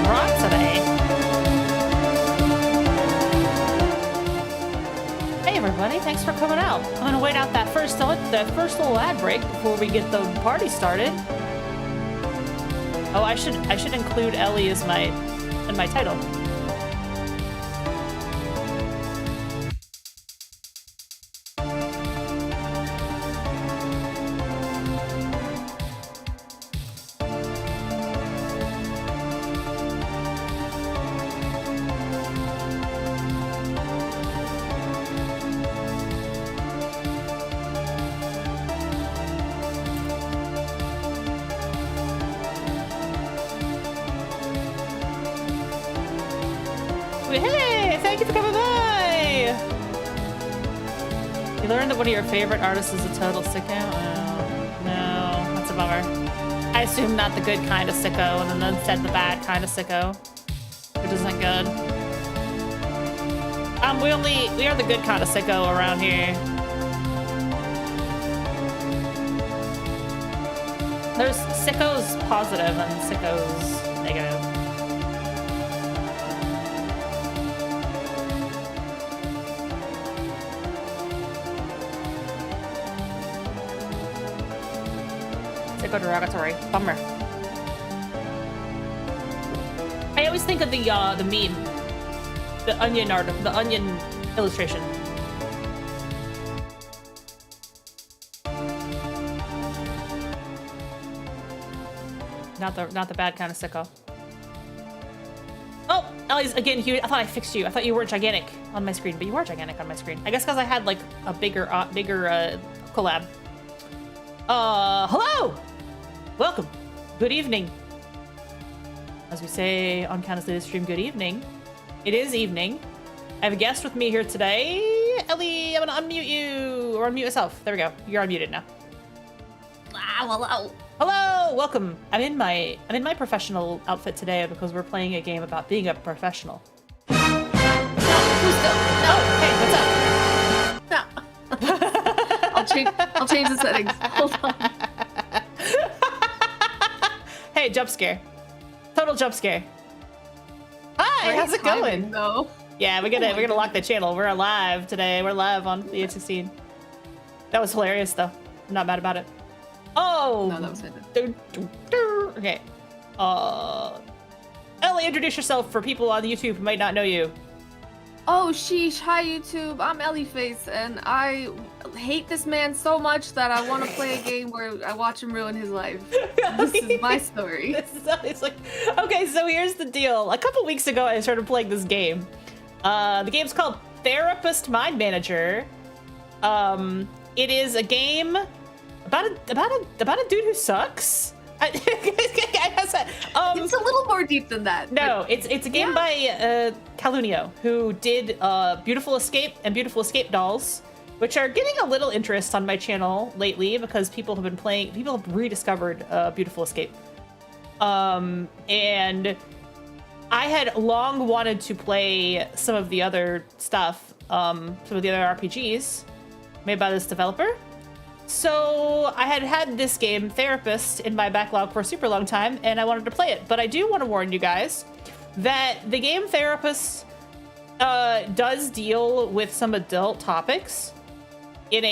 rock today. Hey everybody, thanks for coming out. I'm gonna wait out that first little ad break before we get the party started. Oh, I should include Ellie as in my title. Hey, thank you for coming by! You learned that one of your favorite artists is a total sicko? Oh, no, that's a bummer. I assume not the good kind of sicko, and then instead the bad kind of sicko, which isn't good. We are the good kind of sicko around here. There's sickos positive and sickos negative. Derogatory. Bummer. I always think of the meme, the onion art, the onion illustration. Not the bad kind of sicko. Oh, Ellie's again huge. I thought I fixed you. I thought you weren't gigantic on my screen, but you were gigantic on my screen. I guess because I had like a bigger collab. Hello. Welcome. Good evening. As we say on Candace Latest Stream, good evening. It is evening. I have a guest with me here today. Ellie, I'm gonna unmute you, or unmute myself. There we go. You're unmuted now. Hello. Hello. Welcome. I'm in my professional outfit today because we're playing a game about being a professional. No, who's still? No. Oh, hey, what's up? No. I'll change the settings. Hold on. Hey, jump scare. Total jump scare. Hi, how's it going? No. Yeah, we're gonna lock the channel. We're live today. We're live on the 16. That was hilarious though. I'm not mad about it. Oh. No, that was it. Okay. Ellie, introduce yourself for people on YouTube who might not know you. Oh, sheesh. Hi, YouTube. I'm Ellieface, and I hate this man so much that I want to play a game where I watch him ruin his life. This is my story. It's like, okay, so here's the deal. A couple weeks ago, I started playing this game. The game's called Therapist Mind Manager. It is a game about a dude who sucks. It's a little more deep than that. No, it's a game by Calunio, who did Beautiful Escape and Beautiful Escape Dolls, which are getting a little interest on my channel lately because people have rediscovered Beautiful Escape. And I had long wanted to play some of the other stuff, some of the other RPGs made by this developer. So I had this game, Therapist, in my backlog for a super long time, and I wanted to play it. But I do want to warn you guys that the game Therapist does deal with some adult topics it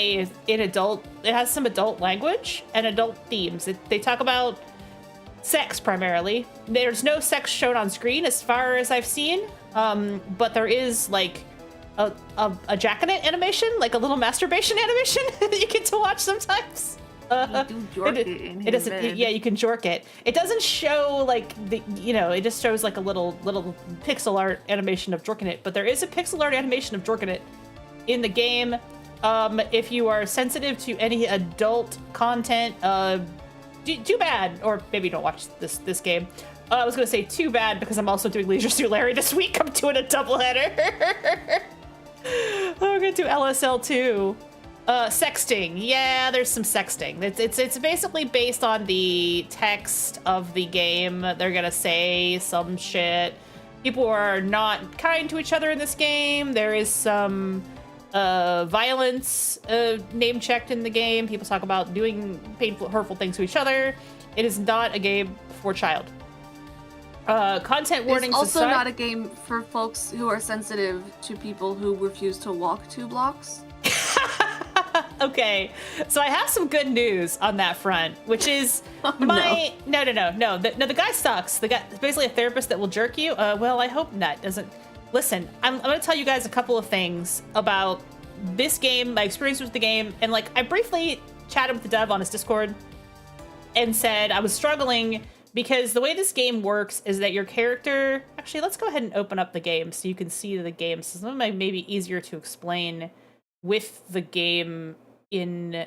has some adult language and adult themes. They talk about sex primarily. There's no sex shown on screen as far as I've seen, but there is like a jack-in-it animation, like a little masturbation animation that you get to watch sometimes. You do jork it doesn't. Yeah, you can jork it. It doesn't show like it just shows like a little pixel art animation of jorking it. But there is a pixel art animation of jorking it in the game. If you are sensitive to any adult content, too bad, or maybe don't watch this game. I was gonna say too bad because I'm also doing Leisure Suit Larry this week. I'm doing a doubleheader. We're gonna do LSL 2. Sexting. Yeah, there's some sexting. It's basically based on the text of the game. They're gonna say some shit. People are not kind to each other in this game. There is some violence name checked in the game. People talk about doing painful, hurtful things to each other. It is not a game for child. Content It's warnings also aside. not a game for folks who are sensitive to people who refuse to walk 2 blocks. Okay, so I have some good news on that front, which is no. The guy sucks. The guy is basically a therapist that will jerk you. Well, I hope that doesn't. Listen, I'm going to tell you guys a couple of things about this game, my experience with the game, and like I briefly chatted with the dev on his Discord and said I was struggling because the way this game works is that your character. Actually, let's go ahead and open up the game so you can see the game. So some of maybe easier to explain with the game in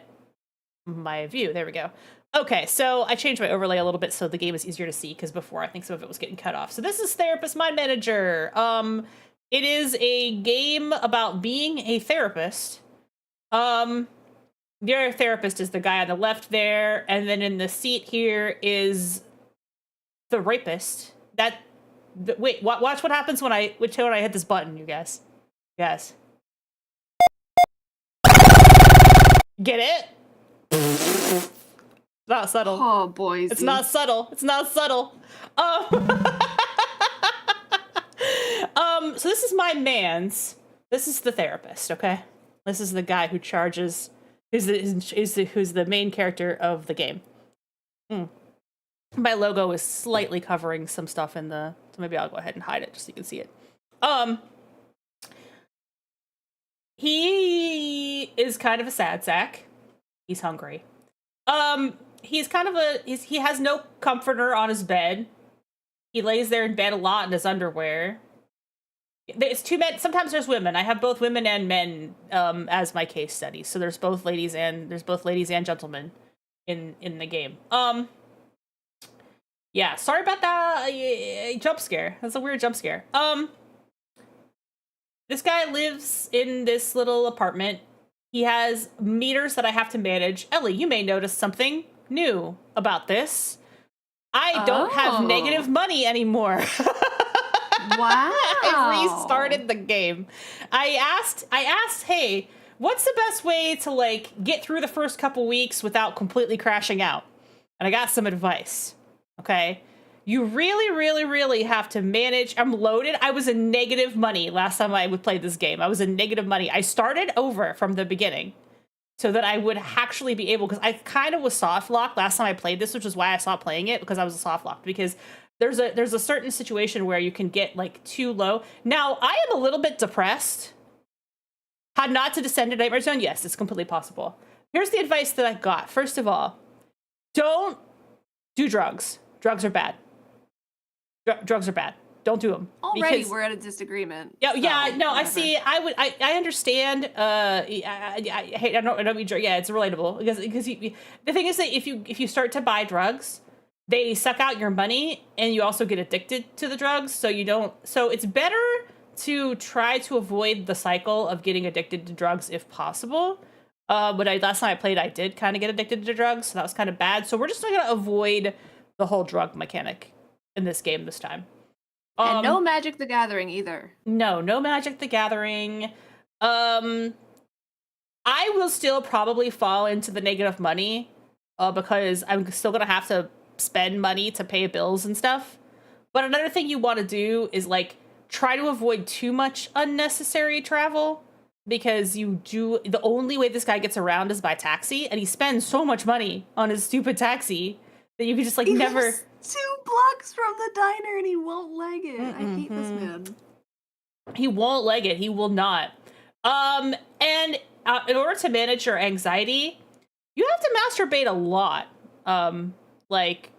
my view. There we go. Okay, so I changed my overlay a little bit so the game is easier to see because before I think some of it was getting cut off. So this is Therapist Mind Manager. It is a game about being a therapist. The other therapist is the guy on the left there, and then in the seat here is the rapist. Wait, watch what happens when I hit this button, you guys. Yes. Get it? Not subtle. Oh, boys. It's not subtle. It's not subtle. So this is my man's. This is the therapist, okay? This is the guy who charges, who's the main character of the game. My logo is slightly covering some stuff in the, so maybe I'll go ahead and hide it just so you can see it. He is kind of a sad sack. He's hungry. He's kind of he has no comforter on his bed. He lays there in bed a lot in his underwear. It's 2 men. Sometimes there's women. I have both women and men as my case study. So there's both ladies and gentlemen in the game. Yeah, sorry about that jump scare. That's a weird jump scare. This guy lives in this little apartment. He has meters that I have to manage. Ellie, you may notice something new about this. I don't have negative money anymore. Wow. I restarted the game. I asked, hey, what's the best way to like get through the first couple weeks without completely crashing out? And I got some advice. Okay. You really, really, really have to manage. I'm loaded. I was in negative money last time I would play this game. I was in negative money. I started over from the beginning so that I would actually be able, because I kind of was soft locked last time I played this, which is why I stopped playing it, because I was soft locked, because there's a certain situation where you can get like too low. Now, I am a little bit depressed. How not to descend to Nightmare Zone? Yes, it's completely possible. Here's the advice that I got. First of all, don't do drugs. Drugs are bad. Drugs are bad. Don't do them. Already, we're at a disagreement. Yeah, so, no, whatever. I see. I understand. I hate. I don't mean. Yeah, it's relatable because the thing is that if you start to buy drugs, they suck out your money, and you also get addicted to the drugs. So you don't. So it's better to try to avoid the cycle of getting addicted to drugs if possible. But last time I played, I did kind of get addicted to drugs, so that was kind of bad. So we're just gonna avoid the whole drug mechanic in this game this time. And no Magic the Gathering either. No Magic the Gathering. I will still probably fall into the negative money because I'm still gonna have to spend money to pay bills and stuff. But another thing you want to do is like try to avoid too much unnecessary travel, because the only way this guy gets around is by taxi, and he spends so much money on his stupid taxi that you can just like never. 2 blocks from the diner and he won't leg it. I hate this man. He won't leg it. He will not. And in order to manage your anxiety, you have to masturbate a lot. Like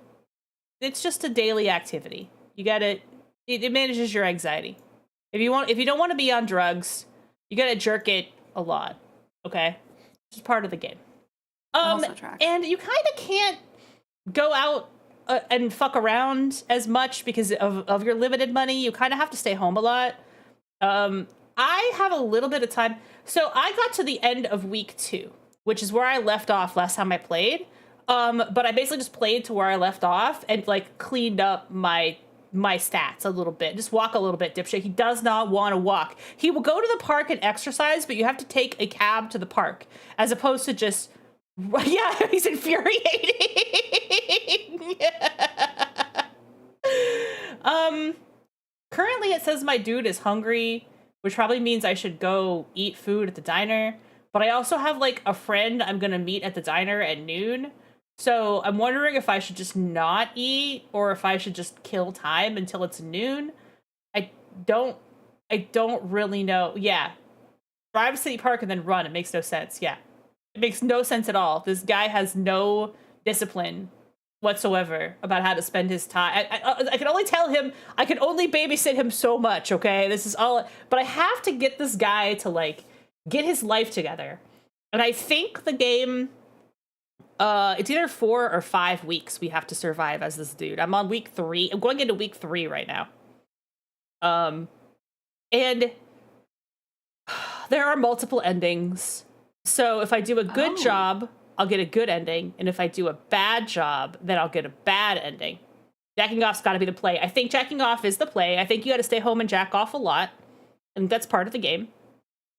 it's just a daily activity. You gotta. It manages your anxiety. If you don't want to be on drugs, you gotta jerk it a lot. Okay, it's part of the game. And you kind of can't go out and fuck around as much because of your limited money. You kind of have to stay home a lot. I have a little bit of time. So I got to the end of week 2, which is where I left off last time I played. But I basically just played to where I left off and like cleaned up my stats a little bit. Just walk a little bit, dipshit. He does not want to walk. He will go to the park and exercise, but you have to take a cab to the park as opposed to just. Yeah, he's infuriating. Currently it says my dude is hungry, which probably means I should go eat food at the diner. But I also have like a friend I'm gonna meet at the diner at noon. So I'm wondering if I should just not eat or if I should just kill time until it's noon. I don't really know. Yeah. Drive to City Park and then run. It makes no sense. Yeah. It makes no sense at all. This guy has no discipline whatsoever about how to spend his time. I can only tell him, I can only babysit him so much, okay? This is all, but I have to get this guy to, like, get his life together. And I think the game, it's either 4 or 5 weeks we have to survive as this dude. I'm on week 3. I'm going into week 3 right now. And there are multiple endings. So if I do a good job, I'll get a good ending. And if I do a bad job, then I'll get a bad ending. Jacking off's got to be the play. I think jacking off is the play. I think you got to stay home and jack off a lot. And that's part of the game.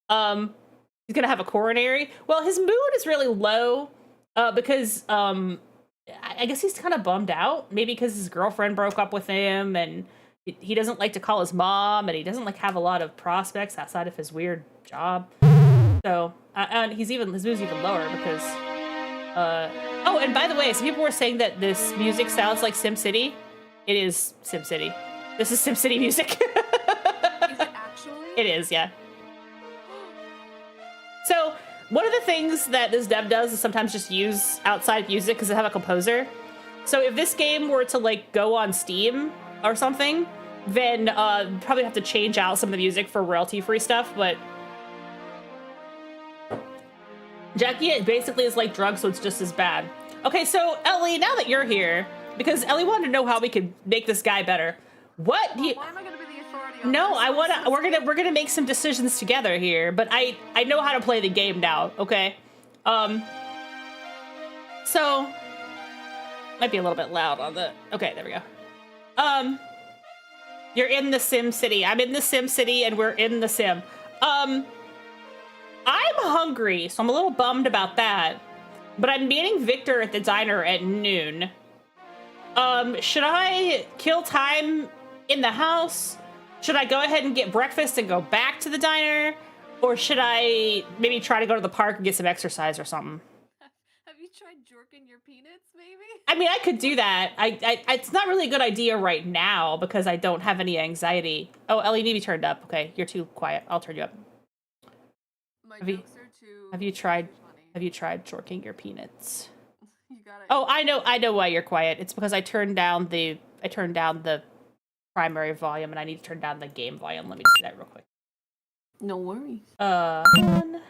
He's going to have a coronary. Well, his mood is really low because I guess he's kind of bummed out. Maybe because his girlfriend broke up with him and he doesn't like to call his mom and he doesn't like have a lot of prospects outside of his weird job. So, and his mood's even lower because, oh, and by the way, some people were saying that this music sounds like SimCity. It is SimCity. This is SimCity music. Is it actually? It is, yeah. So, one of the things that this dev does is sometimes just use outside music because they have a composer. So if this game were to, like, go on Steam or something, then probably have to change out some of the music for royalty-free stuff, but Jackie basically is like drugs, so it's just as bad. Okay, so Ellie, now that you're here, because Ellie wanted to know how we could make this guy better. What do you? Why am I gonna be the authority on No, this? I want to. We're gonna make some decisions together here, but I know how to play the game now. Okay, so might be a little bit loud on the. Okay, there we go. You're in the Sim City. I'm in the Sim City, and we're in the Sim. I'm hungry, so I'm a little bummed about that. But I'm meeting Victor at the diner at noon. Should I kill time in the house? Should I go ahead and get breakfast and go back to the diner? Or should I maybe try to go to the park and get some exercise or something? Have you tried jorking your peanuts, maybe? I mean, I could do that. It's not really a good idea right now because I don't have any anxiety. Oh, Ellie, you need to be turned up. Okay, you're too quiet. I'll turn you up. My Have you- jokes are too Have you tried? funny. Have you tried jorking your peanuts? You gotta. Oh, I know why you're quiet. It's because I turned down the primary volume and I need to turn down the game volume. Let me just do that real quick. No worries. Hold on.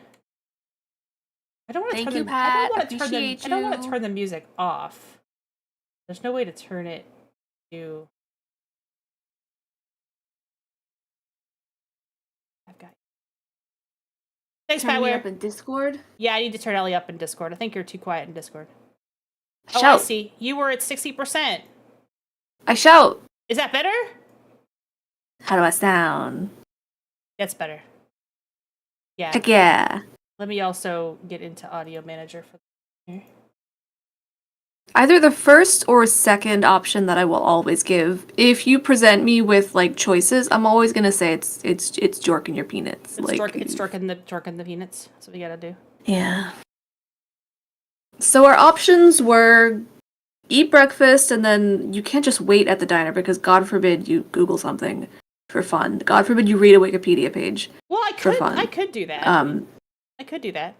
I don't want to Thank turn you, the, Pat. I don't want to turn the, Appreciate I don't want to you. turn the music off. There's no way to turn it to. I've got. Thanks, Turn me Patware. up in Discord. Yeah, I need to turn Ellie up in Discord. I think you're too quiet in Discord. Oh, I Shout. see. You were at 60%. I shout. Is that better? How do I sound? That's better. Yeah. Heck yeah. Let me also get into Audio Manager for here. Either the first or second option that I will always give. If you present me with like choices, I'm always gonna say it's jorking your peanuts. It's like jorking the peanuts. That's what we gotta do. yeah. So our options were eat breakfast and then you can't just wait at the diner because God forbid you Google something for fun. God forbid you read a Wikipedia page. Well, For fun. I could do that. I could do that.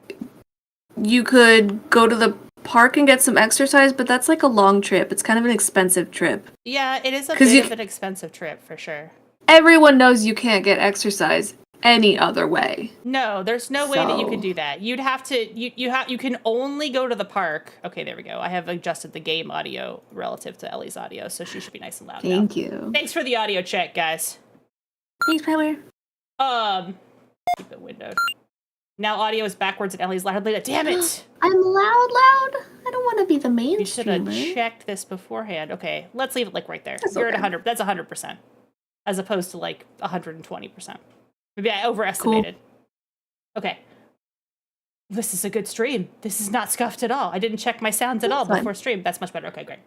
You could go to the park and get some exercise, but that's like a long trip. It's kind of an expensive trip. Yeah, it is a 'Cause bit you- of an expensive trip for sure. Everyone knows you can't get exercise any other way. No, there's no way that you could So- do that. You'd have to. You can only go to the park. Okay, there we go. I have adjusted the game audio relative to Ellie's audio, so she should be nice and loud now. Thank you. Thanks for the audio check, guys. Thanks, Power. Keep it windowed. Now audio is backwards and Ellie's loudly. Damn it! I'm loud. I don't want to be the main You should have streamer. checked this beforehand. Okay, let's leave it like right there. That's You're at okay. 100. That's 100%, as opposed to like 120%. Maybe I overestimated. Okay. This is a good stream. This is not scuffed at all. I didn't check my sounds at all That's fine. before stream. That's much better. Okay, great.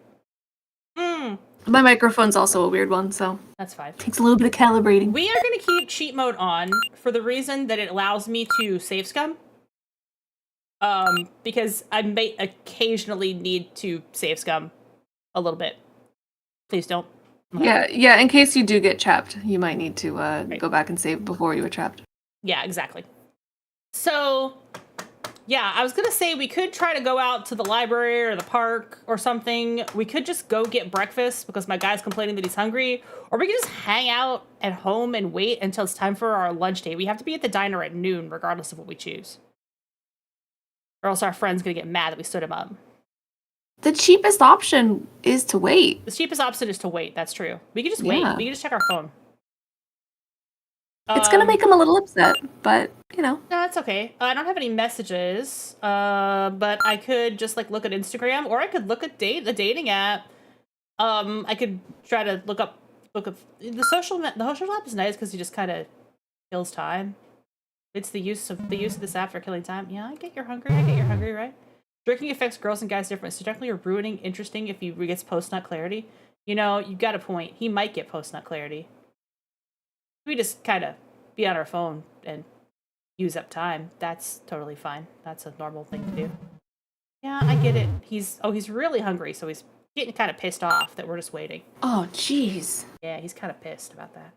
My microphone's also a weird one, so That's fine. takes a little bit of calibrating. We are going to keep cheat mode on for the reason that it allows me to save scum. Because I may occasionally need to save scum a little bit. Please don't. Yeah, in case you do get trapped, you might need to go back and save before you were trapped. Yeah, exactly. So, yeah, I was going to say we could try to go out to the library or the park or something. We could just go get breakfast because my guy's complaining that he's hungry. Or we could just hang out at home and wait until it's time for our lunch date. We have to be at the diner at noon regardless of what we choose. Or else our friend's going to get mad that we stood him up. The cheapest option is to wait. The cheapest option is to wait. That's true. We can just wait. We can just check our phone. It's going to make him a little upset, but, you know. No, that's okay. I don't have any messages, but I could just, like, look at Instagram, or I could look at the dating app. I could try to look up the social app is nice because you just kind of kills time. It's the use of this app for killing time. Yeah, I get you're hungry, right? Drinking affects girls and guys different, so definitely ruining interesting if he gets post-nut clarity. You know, you got a point. He might get post-nut clarity. We just kind of be on our phone and use up time. That's totally fine. That's a normal thing to do. Yeah, I get it. He's really hungry, so he's getting kind of pissed off that we're just waiting. Oh, jeez. Yeah, he's kind of pissed about that.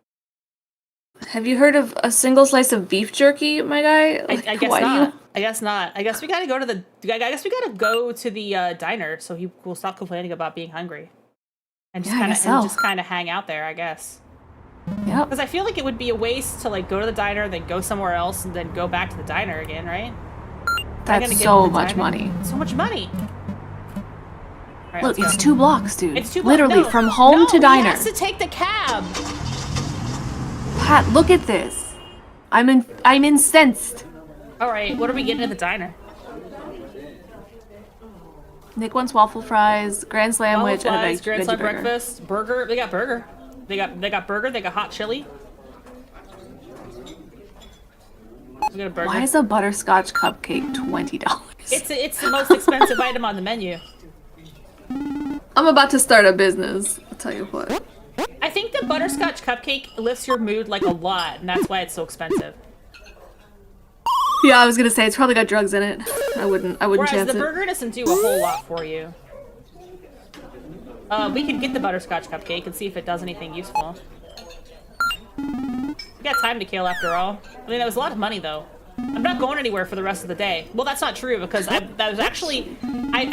Have you heard of a single slice of beef jerky, my guy? Like, I guess not. I guess not. I guess we gotta go to the diner so he will stop complaining about being hungry, and just kind of hang out there. I guess. Yeah. Because I feel like it would be a waste to like go to the diner, then go somewhere else, and then go back to the diner again, right? That's so much money. So much money. Right, look, it's 2 blocks, dude. It's 2 blocks. Literally from home to diner. He has to take the cab. Pat, look at this. I'm incensed. All right, what are we getting at the diner? Nick wants waffle fries, grand sandwich, and a grand slam burger. Breakfast, burger. They got burger. They got burger. They got hot chili. We got a burger. Why is a butterscotch cupcake $20? It's the most expensive item on the menu. I'm about to start a business. I'll tell you what. I think the butterscotch cupcake lifts your mood like a lot, and that's why it's so expensive. Yeah, I was gonna say it's probably got drugs in it. I wouldn't Whereas chance the burger doesn't do a whole lot for you. We could get the butterscotch cupcake and see if it does anything useful. We got time to kill after all. I mean, that was a lot of money though. I'm not going anywhere for the rest of the day. Well, that's not true because I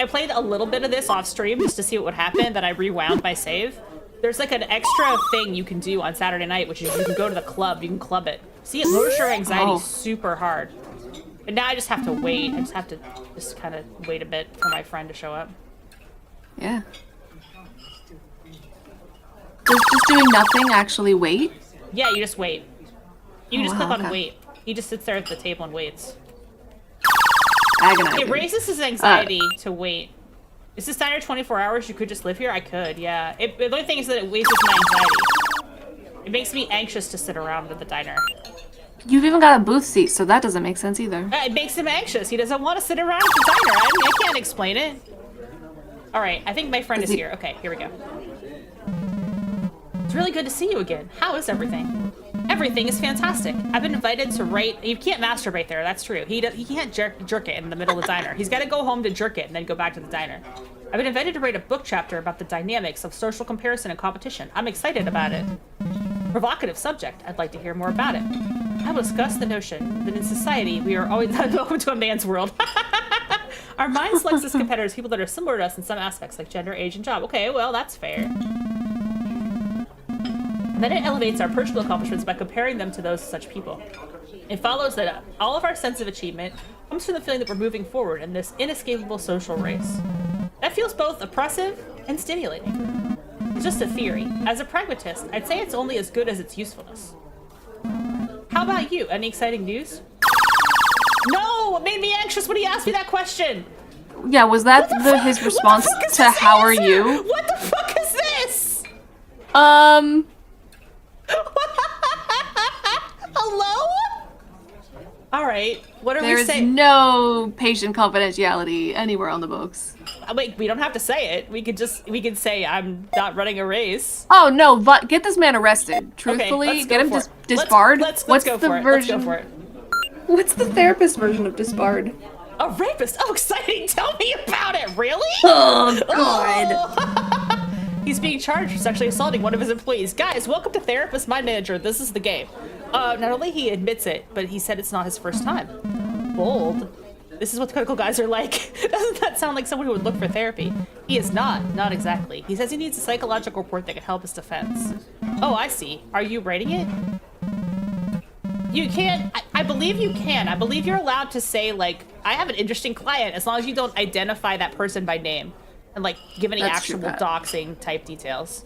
played a little bit of this off stream just to see what would happen. Then I rewound my save. There's like an extra thing you can do on Saturday night, which is you can go to the club. You can club it. See, it lowers your anxiety super hard. But now I just have to wait. I just have to kind of wait a bit for my friend to show up. Yeah. Does just doing nothing actually wait? Yeah, you just wait. You just click on okay. wait. He just sits there at the table and waits. Agonizing. It raises his anxiety to wait. Is this diner 24 hours? You could just live here? I could, yeah. The only thing is that it wastes my anxiety. It makes me anxious to sit around at the diner. You've even got a booth seat, so that doesn't make sense either. It makes him anxious. He doesn't want to sit around at the diner. I can't explain it. All right, I think my friend is here. Okay, here we go. It's really good to see you again. How is everything? Everything is fantastic. I've been invited to write. You can't masturbate there. That's true. He can't jerk it in the middle of the diner. He's got to go home to jerk it and then go back to the diner. I've been invited to write a book chapter about the dynamics of social comparison and competition. I'm excited about it. Provocative subject. I'd like to hear more about it. I will discuss the notion that in society we are always welcome to a man's world. Our mind selects as competitors people that are similar to us in some aspects, like gender, age, and job. Okay, well, that's fair. Then it elevates our personal accomplishments by comparing them to those of such people. It follows that all of our sense of achievement comes from the feeling that we're moving forward in this inescapable social race. That feels both oppressive and stimulating. It's just a theory. As a pragmatist, I'd say it's only as good as its usefulness. How about you? Any exciting news? No! It made me anxious when he asked me that question! Yeah, was that his response to how are you? What the fuck is this? Hello? All right. What are we saying? There's no patient confidentiality anywhere on the books. Wait, we don't have to say it. We could say I'm not running a race. Oh no, but get this man arrested. Truthfully, Okay, get him for it. disbarred. Let's What's go the for it. version? Let's go for it. What's the therapist version of disbarred? A rapist. Oh, exciting. Tell me about it. Really? Oh god. Oh. He's being charged for sexually assaulting one of his employees. Guys, welcome to Therapist My Manager. This is the game. Not only he admits it, but he said it's not his first time. Bold. This is what the clinical guys are like. Doesn't that sound like someone who would look for therapy? He is not exactly. He says he needs a psychological report that can help his defense. Oh, I see. Are you writing it? You can. I believe you can. I believe you're allowed to say, like, I have an interesting client, as long as you don't identify that person by name and, like, give any That's true, actual Pat. doxing type details.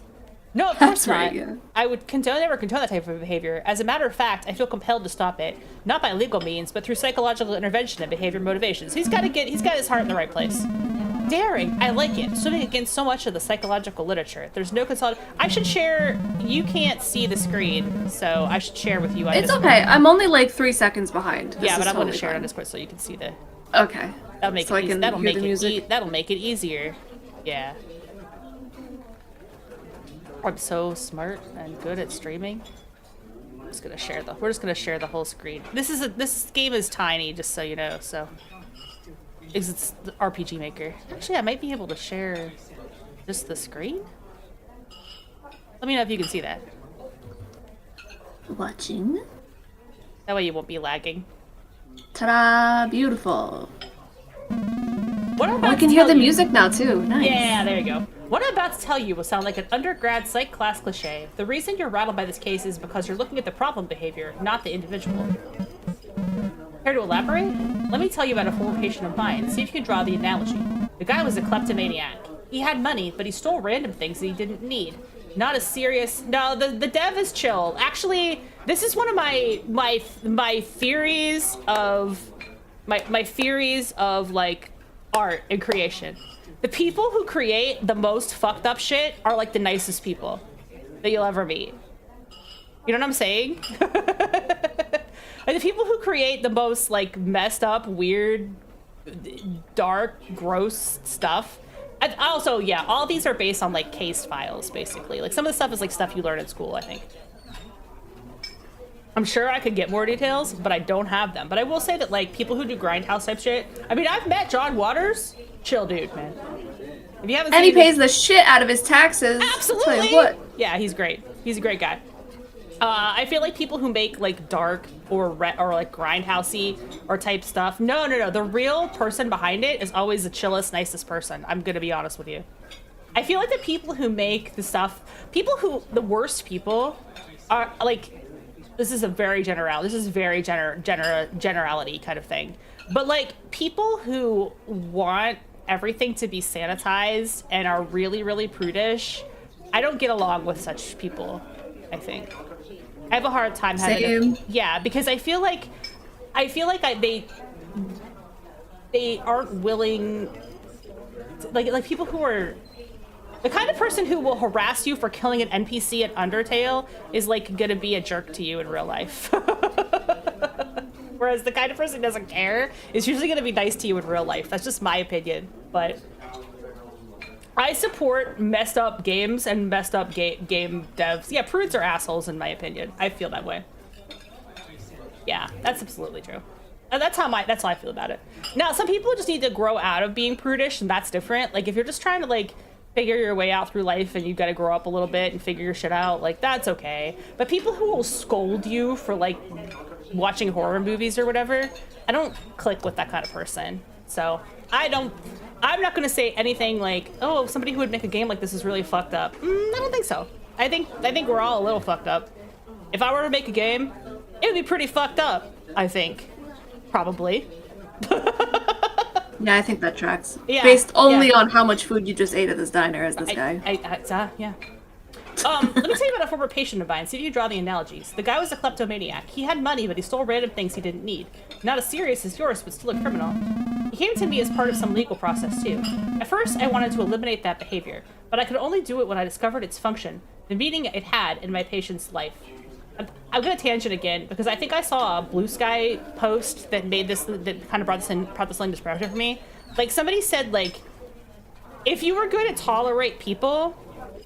No, of course That's not. right, yeah. I would never condone that type of behavior. As a matter of fact, I feel compelled to stop it, not by legal means, but through psychological intervention and behavior motivations. He's got his heart in the right place. Daring, I like it. Swimming against so much of the psychological literature. There's no I should share. You can't see the screen, so I should share with you. It's okay. I'm only like 3 seconds behind. This Yeah, is but I'm going to totally share it fine. on Discord so you can see the. Okay. That'll make So it I easy. can That'll hear make the it. music? That'll make it easier. Yeah. I'm so smart and good at streaming. We're just gonna share the whole screen. This game is tiny, just so you know. So, it's the RPG Maker. Actually, I might be able to share just the screen. Let me know if you can see that. Watching. That way you won't be lagging. Ta-da! Beautiful. What I'm Oh, about I can to hear tell the you- music now too. Nice. Yeah, there you go. What I'm about to tell you will sound like an undergrad psych class cliche. The reason you're rattled by this case is because you're looking at the problem behavior, not the individual. Care to elaborate? Let me tell you about a former patient of mine. See if you can draw the analogy. The guy was a kleptomaniac. He had money, but he stole random things that he didn't need. Not a serious. No, the dev is chill. Actually, this is one of my theories of my theories of like art and creation. The people who create the most fucked up shit are like the nicest people that you'll ever meet. You know what I'm saying? Like the people who create the most like messed up, weird, dark, gross stuff. And also, yeah, all these are based on like case files, basically. Like some of the stuff is like stuff you learn in school, I think. I'm sure I could get more details, but I don't have them. But I will say that like people who do grindhouse type shit. I mean, I've met John Waters. Chill dude, man. If you haven't And he seen pays the shit out of his taxes. Absolutely. I'll tell you what. Yeah, he's great. He's a great guy. I feel like people who make like dark or like grindhousey or type stuff. No. The real person behind it is always the chillest, nicest person. I'm gonna be honest with you. I feel like the people who make the stuff, the worst people, are like. This is very generality kind of thing. But like people who want everything to be sanitized and are really, really prudish, I don't get along with such people, I think. I have a hard time having yeah, because I feel like they aren't willing to, like people who are the kind of person who will harass you for killing an NPC at Undertale is like gonna be a jerk to you in real life. Whereas the kind of person who doesn't care is usually gonna be nice to you in real life. That's just my opinion. But I support messed up games and messed up game devs. Yeah, prudes are assholes in my opinion. I feel that way. Yeah, that's absolutely true. And that's how I feel about it. Now, some people just need to grow out of being prudish, and that's different. Like if you're just trying to like figure your way out through life and you've got to grow up a little bit and figure your shit out, like that's okay. But people who will scold you for like watching horror movies or whatever, I don't click with that kind of person. So I'm not gonna say anything like, oh, somebody who would make a game like this is really fucked up. I don't think so. I think we're all a little fucked up. If I were to make a game, it would be pretty fucked up, I think. Probably. Yeah, I think that tracks. Yeah, Based only yeah. on how much food you just ate at this diner as this guy. Yeah. Let me tell you about a former patient of mine. See if you draw the analogies. The guy was a kleptomaniac. He had money, but he stole random things he didn't need. Not as serious as yours, but still a criminal. He came to me as part of some legal process, too. At first, I wanted to eliminate that behavior, but I could only do it when I discovered its function, the meaning it had in my patient's life. I'm gonna tangent again, because I think I saw a Blue Sky post that kind of brought this into perspective for me. Like, somebody said, like, if you were going to tolerate people,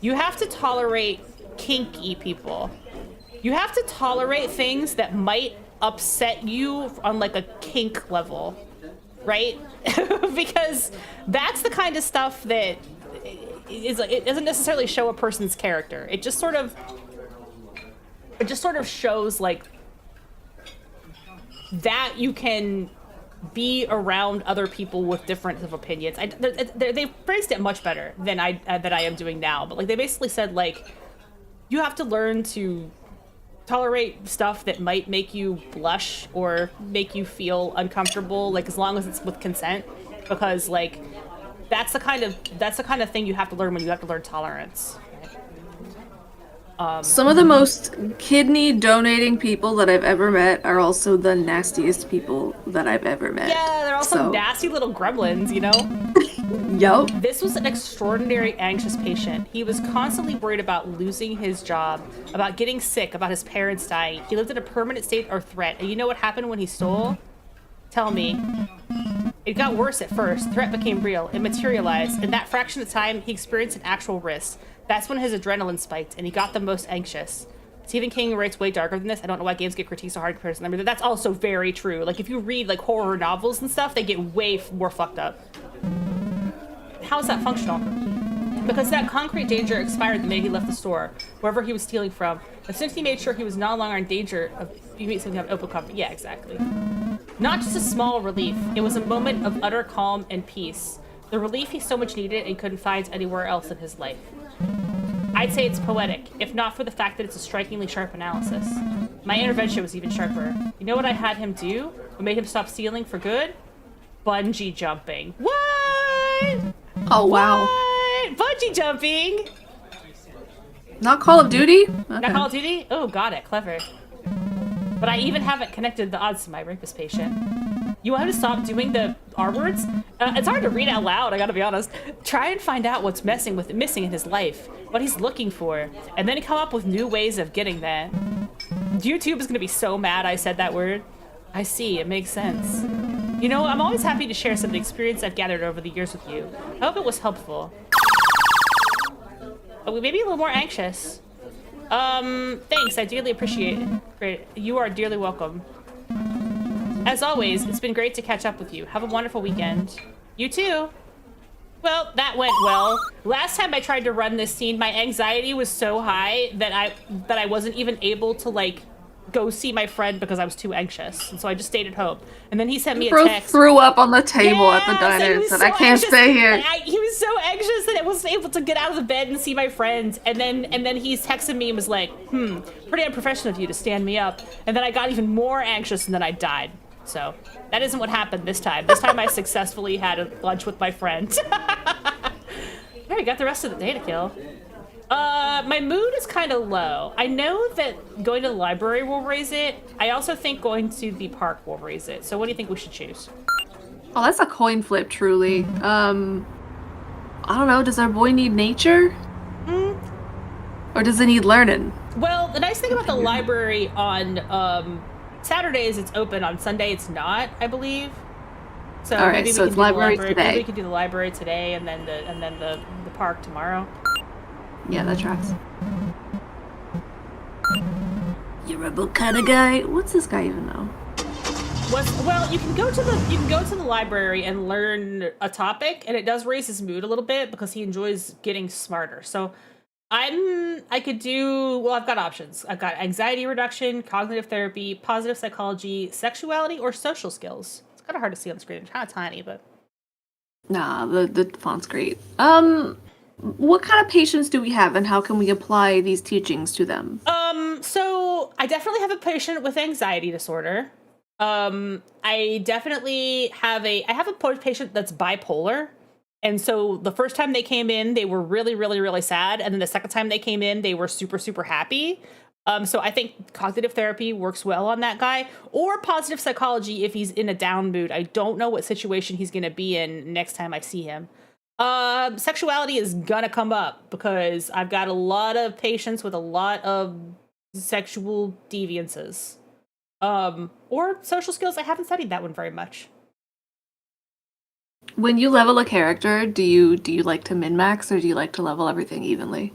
you have to tolerate kinky people. You have to tolerate things that might upset you on like a kink level, right? Because that's the kind of stuff that it doesn't necessarily show a person's character. It just sort of shows like that you can be around other people with different of opinions. They phrased it much better than I am doing now. But like they basically said like you have to learn to tolerate stuff that might make you blush or make you feel uncomfortable, like as long as it's with consent, because like that's the kind of thing you have to learn when you have to learn tolerance. Some of the most kidney donating people that I've ever met are also the nastiest people that I've ever met. Yeah, they're also nasty little gremlins, you know? Yup. This was an extraordinary anxious patient. He was constantly worried about losing his job, about getting sick, about his parents dying. He lived in a permanent state of threat. And you know what happened when he stole? Tell me. It got worse at first. Threat became real. It materialized. In that fraction of time, he experienced an actual risk. That's when his adrenaline spiked, and he got the most anxious. Stephen King writes way darker than this. I don't know why games get critiqued so hard compared to them. That's also very true. Like, if you read, like, horror novels and stuff, they get way more fucked up. How is that functional? Because that concrete danger expired the minute he left the store, wherever he was stealing from. As soon as he made sure he was no longer in danger of being something of open conflict. Yeah, exactly. Not just a small relief. It was a moment of utter calm and peace. The relief he so much needed and couldn't find anywhere else in his life. I'd say it's poetic, if not for the fact that it's a strikingly sharp analysis. My intervention was even sharper. You know what I had him do? What made him stop stealing for good? Bungee jumping. What? Oh, wow. What? Bungee jumping? Not Call of Duty? Okay. Not Call of Duty? Oh, got it. Clever. But I even haven't connected the odds to my rapist patient. You want him to stop doing the R words? It's hard to read out loud, I gotta be honest. Try and find out what's missing in his life, what he's looking for, and then come up with new ways of getting that. YouTube is gonna be so mad I said that word. I see, it makes sense. You know, I'm always happy to share some of the experience I've gathered over the years with you. I hope it was helpful. Oh, maybe a little more anxious. Thanks, I dearly appreciate it. Great, you are dearly welcome. As always, it's been great to catch up with you. Have a wonderful weekend. You too. Well, that went well. Last time I tried to run this scene, my anxiety was so high that I wasn't even able to like go see my friend because I was too anxious. And so I just stayed at home. And then he sent me a text. Threw up on the table at the diner and said, I can't stay here. He was so anxious that I wasn't able to get out of the bed and see my friend. And then he texted me and was like, pretty unprofessional of you to stand me up. And then I got even more anxious and then I died. So that isn't what happened this time. This time I successfully had a lunch with my friend. Yeah, we got the rest of the day to kill. My mood is kind of low. I know that going to the library will raise it. I also think going to the park will raise it. So what do you think we should choose? Oh, that's a coin flip, truly. I don't know. Does our boy need nature? Or does it need learning? Well, the nice thing about the library on Saturdays it's open. On Sunday it's not, I believe. So all right, maybe so we it's can library today. today. Maybe we could do the library today, and then the park tomorrow. Yeah, that tracks. You're a book kind of guy. What's this guy even know? Well, you can go to the library and learn a topic, and it does raise his mood a little bit because he enjoys getting smarter. So I've got options. I've got anxiety reduction, cognitive therapy, positive psychology, sexuality, or social skills. It's kind of hard to see on the screen. It's kind of tiny, but Nah, the font's great. What kind of patients do we have, and how can we apply these teachings to them? So I definitely have a patient with anxiety disorder. I definitely have a patient that's bipolar. And so the first time they came in, they were really, really, really sad. And then the second time they came in, they were super, super happy. So I think cognitive therapy works well on that guy, or positive psychology if he's in a down mood. I don't know what situation he's going to be in next time I see him. Sexuality is going to come up because I've got a lot of patients with a lot of sexual deviances. Or social skills. I haven't studied that one very much. When you level a character, do you like to min-max or do you like to level everything evenly?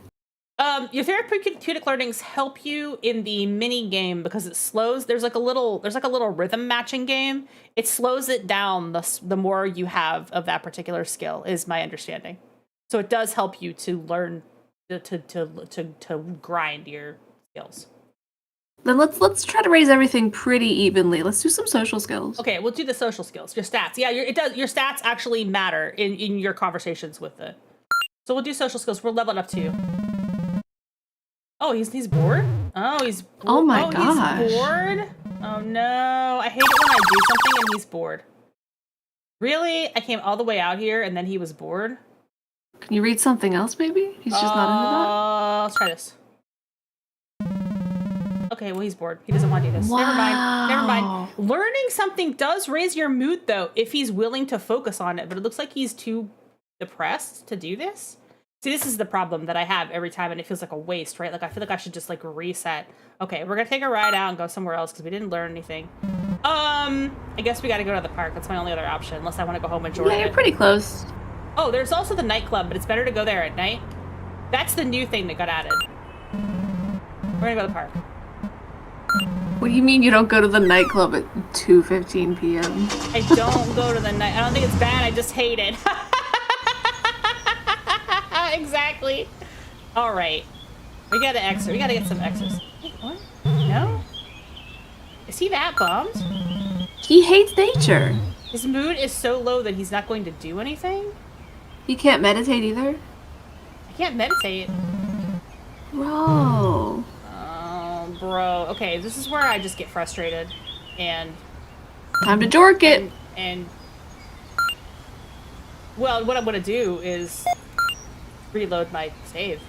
Your therapeutic learnings help you in the mini game because it slows. There's like a little rhythm matching game. It slows it down the more you have of that particular skill, is my understanding. So it does help you to learn to grind your skills. Then let's try to raise everything pretty evenly. Let's do some social skills. Okay, we'll do the social skills. Your stats. Yeah, it does. Your stats actually matter in your conversations with it. So we'll do social skills. We're leveling up too. Oh, he's bored? Oh, he's bored. Oh my gosh. He's bored? Oh no. I hate it when I do something and he's bored. Really? I came all the way out here and then he was bored? Can you read something else maybe? He's just not into that? Let's try this. Okay, well he's bored. He doesn't want to do this. Wow. Never mind. Learning something does raise your mood though, if he's willing to focus on it, but it looks like he's too depressed to do this. See, this is the problem that I have every time, and it feels like a waste, right? Like, I feel like I should just, like, reset. Okay, we're gonna take a ride out and go somewhere else, because we didn't learn anything. I guess we gotta go to the park. That's my only other option, unless I want to go home and enjoy it. Yeah, you're pretty close. Oh, there's also the nightclub, but it's better to go there at night. That's the new thing that got added. We're gonna go to the park. What do you mean you don't go to the nightclub at 2:15 p.m.? I don't go to the night. I don't think it's bad, I just hate it. Exactly. All right. We gotta get some exercise. What? No? Is he that bummed? He hates nature. His mood is so low that he's not going to do anything? He can't meditate either? I can't meditate. Bro. Oh, bro. Okay, this is where I just get frustrated. And... Time to jork it! And... Well, what I'm gonna do is... reload my save.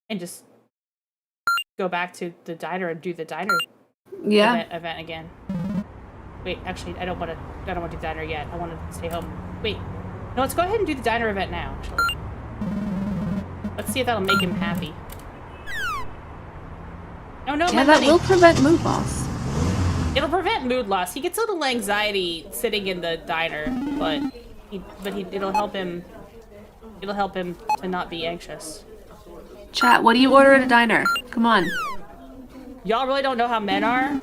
And just go back to the diner and do the diner event again. Wait, actually, I don't want to do diner yet. I want to stay home. Wait. No, let's go ahead and do the diner event now, actually. Let's see if that'll make him happy. Oh no, yeah, that will prevent mood loss. It'll prevent mood loss. He gets a little anxiety sitting in the diner, but it'll help him. It'll help him to not be anxious. Chat, what do you order at a diner? Come on. Y'all really don't know how men are?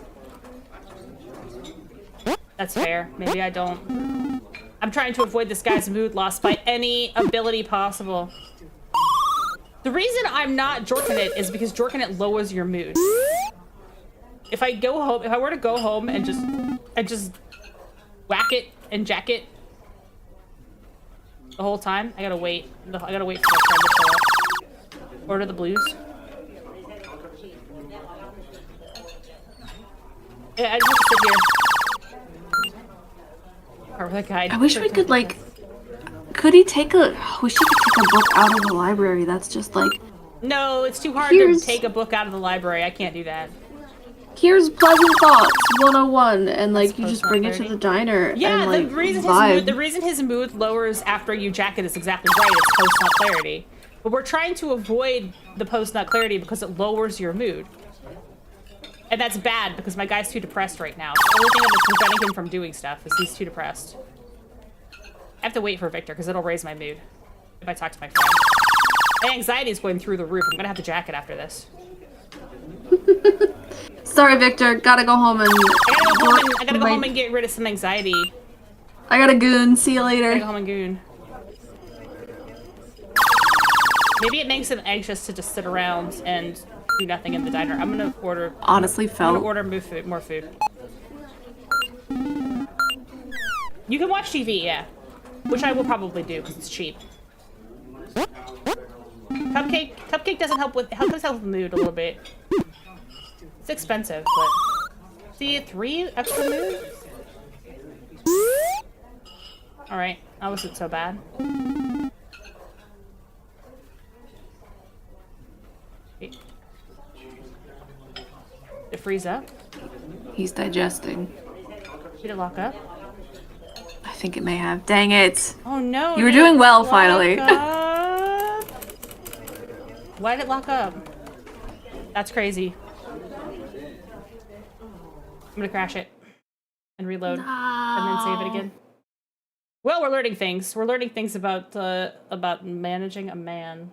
That's fair. Maybe I don't. I'm trying to avoid this guy's mood loss by any ability possible. The reason I'm not jorking it is because jorking it lowers your mood. If I were to go home and just whack it and jack it the whole time, I gotta wait. I gotta wait for my friend to show up. Order the blues. Yeah, I just have to sit here. Or the guide. I wish we could, like... Could he take a... I wish he could take a book out of the library that's just, like... No, it's too hard to take a book out of the library. I can't do that. Here's Pleasant Thoughts 101, and, like, you just bring it to the diner yeah, and, like, the reason his mood lowers after you jack it is exactly right. It's post-nut clarity. But we're trying to avoid the post-nut clarity because it lowers your mood. And that's bad because my guy's too depressed right now. The only thing that's preventing him from doing stuff is he's too depressed. I have to wait for Victor because it'll raise my mood if I talk to my friend. My anxiety is going through the roof. I'm gonna have to jack it after this. Sorry, Victor. Gotta go home and... I gotta go home and get rid of some anxiety. I gotta goon. See you later. I gotta go home and goon. Maybe it makes him anxious to just sit around and do nothing in the diner. I'm gonna order... Honestly, I'm gonna order more food. You can watch TV, yeah. Which I will probably do, because it's cheap. Cupcake doesn't help with... Helps help with the mood a little bit. It's expensive, but... See, 3 extra mood? Alright, that wasn't so bad. Wait. Did it freeze up? He's digesting. Did it lock up? I think it may have. Dang it. Oh no. You were doing well, finally. Why did it lock up? That's crazy. I'm gonna crash it. and reload and then save it again. Well, we're learning things. We're learning things about managing a man.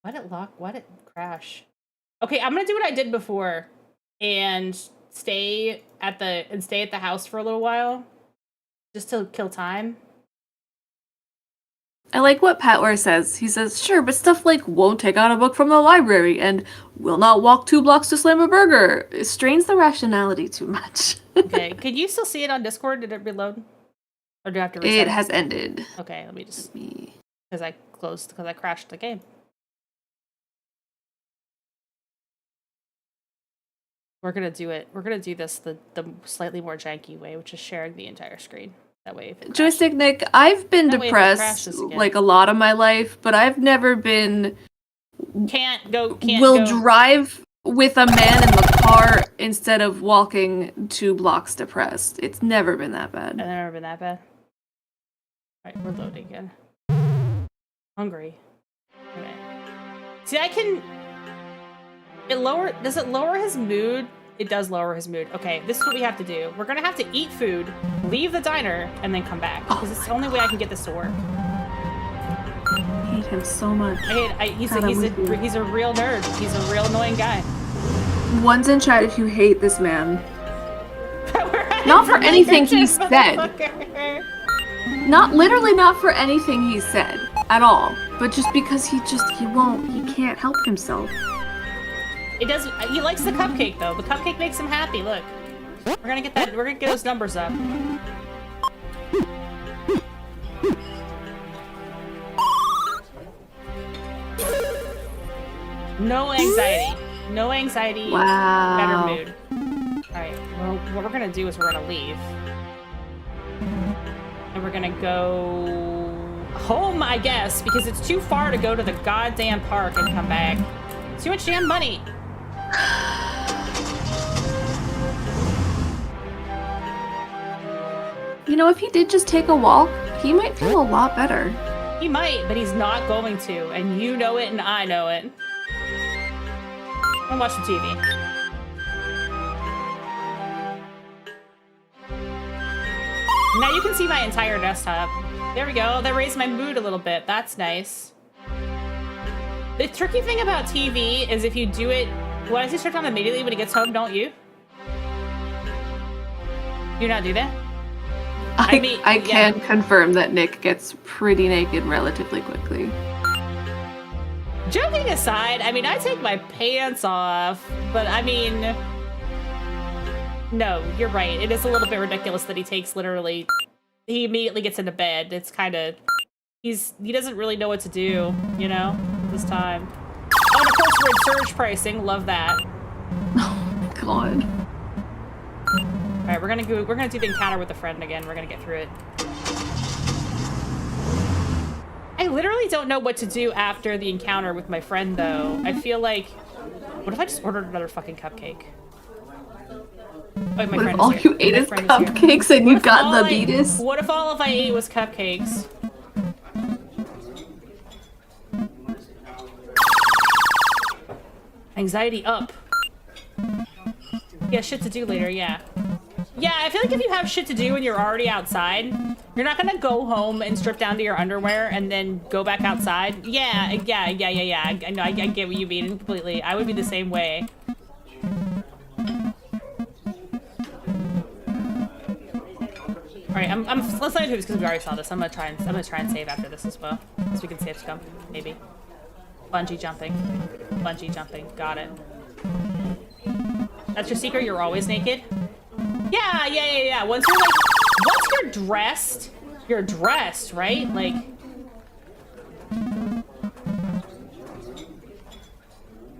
Why'd it lock? Why'd it crash? Okay, I'm gonna do what I did before and stay at the house for a little while, just to kill time. I like what Patware says. He says, sure, but stuff like won't take out a book from the library and will not walk 2 blocks to slam a burger. It strains the rationality too much. Okay, can you still see it on Discord? Did it reload? Or do I have to reset it? Has ended. Okay, let me just... Because I crashed the game. We're gonna do it. We're gonna do this the slightly more janky way, which is sharing the entire screen. That way, Joystick Nick, I've been depressed like a lot of my life, but I've never been. Will drive with a man in the car instead of walking 2 blocks depressed. It's never been that bad. It's never been that bad. All right, we're loading again. Hungry. Okay. See, I can. Does it lower his mood? It does lower his mood. Okay, this is what we have to do. We're gonna have to eat food, leave the diner, and then come back. Because it's the only way I can get this to work. I hate him so much. He's a real nerd. He's a real annoying guy. One's in chat if you hate this man. Not for anything he said. Not for anything he said at all. But just because he can't help himself. It does. He likes the cupcake though. The cupcake makes him happy. Look, we're gonna get those numbers up. No anxiety. No anxiety. Wow. Better mood. All right. Well, what we're gonna do is we're gonna leave, and we're gonna go home, I guess, because it's too far to go to the goddamn park and come back. Too much damn money. You know, if he did just take a walk, he might feel a lot better. He might, but he's not going to, and you know it and I know it. I'm watching TV. Now you can see my entire desktop. There we go. That raised my mood a little bit. That's nice. The tricky thing about TV is if you do it, why does he start on immediately when he gets home, don't you? You not do that? I can confirm that Nick gets pretty naked relatively quickly. Joking aside, I mean, I take my pants off, but I mean... No, you're right. It is a little bit ridiculous that he takes literally... He immediately gets into bed. It's kind of... He doesn't really know what to do, you know, this time. Oh, and of course we're in surge pricing. Love that. Oh my god. Alright, we're gonna do the encounter with a friend again. We're gonna get through it. I literally don't know what to do after the encounter with my friend, though. I feel like... What if I just ordered another fucking cupcake? Oh, what if all you ate is cupcakes and you got diabetes? What if all I ate was cupcakes? Anxiety up. Yeah, shit to do later, yeah. Yeah, I feel like if you have shit to do and you're already outside, you're not gonna go home and strip down to your underwear and then go back outside. Yeah. I know, I get what you mean completely. I would be the same way. Alright, let's not do this because we already saw this. I'm gonna try and save after this as well. So we can save scum, maybe. Bungee jumping. Bungee jumping. Got it. That's your secret? You're always naked? Yeah. Once you're dressed, you're dressed, right? Like...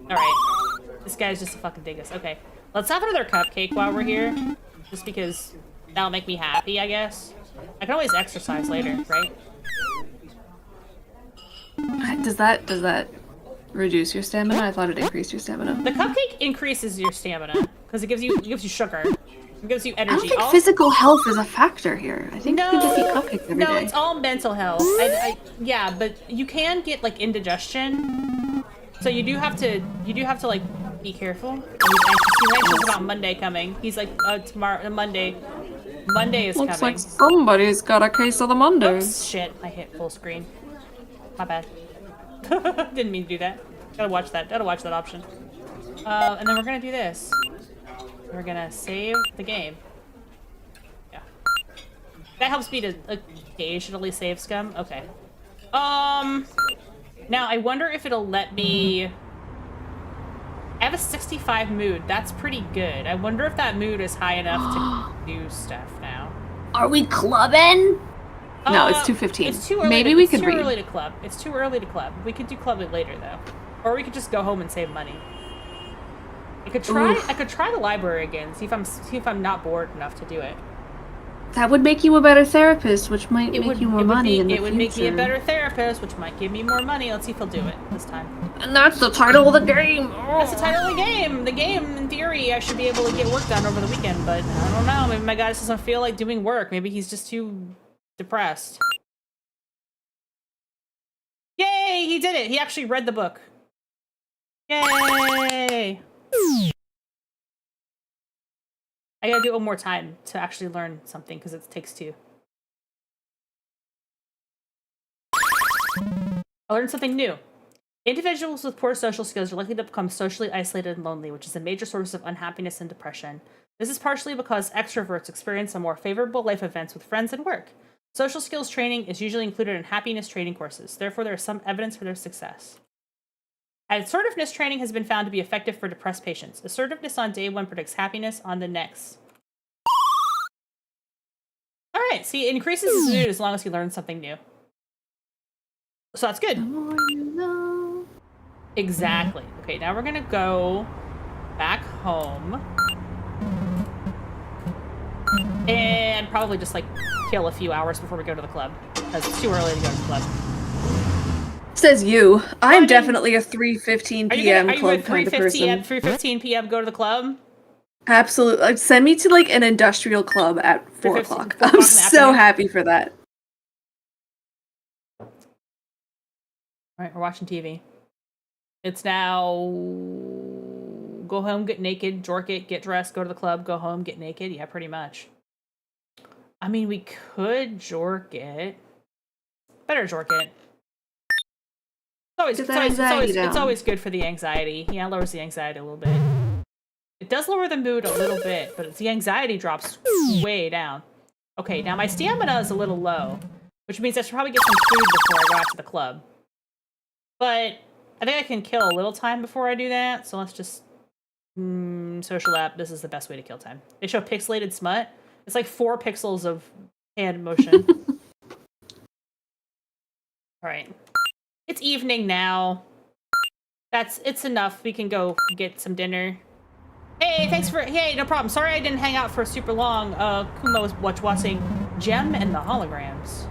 Alright. This guy's just a fucking dingus. Okay. Let's have another cupcake while we're here. Just because that'll make me happy, I guess. I can always exercise later, right? Does that reduce your stamina? I thought it increased your stamina. The cupcake increases your stamina because it gives you sugar. It gives you energy. I don't think physical health is a factor here. I think you can just eat cupcakes every day. No, it's all mental health. Yeah, but you can get like indigestion. So you do have to like Be careful. He's anxious about Monday coming. He's like, tomorrow, Monday. Monday is Looks coming. like somebody's got a case of the Mondays. Oops, shit, I hit full screen. My bad. Didn't mean to do that. Gotta watch that. Gotta watch that option. And then we're gonna do this. We're gonna save the game. Yeah. That helps me to occasionally save scum. Okay. Now I wonder if it'll let me... I have a 65 mood. That's pretty good. I wonder if that mood is high enough to do stuff now. Are we clubbing? No, it's 2:15. It's too early. Maybe we could It's read. too early to club. It's too early to club. We could do clubbing later though, or we could just go home and save money. I could try. Oof. I could try the library again. See if I'm not bored enough to do it. That would make you a better therapist, which might make you more money in the future. It would make me a better therapist, which might give me more money. Let's see if he'll do it this time. And that's the title of the game. That's the title of the game. The game, in theory, I should be able to get work done over the weekend, but I don't know. Maybe my guy just doesn't feel like doing work. Maybe he's just too depressed. Yay! He did it. He actually read the book. Yay! I gotta do it one more time to actually learn something because it takes two. I learned something new. Individuals with poor social skills are likely to become socially isolated and lonely, which is a major source of unhappiness and depression. This is partially because extroverts experience a more favorable life events with friends and work. Social skills training is usually included in happiness training courses. Therefore, there is some evidence for their success. Assertiveness training has been found to be effective for depressed patients. Assertiveness on day 1 predicts happiness on the next. All right, see, it increases his mood as long as he learns something new. So that's good. The more you know. Exactly. Okay, now we're gonna go back home. And probably just like kill a few hours before we go to the club. Because it's too early to go to the club. Says you. I'm definitely a 3:15 p.m. Are you club at kind of person. 3:15 p.m. go to the club? Absolutely. Like, send me to like an industrial club at 4 o'clock. I'm so happy for that. All right, we're watching TV. It's now go home, get naked, jork it, get dressed, go to the club, go home, get naked. Yeah, pretty much. I mean, we could jork it. Better jork it. It's always good for the anxiety. Yeah, it lowers the anxiety a little bit. It does lower the mood a little bit, but the anxiety drops way down. Okay, now my stamina is a little low, which means I should probably get some food before I go out to the club. But I think I can kill a little time before I do that, so let's just... social app, this is the best way to kill time. They show pixelated smut. It's like 4 pixels of hand motion. Alright. It's evening now. It's enough. We can go get some dinner. Hey, hey, no problem. Sorry I didn't hang out for super long. Kuma was watching Gem and the Holograms.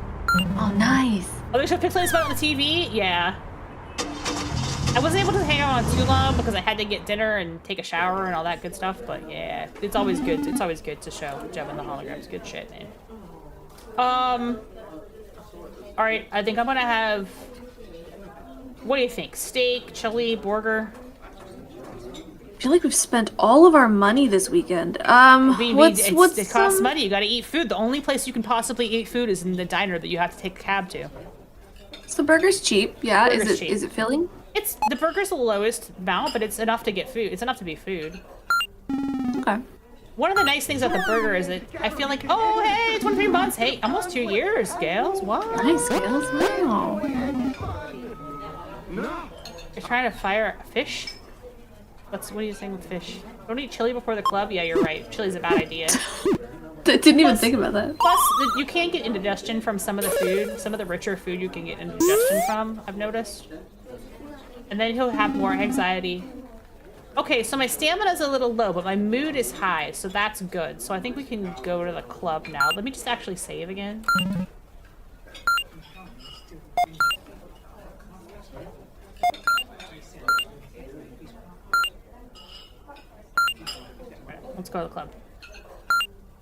Oh, nice. Oh, they show pixelated smut on the TV? Yeah. I wasn't able to hang out on too long because I had to get dinner and take a shower and all that good stuff, but yeah, it's always good. It's always good to show Gem and the Holograms. Good shit, man. Alright, I think I'm gonna have... What do you think? Steak, chili, burger? I feel like we've spent all of our money this weekend. It costs money. You gotta eat food. The only place you can possibly eat food is in the diner that you have to take a cab to. So the burger's cheap, yeah. Burger's cheap. Is it filling? The burger's the lowest amount, but it's enough to get food. It's enough to be food. Okay. One of the nice things about the burger is that I feel like, oh, hey, 23 months. Hey, almost 2 years, Gales. Wow. Nice, Gales. Wow. You're trying to fire a fish? What are you saying with fish? Don't eat chili before the club? Yeah, you're right. Chili's a bad idea. Didn't even think about that. Plus, you can't get indigestion from some of the food. Some of the richer food you can get indigestion from, I've noticed. And then he'll have more anxiety. Okay, so my stamina's a little low, but my mood is high, so that's good. So I think we can go to the club now. Let me just actually save again. Let's go to the club.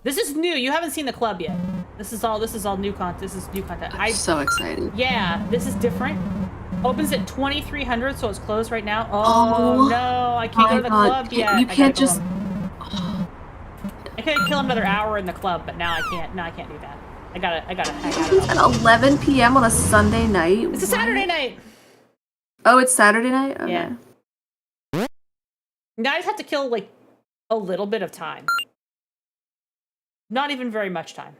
This is new. You haven't seen the club yet. This is all new content. This is new content. I'm so excited. Yeah, this is different. Opens at 2300, so it's closed right now. Oh no, I can't go to the God. club yet. You I can't gotta go just. home. I could kill another hour in the club, but now I can't. No, I can't do that. I gotta hang out. It's at 11 p.m. on a Sunday night. It's a Saturday night. Oh, it's Saturday night? Okay. Yeah. Now I just have to kill like a little bit of time. Not even very much time.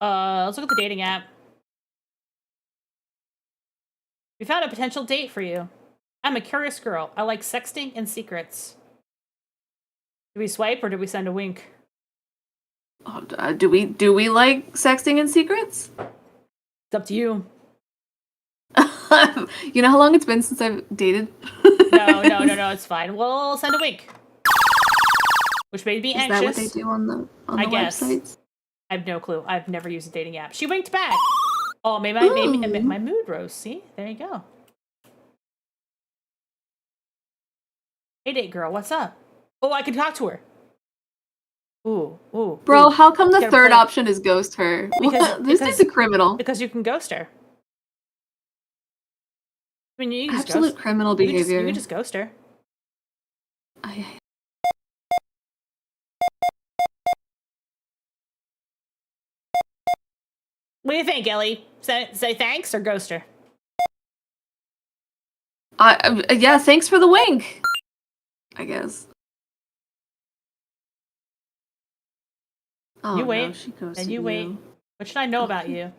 Let's look at the dating app. We found a potential date for you. I'm a curious girl. I like sexting and secrets. Do we swipe or do we send a wink? Oh, do we like sexting and secrets? It's up to you. You know how long it's been since I've dated? No, it's fine. We'll send a wink. Which made me anxious. Is that what they do on the websites? I have no clue. I've never used a dating app. She winked back. Oh, maybe my mood rose. See? There you go. Hey, date girl, what's up? Oh, I can talk to her. Ooh. Bro, how come the third play. option is ghost her? This is a criminal. Because you can ghost her. I mean, you can just Absolute criminal behavior. You can just ghost her. What do you think, Ellie? Say thanks or ghost her? Yeah, thanks for the wink. I guess. Oh, You wait, no, she ghosted and you wait. What should I know about you?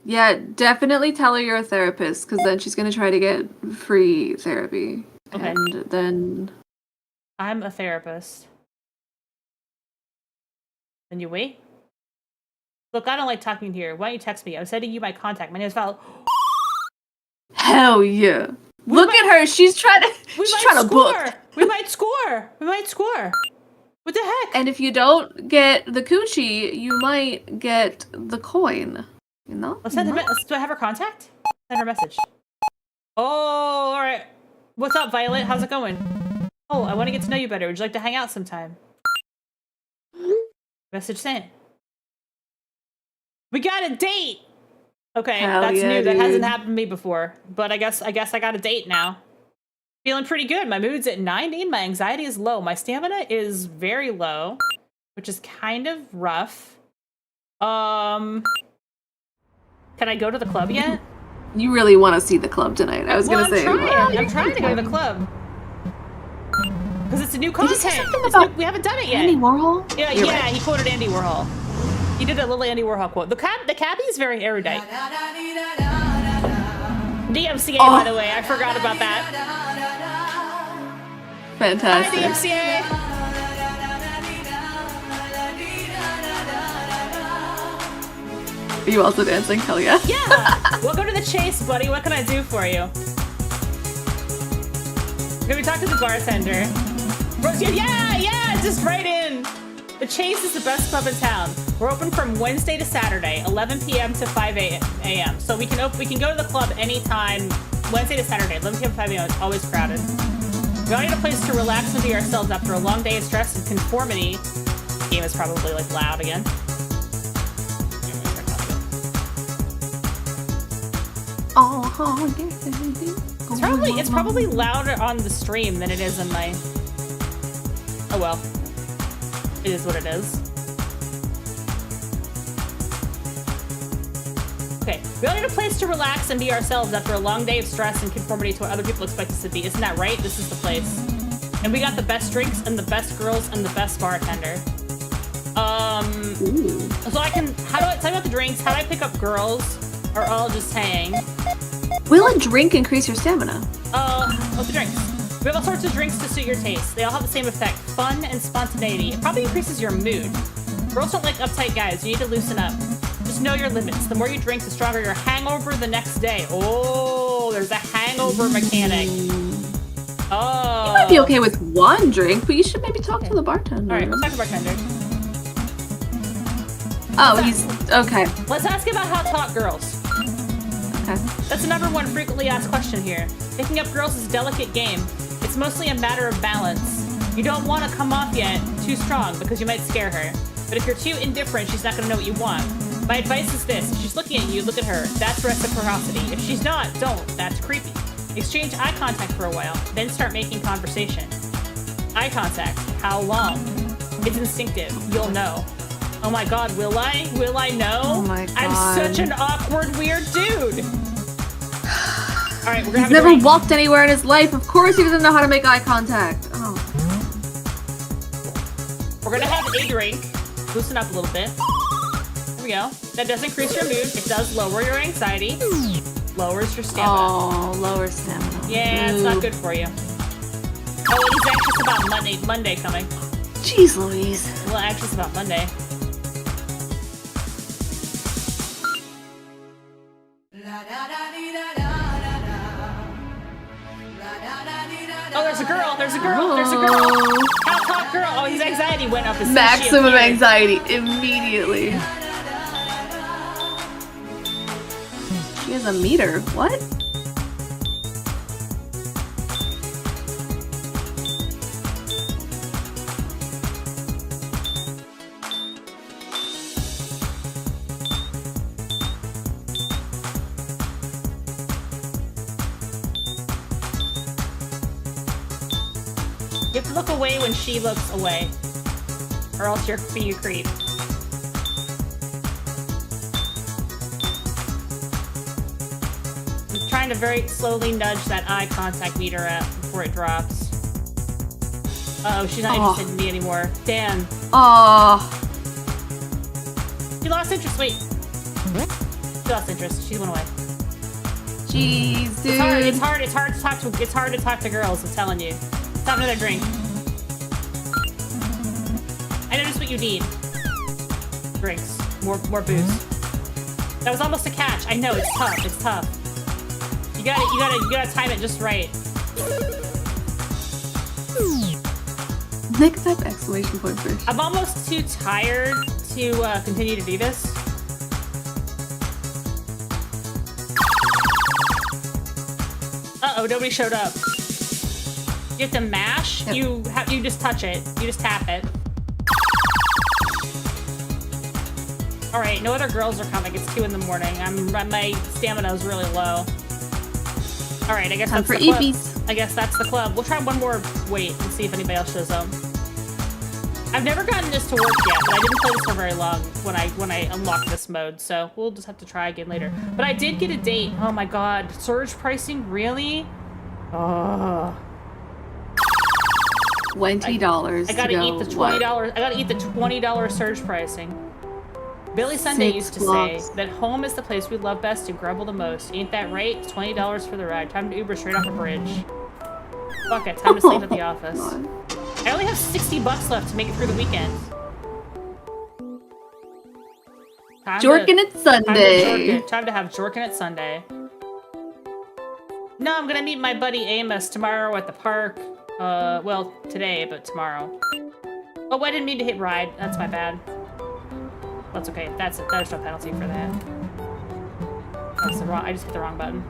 Yeah, definitely tell her you're a therapist, because then she's gonna try to get free therapy. Okay. And then... I'm a therapist. And you wait? Look, I don't like talking to you. Why don't you text me? I'm sending you my contact. My name is Val. Hell yeah. Look at her. She's trying to book. We might score. What the heck? And if you don't get the coochie, you might get the coin. You know? Let's send her. Do I have her contact? Send her a message. Oh, all right. What's up, Violet? How's it going? Oh, I want to get to know you better. Would you like to hang out sometime? Message sent. We got a date. Okay, that's yeah, new. dude. That hasn't happened to me before. But I guess I got a date now. Feeling pretty good. My mood's at 90. My anxiety is low. My stamina is very low, which is kind of rough. Can I go to the club yet? You really want to see the club tonight. I was gonna say. I'm trying to go to the club. Because it's a new content. Did you say something about we haven't done it yet. Andy Warhol? Yeah, You're yeah, right. he quoted Andy Warhol. He did a little Andy Warhol quote. The cabbie is very erudite. DMCA, by the way. I forgot about that. Fantastic. Hi, DMCA. Are you also dancing? Hell yeah. Yeah. Welcome to the chase, buddy. What can I do for you? Can we talk to the bartender? Yeah, just right in. The Chase is the best pub in town. We're open from Wednesday to Saturday, 11 p.m. to 5 a.m. So we can go to the club anytime, Wednesday to Saturday, 11 p.m. to 5 a.m. It's always crowded. We all need a place to relax and be ourselves after a long day of stress and conformity. This game is probably like loud again. Oh, yeah. It's probably louder on the stream than it is in my. Oh well. It is what it is. Okay, we all need a place to relax and be ourselves after a long day of stress and conformity to what other people expect us to be. Isn't that right? This is the place. And we got the best drinks and the best girls and the best bartender. So I can, how do I, tell me about the drinks, how do I pick up girls, or all just hang? Will a drink increase your stamina? What's the drinks? We have all sorts of drinks to suit your taste. They all have the same effect, fun and spontaneity. It probably increases your mood. Girls don't like uptight guys. You need to loosen up. Just know your limits. The more you drink, the stronger your hangover the next day. Oh, there's a hangover mechanic. Oh. You might be okay with one drink, but you should maybe talk to the bartender. All right, let's talk to the bartender. Oh, he's okay. Let's ask about how to talk girls. Okay. That's the number one frequently asked question here. Picking up girls is a delicate game. It's mostly a matter of balance. You don't want to come off yet too strong because you might scare her. But if you're too indifferent, she's not going to know what you want. My advice is this. If she's looking at you, look at her. That's reciprocity. If she's not, don't. That's creepy. Exchange eye contact for a while, then start making conversation. Eye contact. How long? It's instinctive. You'll know. Oh my god, will I? Will I know? Oh my god. I'm such an awkward, weird dude. Alright, we're gonna He's have a never drink. walked anywhere in his life. Of course he doesn't know how to make eye contact. Oh. We're gonna have a drink. Loosen up a little bit. There we go. That does increase your mood. It does lower your anxiety. Lowers your stamina. Oh, lower stamina. Yeah, it's not good for you. Oh, and he's anxious about Monday coming. Jeez Louise. A little anxious about Monday. Oh, there's a girl. There's a girl. There's a girl. How top girl. Oh, his anxiety went up as soon as she Maximum appeared. anxiety immediately. She has a meter. What? You have to look away when she looks away, or else you're you creep. I'm trying to very slowly nudge that eye contact meter up before it drops. Uh-oh, she's not interested in me anymore. Damn. Oh. She lost interest. Wait. She lost interest. She went away. Jeez, dude. It's hard to talk to girls, I'm telling you. Stop another drink. I noticed what you need. Drinks. More booze. That was almost a catch. I know, it's tough. It's tough. You gotta time it just right. Next type exclamation point fish. I'm almost too tired to continue to do this. Uh-oh, nobody showed up. You have to mash. Yep. You just touch it. You just tap it. All right, no other girls are coming. It's 2 in the morning. My stamina is really low. All right, I guess Time that's for the club. Eepies. I guess that's the club. We'll try one more wait and see if anybody else shows up. I've never gotten this to work yet, but I didn't play this for very long when I unlocked this mode, so we'll just have to try again later. But I did get a date. Oh my god, surge pricing, really? Oh. $20. I gotta eat the $20. I gotta eat the $20 surge pricing. Billy Sunday 6 used to blocks. say that home is the place we love best and grumble the most. Ain't that right? It's $20 for the ride. Time to Uber straight off a bridge. Fuck it. Time to sleep at the office. God. I only have $60 left to make it through the weekend. Jorkin' Sunday. Time to have Jorkin' at Sunday. No, I'm gonna meet my buddy Amos tomorrow at the park. Well, today, but tomorrow. Oh, I didn't mean to hit ride. That's my bad. That's okay. There's no penalty for that. That's the wrong. I just hit the wrong button.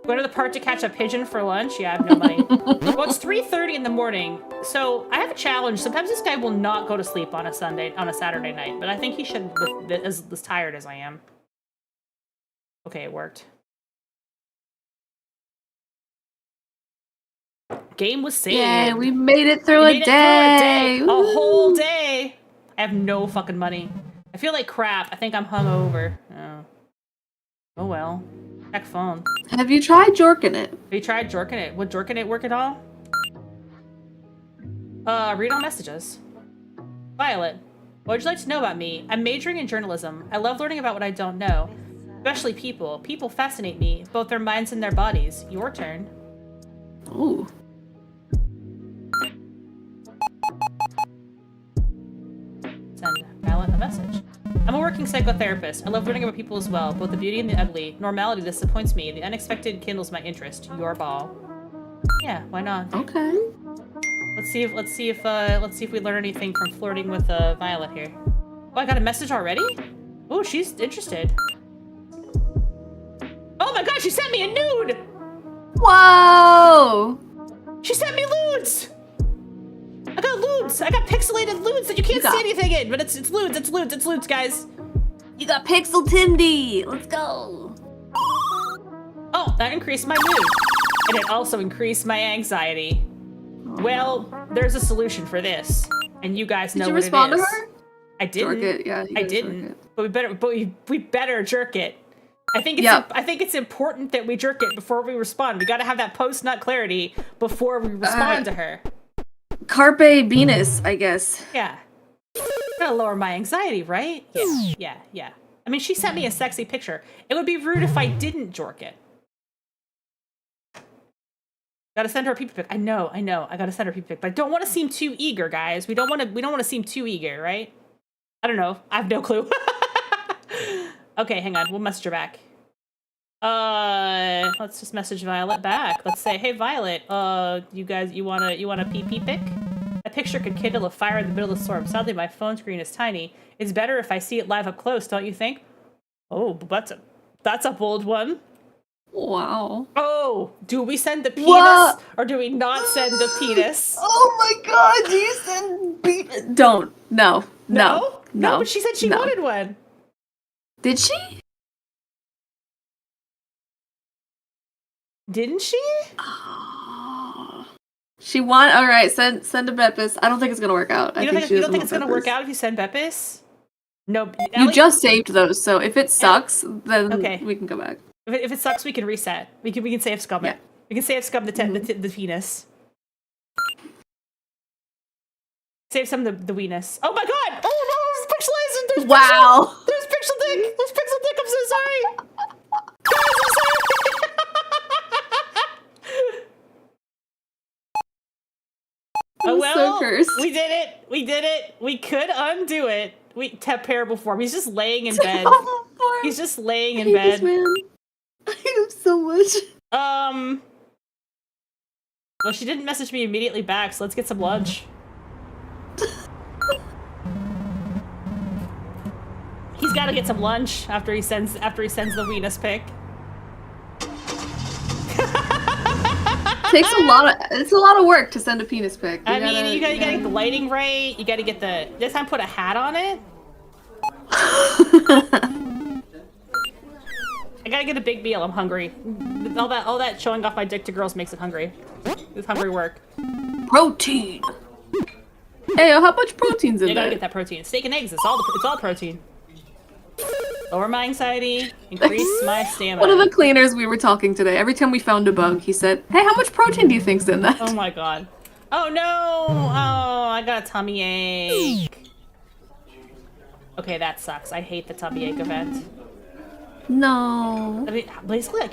Go to the park to catch a pigeon for lunch? Yeah, I have no money. Well, it's 3:30 in the morning, so I have a challenge. Sometimes this guy will not go to sleep on a Saturday night, but I think he should as tired as I am. Okay, it worked. Game was saved. Yeah, we made it through We made a it day. through a whole day. I have no fucking money. I feel like crap. I think I'm hungover. Oh well. Check phone. Have you tried Jorkin' it? Have you tried Jorkin' it? Would Jorkin' it work at all? Read all messages. Violet, what would you like to know about me? I'm majoring in journalism. I love learning about what I don't know. Especially people. People fascinate me, both their minds and their bodies. Your turn. Ooh. Send Violet a message. I'm a working psychotherapist. I love learning about people as well, both the beauty and the ugly. Normality disappoints me. The unexpected kindles my interest. Your ball. Yeah, why not? Okay. Let's see if we learn anything from flirting with Violet here. Oh, I got a message already? Oh, she's interested. Oh my god, she sent me a nude! Whoa! She sent me lewds! I got lewds! lewds. I got pixelated lewds that you can't You got- see anything in, but it's lewds, it's lewds, it's lewds, guys. You got Pixel Timdy! Let's go! Oh, that increased my mood. And it also increased my anxiety. Well, there's a solution for this. And you guys know Did you what respond it to is. her? I didn't. Jerk it, yeah. you I gotta jerk didn't. it. But we better jerk it. I think it's Yep. I think it's important that we jerk it before we respond. We got to have that post nut clarity before we respond to her. Carpe Venus, I guess. Yeah. Gotta lower my anxiety, right? Yeah. I mean, she sent me a sexy picture. It would be rude if I didn't jerk it. Gotta send her a peepee pic. I know. I gotta send her a peepee pic, but I don't want to seem too eager, guys. We don't want to seem too eager, right? I don't know. I have no clue. Okay, hang on. We'll message her back. Let's just message Violet back. Let's say, hey Violet, you guys, you want a PP pic? A picture could kindle a fire in the middle of the storm. Sadly, my phone screen is tiny. It's better if I see it live up close, don't you think? Oh, that's a bold one. Wow. Oh, do we send the penis What? or do we not send the penis? Oh my god, do you send Don't. No. No. No, but she said she wanted one. Did she? Didn't she? She want. All right, send a Beppis. I don't think it's gonna work out. You don't think it's gonna work out if you send Beppis? No. You just saved those, so if it sucks, then Okay. we can go back. If it sucks, we can reset. We can save scum it. Yeah. We can save scum the penis. Save some of the weenus. Oh my god! Oh no, there's pixelized. There's Wow. There's pixel dick. There's pixel dick. I'm so sorry. Guys, I'm sorry. Oh I'm well, so cursed. we did it. We did it. We could undo it. Terrible form. He's just laying in bed. He's just laying in bed. This man. I hate him so much. Well, she didn't message me immediately back, so let's get some lunch. He's got to get some lunch after he sends the weenus pic. It's a lot of work to send a penis pic. I mean, you gotta get the lighting right. You gotta get this time put a hat on it. I gotta get a big meal. I'm hungry. All that showing off my dick to girls makes it hungry. It's hungry work. Protein. Hey, how much protein's in You there? gotta get that protein. Steak and eggs. It's all protein. Lower my anxiety. Increase my stamina. One of the cleaners we were talking today, every time we found a bug, he said, "Hey, how much protein do you think's in that?" Oh my god. Oh no! Oh, I got a tummy ache. Okay, that sucks. I hate the tummy ache event. No. I mean, basically I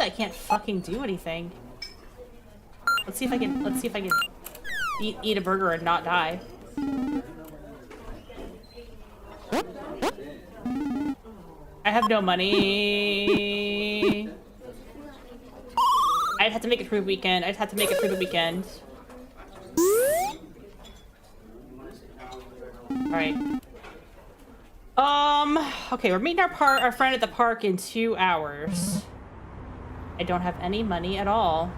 can't fucking do anything. Let's see if I can eat a burger and not die. I have no money. I'd have to make it through the weekend. Alright. Okay, we're meeting our friend at the park in 2 hours. I don't have any money at all.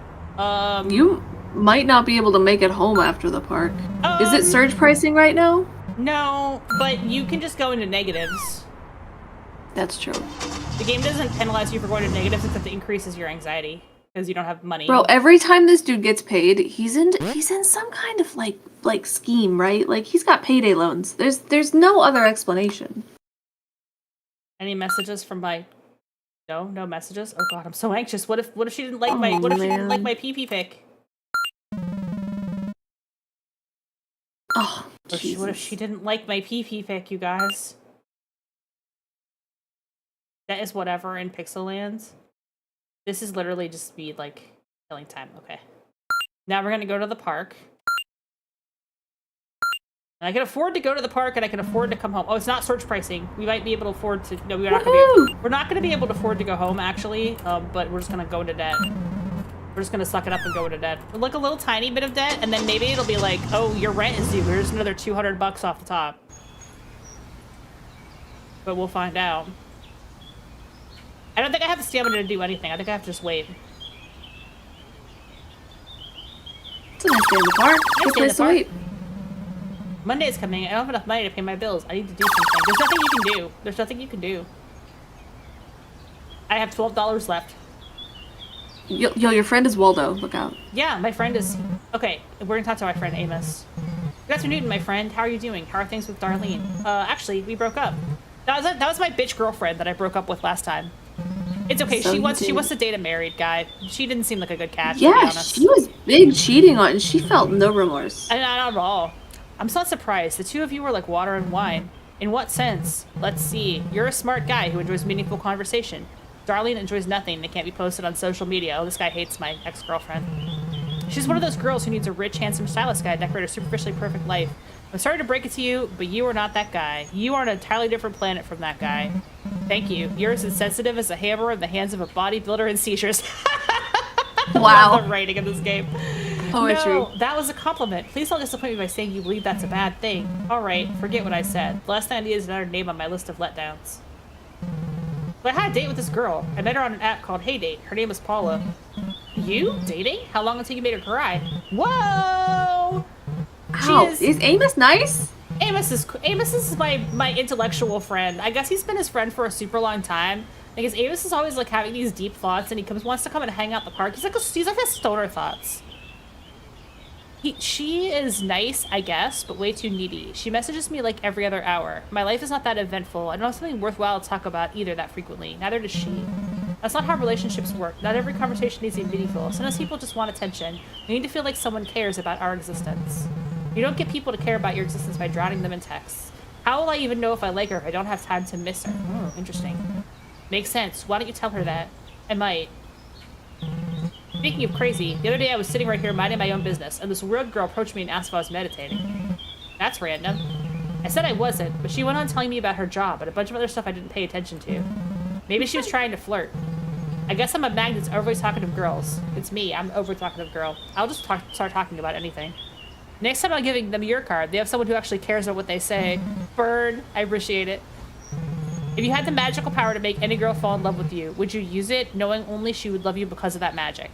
You might not be able to make it home after the park. Is it surge pricing right now? No, but you can just go into negatives. That's true. The game doesn't penalize you for going to negatives, except it increases your anxiety because you don't have money. Bro, every time this dude gets paid, he's in some kind of like scheme, right? Like he's got payday loans. There's no other explanation. Any messages from my? No messages. Oh god, I'm so anxious. What if she didn't like my? Oh, What if she didn't man. like my PP pic? Oh, What if she didn't like my PP pic, you guys? That is whatever in Pixellands. This is literally just me, like, killing time. Okay. Now we're gonna go to the park. And I can afford to go to the park, and I can afford to come home. Oh, it's not surge pricing. We might be able to afford to... No, we're not gonna be able to afford to go home, actually. But we're just gonna go into debt. We're just gonna suck it up and go into debt. Like a little tiny bit of debt, and then maybe it'll be like, oh, your rent is due. Here's another $200 off the top. But we'll find out. I don't think I have the stamina to do anything. I think I have to just wait. It's a nice day in the park. Good day in place the to park. wait. Monday's coming. I don't have enough money to pay my bills. I need to do something. There's nothing you can do. There's nothing you can do. I have $12 left. Yo, your friend is Waldo. Look out. Yeah, my friend is... Okay, we're gonna talk to my friend Amos. Good afternoon, my friend. How are you doing? How are things with Darlene? Actually, we broke up. That was my bitch girlfriend that I broke up with last time. It's okay. So she wants to date a married guy. She didn't seem like a good catch. Yeah, to be honest. she was big cheating on, and she felt no remorse. And not at all. I'm so not surprised. The two of you were like water and wine. In what sense? Let's see. You're a smart guy who enjoys meaningful conversation. Darlene enjoys nothing that can't be posted on social media. Oh, this guy hates my ex-girlfriend. She's one of those girls who needs a rich, handsome, stylish guy to decorate a superficially perfect life. I'm sorry to break it to you, but you are not that guy. You are on an entirely different planet from that guy. Thank you. You're as insensitive as a hammer in the hands of a bodybuilder and seizures. Wow. Love the writing in this game. Poetry. No, that was a compliment. Please don't disappoint me by saying you believe that's a bad thing. All right, forget what I said. The last thing I need is another name on my list of letdowns. But I had a date with this girl. I met her on an app called Hey Date. Her name was Paula. You? Dating? How long until you made her cry? Whoa! Ow, is Amos nice? Amos is my intellectual friend. I guess he's been his friend for a super long time. Because Amos is always like having these deep thoughts, and he wants to come and hang out in the park. He's like a stoner thoughts. She is nice, I guess, but way too needy. She messages me like every other hour. My life is not that eventful. I don't have something worthwhile to talk about either that frequently. Neither does she. That's not how relationships work. Not every conversation needs to be meaningful. Sometimes people just want attention. We need to feel like someone cares about our existence. You don't get people to care about your existence by drowning them in texts. How will I even know if I like her if I don't have time to miss her? Interesting. Makes sense. Why don't you tell her that? I might. Speaking of crazy, the other day I was sitting right here minding my own business, and this weird girl approached me and asked if I was meditating. That's random. I said I wasn't, but she went on telling me about her job and a bunch of other stuff I didn't pay attention to. Maybe she was trying to flirt. I guess I'm a magnet that's overly talkative girls. It's me, I'm an over talkative girl. I'll just start talking about anything. Next time I'm giving them your card, they have someone who actually cares about what they say. Bird, I appreciate it. If you had the magical power to make any girl fall in love with you, would you use it, knowing only she would love you because of that magic?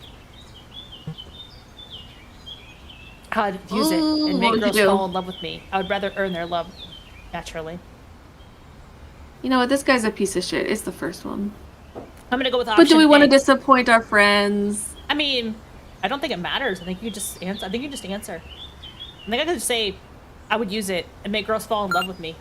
I'd use it and make girls fall in love with me. I would rather earn their love, naturally. You know what? This guy's a piece of shit. It's the first one. I'm gonna go with option But do we want to A. disappoint our friends? I mean, I don't think it matters. I think you just answer. I think I could just say, I would use it and make girls fall in love with me.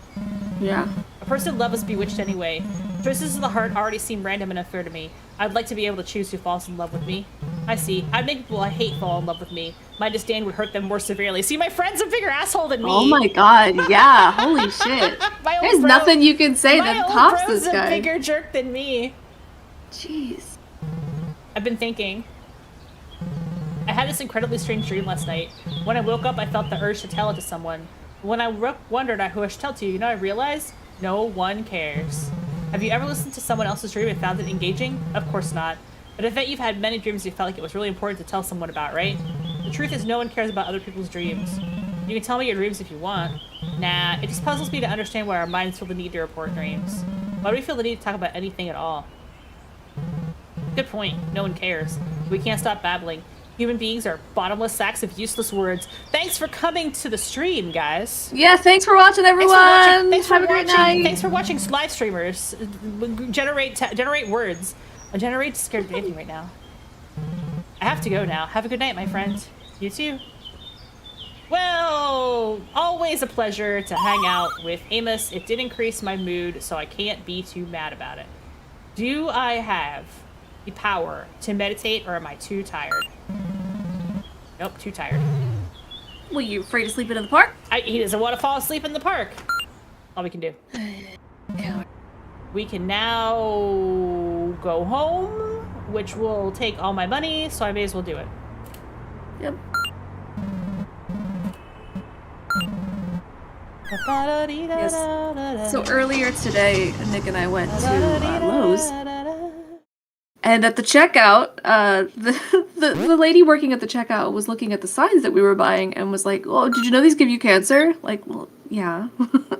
Yeah. A person in love is bewitched anyway. Choices of the heart already seem random and unfair to me. I'd like to be able to choose who falls in love with me. I see. I'd make people I hate fall in love with me. My disdain would hurt them more severely. See, my friend's a bigger asshole than me. Oh my god, yeah. Holy shit. There's nothing you can say that tops this guy. My old bro's a bigger jerk than me. Jeez. I've been thinking. I had this incredibly strange dream last night. When I woke up, I felt the urge to tell it to someone. When I wondered who I should tell to, you know, I realized no one cares. Have you ever listened to someone else's dream and found it engaging? Of course not. But I bet you've had many dreams you felt like it was really important to tell someone about, right? The truth is no one cares about other people's dreams. You can tell me your dreams if you want. Nah, it just puzzles me to understand why our minds feel the need to report dreams. Why do we feel the need to talk about anything at all? Good point. No one cares. We can't stop babbling. Human beings are bottomless sacks of useless words. Thanks for coming to the stream, guys. Yeah, thanks for watching, everyone. Have a great night. Thanks for watching live streamers. Generate words. I generate scared baby right now. I have to go now. Have a good night, my friend. You too. Well, always a pleasure to hang out with Amos. It did increase my mood, so I can't be too mad about it. Do I have the power to meditate, or am I too tired? Nope, too tired. Well, you afraid to sleep in the park? He doesn't want to fall asleep in the park. All we can do. We can now go home, which will take all my money, so I may as well do it. Yep. Yes. So earlier today, Nick and I went to Lowe's. And at the checkout, the lady working at the checkout was looking at the signs that we were buying and was like, "Oh, did you know these give you cancer?" Like, well, yeah.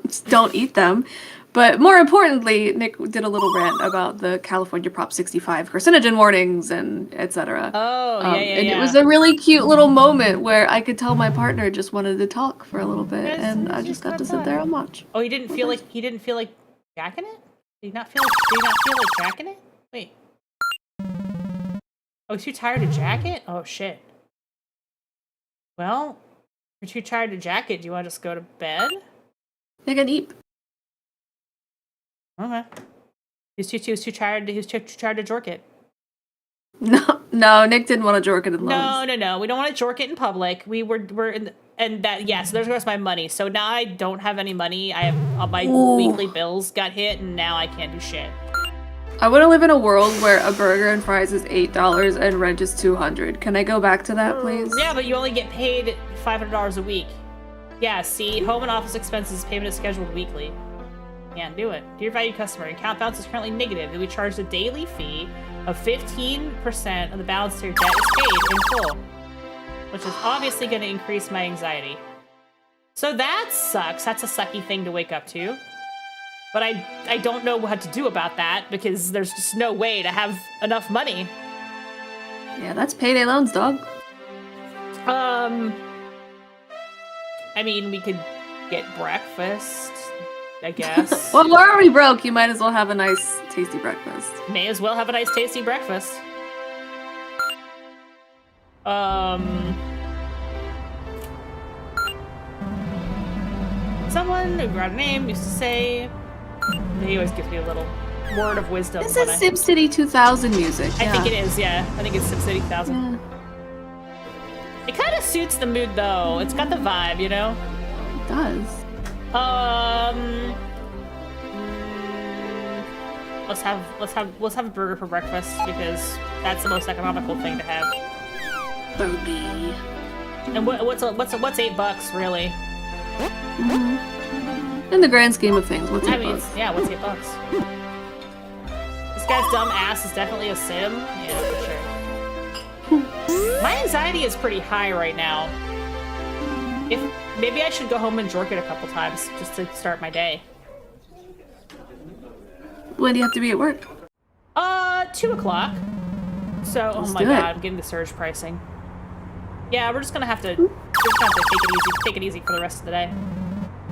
Just don't eat them. But more importantly, Nick did a little rant about the California Prop 65 carcinogen warnings and etc. Oh, And it was a really cute little moment where I could tell my partner just wanted to talk for a little bit, and I just got to sit there and watch. Oh, he didn't feel like jacking it? Did he not feel like jacking it? Wait. Oh, he's too tired to jack it? Oh shit. Well, you're too tired to jack it. Do you want to just go to bed? Nick and eat. Okay. He was too tired to jork it. No, Nick didn't want to jork it in Lowe's. No. We don't want to jork it in public. We're in and that so there goes my money. So now I don't have any money. I have all my weekly bills got hit, and now I can't do shit. I want to live in a world where a burger and fries is $8 and rent is $200. Can I go back to that, please? Yeah, but you only get paid $500 a week. Yeah, see, home and office expenses payment is scheduled weekly. Can't do it. Dear valued customer, your account balance is currently negative, and we charge a daily fee of 15% of the balance to your debt is paid in full, which is obviously going to increase my anxiety. So that sucks. That's a sucky thing to wake up to. But I don't know what to do about that because there's just no way to have enough money. Yeah, that's payday loans, dog. I mean, we could get breakfast, I guess. Well, we're already broke. You might as well have a nice, tasty breakfast. May as well have a nice, tasty breakfast. Someone who got a name used to say... He always gives me a little word of wisdom. This is SimCity 2000 music. I think it is, yeah. I think it's SimCity 2000. Yeah. It kind of suits the mood, though. It's got the vibe, you know? It does. Let's have a burger for breakfast because that's the most economical thing to have. Burger. And what's $8 really? Mm-hmm. In the grand scheme of things, what's $8? Yeah, what's $8? This guy's dumb ass is definitely a sim. Yeah, for sure. My anxiety is pretty high right now. Maybe I should go home and jork it a couple times just to start my day. When do you have to be at work? 2 o'clock. So, oh my god, I'm getting the surge pricing. Yeah, we're just gonna have to take it easy for the rest of the day.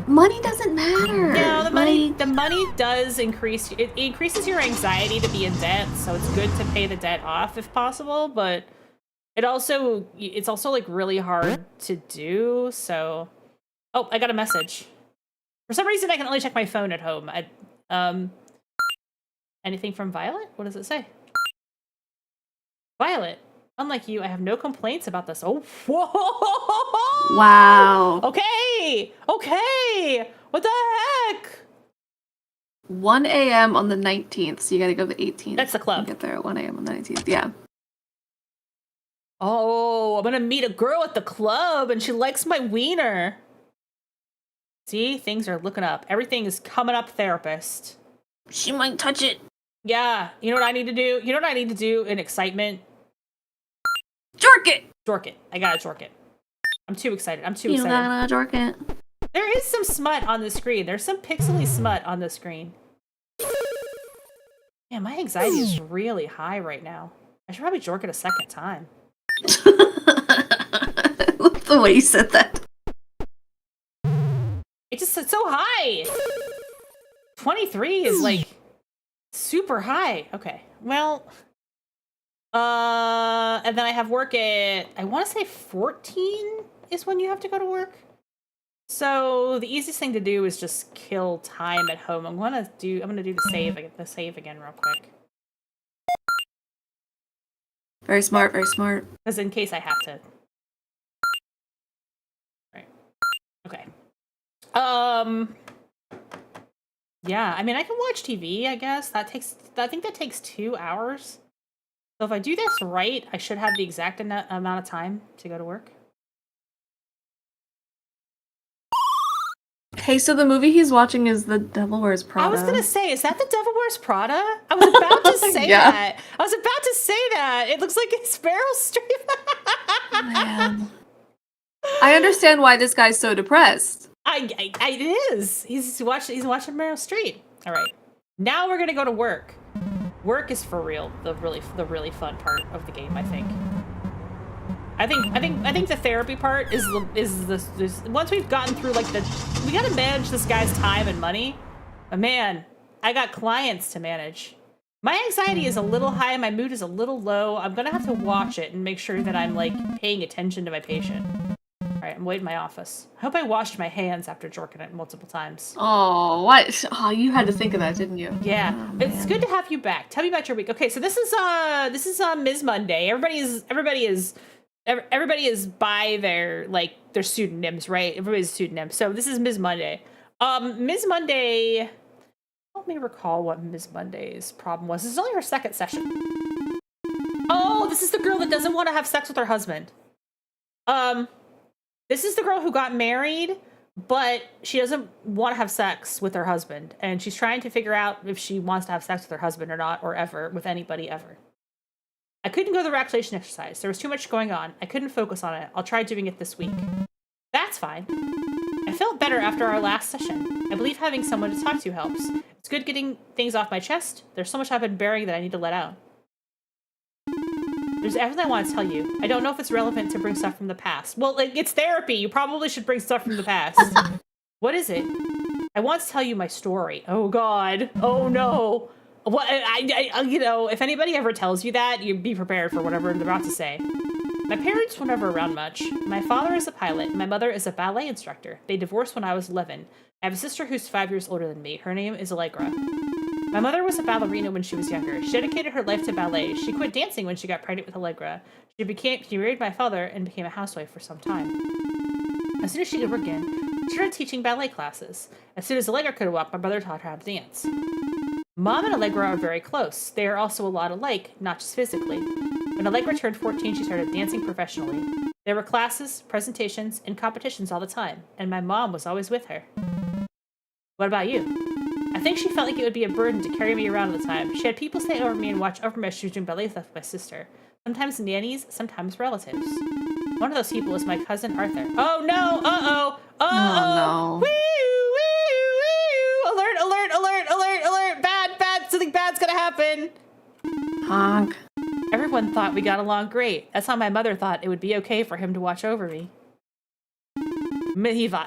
Money doesn't matter. No, the money does increase. It increases your anxiety to be in debt, so it's good to pay the debt off if possible. But it's also like really hard to do. So, oh, I got a message. For some reason, I can only check my phone at home. Anything from Violet? What does it say? Violet. Unlike you, I have no complaints about this. Oh, whoa! Wow. Okay. What the heck? 1 a.m. on the 19th, so you gotta go the 18th. That's the club. Get there at 1 a.m. on the 19th, yeah. Oh, I'm gonna meet a girl at the club, and she likes my wiener. See, things are looking up. Everything is coming up, therapist. She might touch it. Yeah, you know what I need to do? You know what I need to do in excitement? Jork it! Jork it. I gotta jork it. I'm too excited. You gotta jork it. There is some smut on the screen. There's some pixely smut on the screen. Yeah, my anxiety is really high right now. I should probably jork it a second time. I love the way you said that. It's so high! 23 is like super high. Okay, well... and then I have work at, I want to say 14 is when you have to go to work. So the easiest thing to do is just kill time at home. I'm gonna do the save again real quick. Very smart, very smart. Because in case I have to. Right. Okay. Yeah, I mean I can watch TV, I guess. I think that takes 2 hours. So if I do this right, I should have the exact amount of time to go to work. Hey, so the movie he's watching is The Devil Wears Prada. I was gonna say, is that The Devil Wears Prada? I was about to say that. I was about to say that. It looks like it's Meryl Streep. Man. I understand why this guy's so depressed. It is. He's watching Meryl Streep. All right. Now we're gonna go to work. Work is for real. The really fun part of the game, I think. I think the therapy part is once we've gotten through like we gotta manage this guy's time and money. But man, I got clients to manage. My anxiety is a little high, my mood is a little low. I'm gonna have to watch it and make sure that I'm like paying attention to my patient. All right, I'm waiting in my office. I hope I washed my hands after jorking it multiple times. Oh, what? Oh, you had to think of that, didn't you? Yeah, Oh, it's good to have you back. Tell me about your week. Okay, so this is Ms. Monday. Everybody is by their pseudonyms, right? Everybody's a pseudonym. So this is Ms. Monday. Ms. Monday. Help me recall what Ms. Monday's problem was. This is only her second session. Oh, this is the girl that doesn't want to have sex with her husband. This is the girl who got married, but she doesn't want to have sex with her husband. And she's trying to figure out if she wants to have sex with her husband or not, or ever, with anybody ever. I couldn't go to the relaxation exercise. There was too much going on. I couldn't focus on it. I'll try doing it this week. That's fine. I felt better after our last session. I believe having someone to talk to helps. It's good getting things off my chest. There's so much I've been bearing that I need to let out. There's everything I want to tell you. I don't know if it's relevant to bring stuff from the past. Well, like, it's therapy. You probably should bring stuff from the past. What is it? I want to tell you my story. Oh, God. Oh, no. What? If anybody ever tells you that, you be prepared for whatever they're about to say. My parents were never around much. My father is a pilot, and my mother is a ballet instructor. They divorced when I was 11. I have a sister who's 5 years older than me. Her name is Allegra. My mother was a ballerina when she was younger. She dedicated her life to ballet. She quit dancing when she got pregnant with Allegra. She married my father and became a housewife for some time. As soon as she could work again, she started teaching ballet classes. As soon as Allegra could walk, my brother taught her how to dance. Mom and Allegra are very close. They are also a lot alike, not just physically. When Allegra turned 14, she started dancing professionally. There were classes, presentations, and competitions all the time, and my mom was always with her. What about you? I think she felt like it would be a burden to carry me around all the time. She had people stay over me and watch over me as she was doing ballet stuff with my sister. Sometimes nannies, sometimes relatives. One of those people is my cousin Arthur. Oh no! Uh-oh! Uh-oh! Oh, no. Woo! Woo! Alert! Alert! Alert! Alert! Alert! Bad! Bad! Something bad's gonna happen! Honk. Everyone thought we got along great. That's how my mother thought it would be okay for him to watch over me.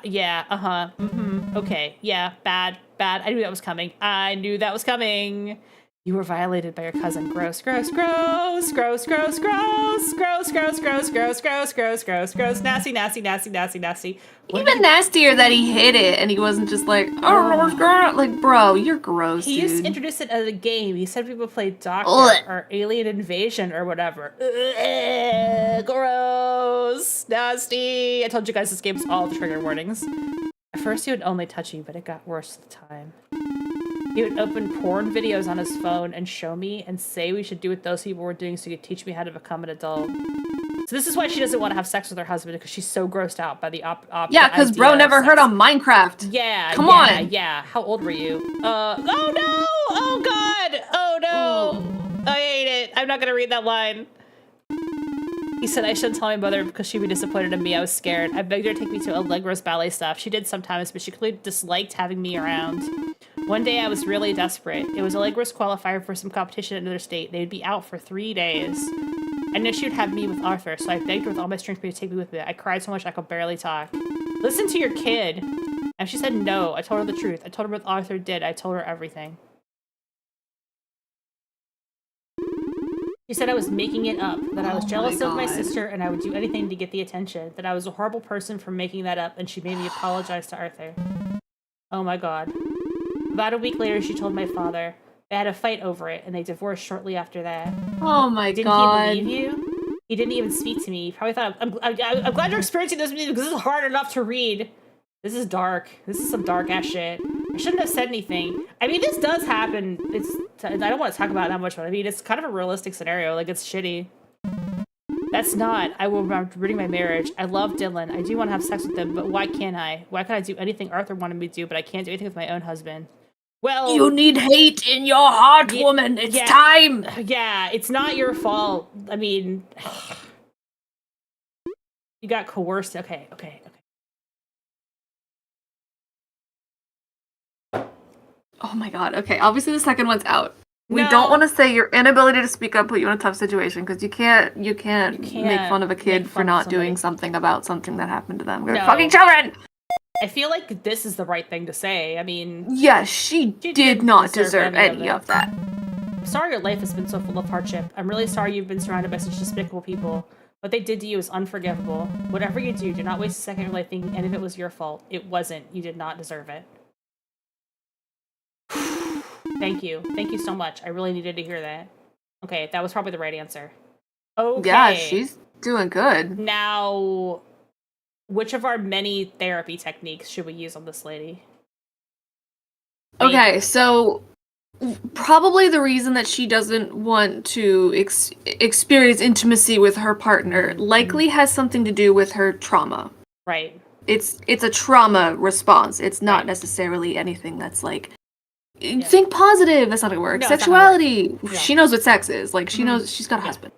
Yeah, uh-huh. Mm-hmm. Okay. Yeah, bad. I knew that was coming. You were violated by your cousin. Gross, gross, gross, gross, gross, gross, gross, gross, gross, gross, gross, gross, gross, gross, nasty, nasty, nasty, nasty, nasty. Even nastier that he hid it and he wasn't just like, I don't know what's going on. Like, bro, you're gross, He dude. used to introduce it as a game. He said people played Doctor or Alien Invasion or whatever. Gross, nasty. I told you guys this game's all the trigger warnings. At first he would only touch me, but it got worse with time. He would open porn videos on his phone and show me and say we should do what those people were doing so he could teach me how to become an adult. So this is why she doesn't want to have sex with her husband, because she's so grossed out by the Yeah, because bro never heard of Minecraft. Yeah, Come on. Yeah. How old were you? Oh no! Oh God! Oh no! I hate it. I'm not gonna read that line. He said I shouldn't tell my mother because she'd be disappointed in me. I was scared. I begged her to take me to Allegra's ballet stuff. She did sometimes, but she clearly disliked having me around. One day I was really desperate. It was Allegra's qualifier for some competition in another state. They'd be out for 3 days. I knew she would have me with Arthur, so I begged her with all my strength to take me with me. I cried so much I could barely talk. Listen to your kid. And she said no. I told her the truth. I told her what Arthur did. I told her everything. She said I was making it up, that I was jealous of my sister and I would do anything to get the attention, that I was a horrible person for making that up, and she made me apologize to Arthur. Oh my God. About a week later, she told my father. They had a fight over it, and they divorced shortly after that. Oh my God. Didn't he believe you? He didn't even speak to me. He probably thought, I'm glad you're experiencing this with me because this is hard enough to read. This is dark. This is some dark ass shit. I shouldn't have said anything. I mean, this does happen. I don't want to talk about it that much, but I mean, it's kind of a realistic scenario. Like, it's shitty. That's not. I will be ruining my marriage. I love Dylan. I do want to have sex with him, but why can't I? Why can't I do anything Arthur wanted me to do, but I can't do anything with my own husband? Well, you need hate in your heart, woman. It's time. Yeah, it's not your fault. I mean, you got coerced. Okay. Oh my god. Okay, obviously the second one's out. We No. don't want to say your inability to speak up put you in a tough situation because you can't make fun of a kid for not doing something about something that happened to them. We're No. fucking children. I feel like this is the right thing to say. I mean, Yes, she did not deserve any of that. I'm sorry your life has been so full of hardship. I'm really sorry you've been surrounded by such despicable people. What they did to you is unforgivable. Whatever you do not waste a second of your life thinking any of it was your fault. It wasn't. You did not deserve it. Thank you. Thank you so much. I really needed to hear that. Okay, that was probably the right answer. Okay. Yeah, she's doing good. Now, which of our many therapy techniques should we use on this lady? Okay, so probably the reason that she doesn't want to experience intimacy with her partner likely has something to do with her trauma. Right. It's a trauma response. It's not necessarily anything that's like think positive. That's not gonna work. No, Sexuality. Not gonna work. She knows what sex is. Like she knows she's got a husband.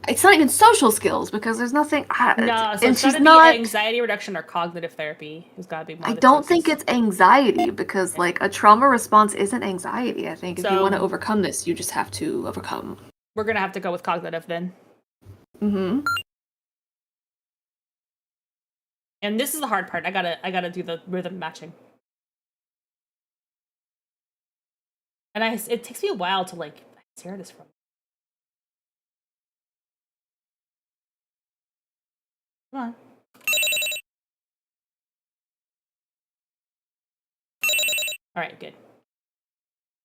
It's not even social skills because there's nothing. No, so and it's she's gotta not be anxiety reduction or cognitive therapy. It's gotta be one. I of the don't choices. think it's anxiety because like a trauma response isn't anxiety. I think if you So- want to overcome this, you just have to overcome. We're gonna have to go with cognitive then. Mm-hmm. And this is the hard part. I gotta do the rhythm matching. And it takes me a while to like hear this from. Come on. Alright, good.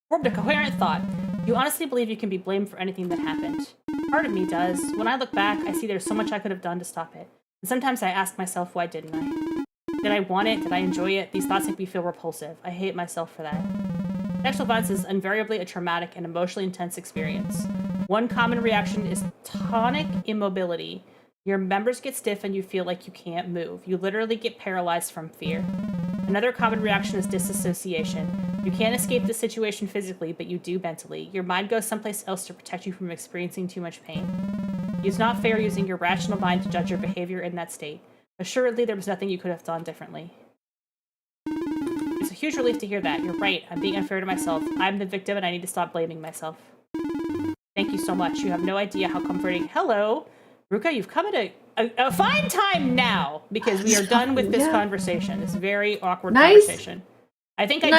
Formed a coherent thought. You honestly believe you can be blamed for anything that happened? Part of me does. When I look back, I see there's so much I could have done to stop it. And sometimes I ask myself, why didn't I? Did I want it? Did I enjoy it? These thoughts make me feel repulsive. I hate myself for that. Sexual violence is invariably a traumatic and emotionally intense experience. One common reaction is tonic immobility. Your members get stiff and you feel like you can't move. You literally get paralyzed from fear. Another common reaction is disassociation. You can't escape the situation physically, but you do mentally. Your mind goes someplace else to protect you from experiencing too much pain. It's not fair using your rational mind to judge your behavior in that state. Assuredly, there was nothing you could have done differently. It's a huge relief to hear that. You're right. I'm being unfair to myself. I'm the victim and I need to stop blaming myself. Thank you so much. You have no idea how comforting. Hello, Ruka, you've come at a fine time now because we are done with this conversation. This very awkward conversation. I think I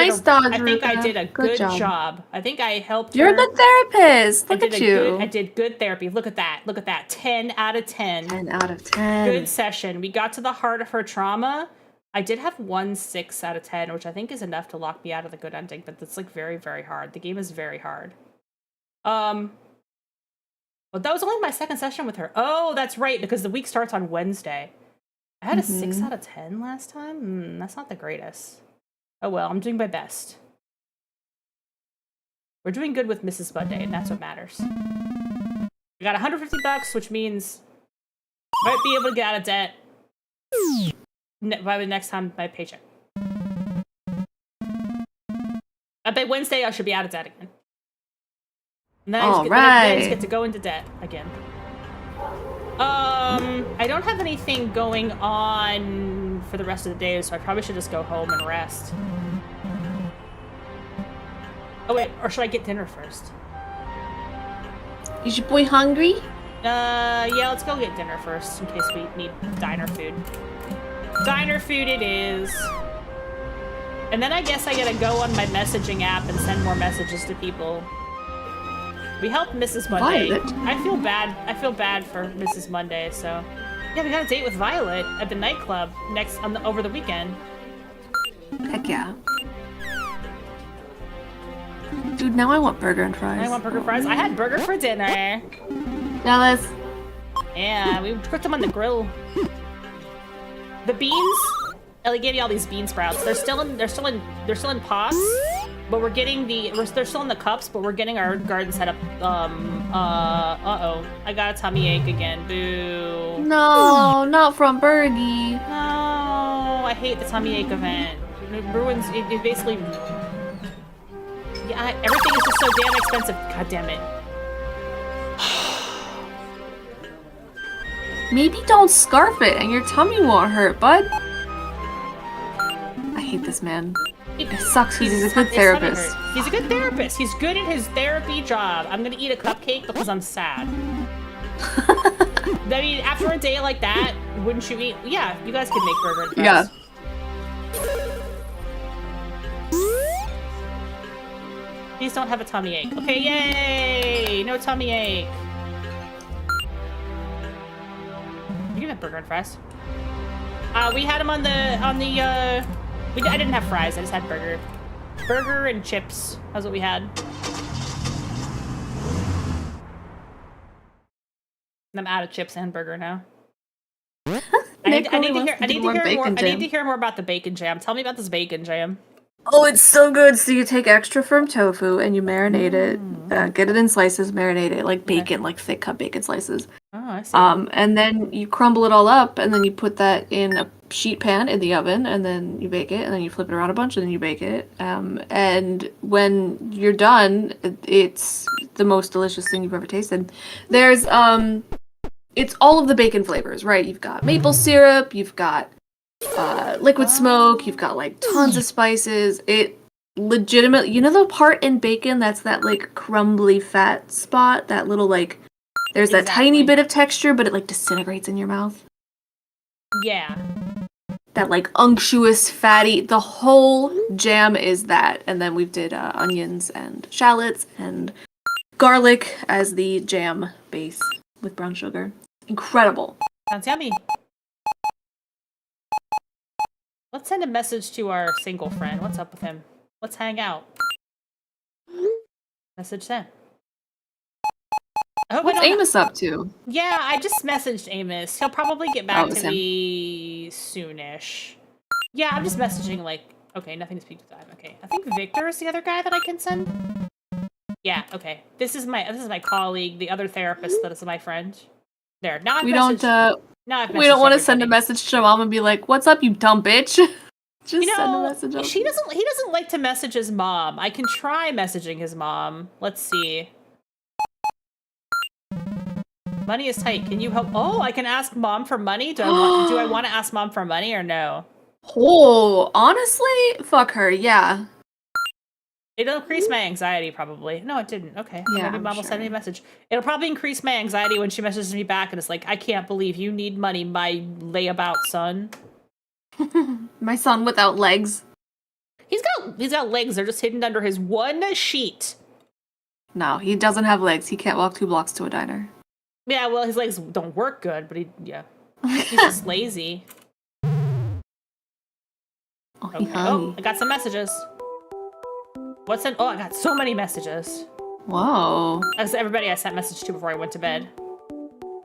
did a good job. I think I helped You're her. a good therapist. Look at you. I did good therapy. Look at that. Look at that. 10 out of 10. 10 out of 10. Good session. We got to the heart of her trauma. I did have 1 6 out of 10, which I think is enough to lock me out of the good ending, but that's like very, very hard. The game is very hard. Well, that was only my second session with her. Oh, that's right, because the week starts on Wednesday. I had a 6 out of 10 last time? That's not the greatest. Oh well, I'm doing my best. We're doing good with Mrs. Monday, and that's what matters. I got $150, which means I might be able to get out of debt by the next time my paycheck. By Wednesday, I should be out of debt again. And then I just get to go into debt again. I don't have anything going on for the rest of the day, so I probably should just go home and rest. Oh wait, or should I get dinner first? Is your boy hungry? Yeah, let's go get dinner first in case we need diner food. Diner food it is. And then I guess I gotta go on my messaging app and send more messages to people. We helped Mrs. Monday. Violet. I feel bad for Mrs. Monday, so yeah, we got a date with Violet at the nightclub over the weekend. Heck yeah. Dude, now I want burger and fries. I want burger fries. I had burger for dinner. Jealous. Yeah, we cooked them on the grill. The beans, Ellie gave you all these bean sprouts. They're still in pots, but we're getting they're still in the cups, but we're getting our garden set up. Uh-oh. I got a tummy ache again. Boo. No, not from Bergie. No, I hate the tummy ache event. It ruins, it basically, yeah, everything is just so damn expensive. God damn it. Maybe don't scarf it and your tummy won't hurt, bud. I hate this man. It sucks because he's a His good tummy therapist. hurts. He's a good therapist. He's good at his therapy job. I'm gonna eat a cupcake because I'm sad. I mean, after a day like that, wouldn't you eat? Yeah, you guys can make burger and fries. Yeah. Please don't have a tummy ache. Okay, yay! No tummy ache. You can have burger and fries. We had them on the, I didn't have fries, I just had burger. Burger and chips. That's what we had. And I'm out of chips and burger now. I need to hear more about the bacon jam. Tell me about this bacon jam. Oh, it's so good. So you take extra firm tofu and you marinate it. Get it in slices, marinate it like bacon, like thick cut bacon slices. Oh, I see. And then you crumble it all up, and then you put that in a sheet pan in the oven, and then you bake it, and then you flip it around a bunch, and then you bake it. And when you're done, it's the most delicious thing you've ever tasted. There's it's all of the bacon flavors, right? You've got maple syrup, you've got liquid smoke, you've got like tons of spices. It legitimately, you know the part in bacon that's that like crumbly fat spot, that little like there's that tiny bit of texture, but it like disintegrates in your mouth. Yeah. That like unctuous, fatty, the whole jam is that. And then we did onions and shallots and garlic as the jam base with brown sugar. Incredible. Sounds yummy. Let's send a message to our single friend. What's up with him? Let's hang out. Message sent. What's Amos up to? Yeah, I just messaged Amos. He'll probably get back to me soonish. Yeah, I'm just messaging like, okay, nothing to speak to time. Okay, I think Victor is the other guy that I can send. Yeah, okay. This is my colleague, the other therapist that is my friend. There. Now I've messaged we don't want to send a message to mom and be like, "What's up, you dumb bitch?" Just send a message. He doesn't like to message his mom. I can try messaging his mom. Let's see. Money is tight. Can you help? Oh, I can ask mom for money. Do I want to ask mom for money or no? Oh, honestly, fuck her. Yeah. It'll increase my anxiety, probably. No, it didn't. Okay. Yeah, maybe mom will send me a message. It'll probably increase my anxiety when she messages me back and it's like, I can't believe you need money, my layabout son. My son without legs. He's got legs. They're just hidden under his one sheet. No, he doesn't have legs. He can't walk 2 blocks to a diner. Yeah, well, his legs don't work good, but he's just lazy. Okay. Oh, I got some messages. What's in? Oh, I got so many messages. Whoa. That's everybody I sent message to before I went to bed.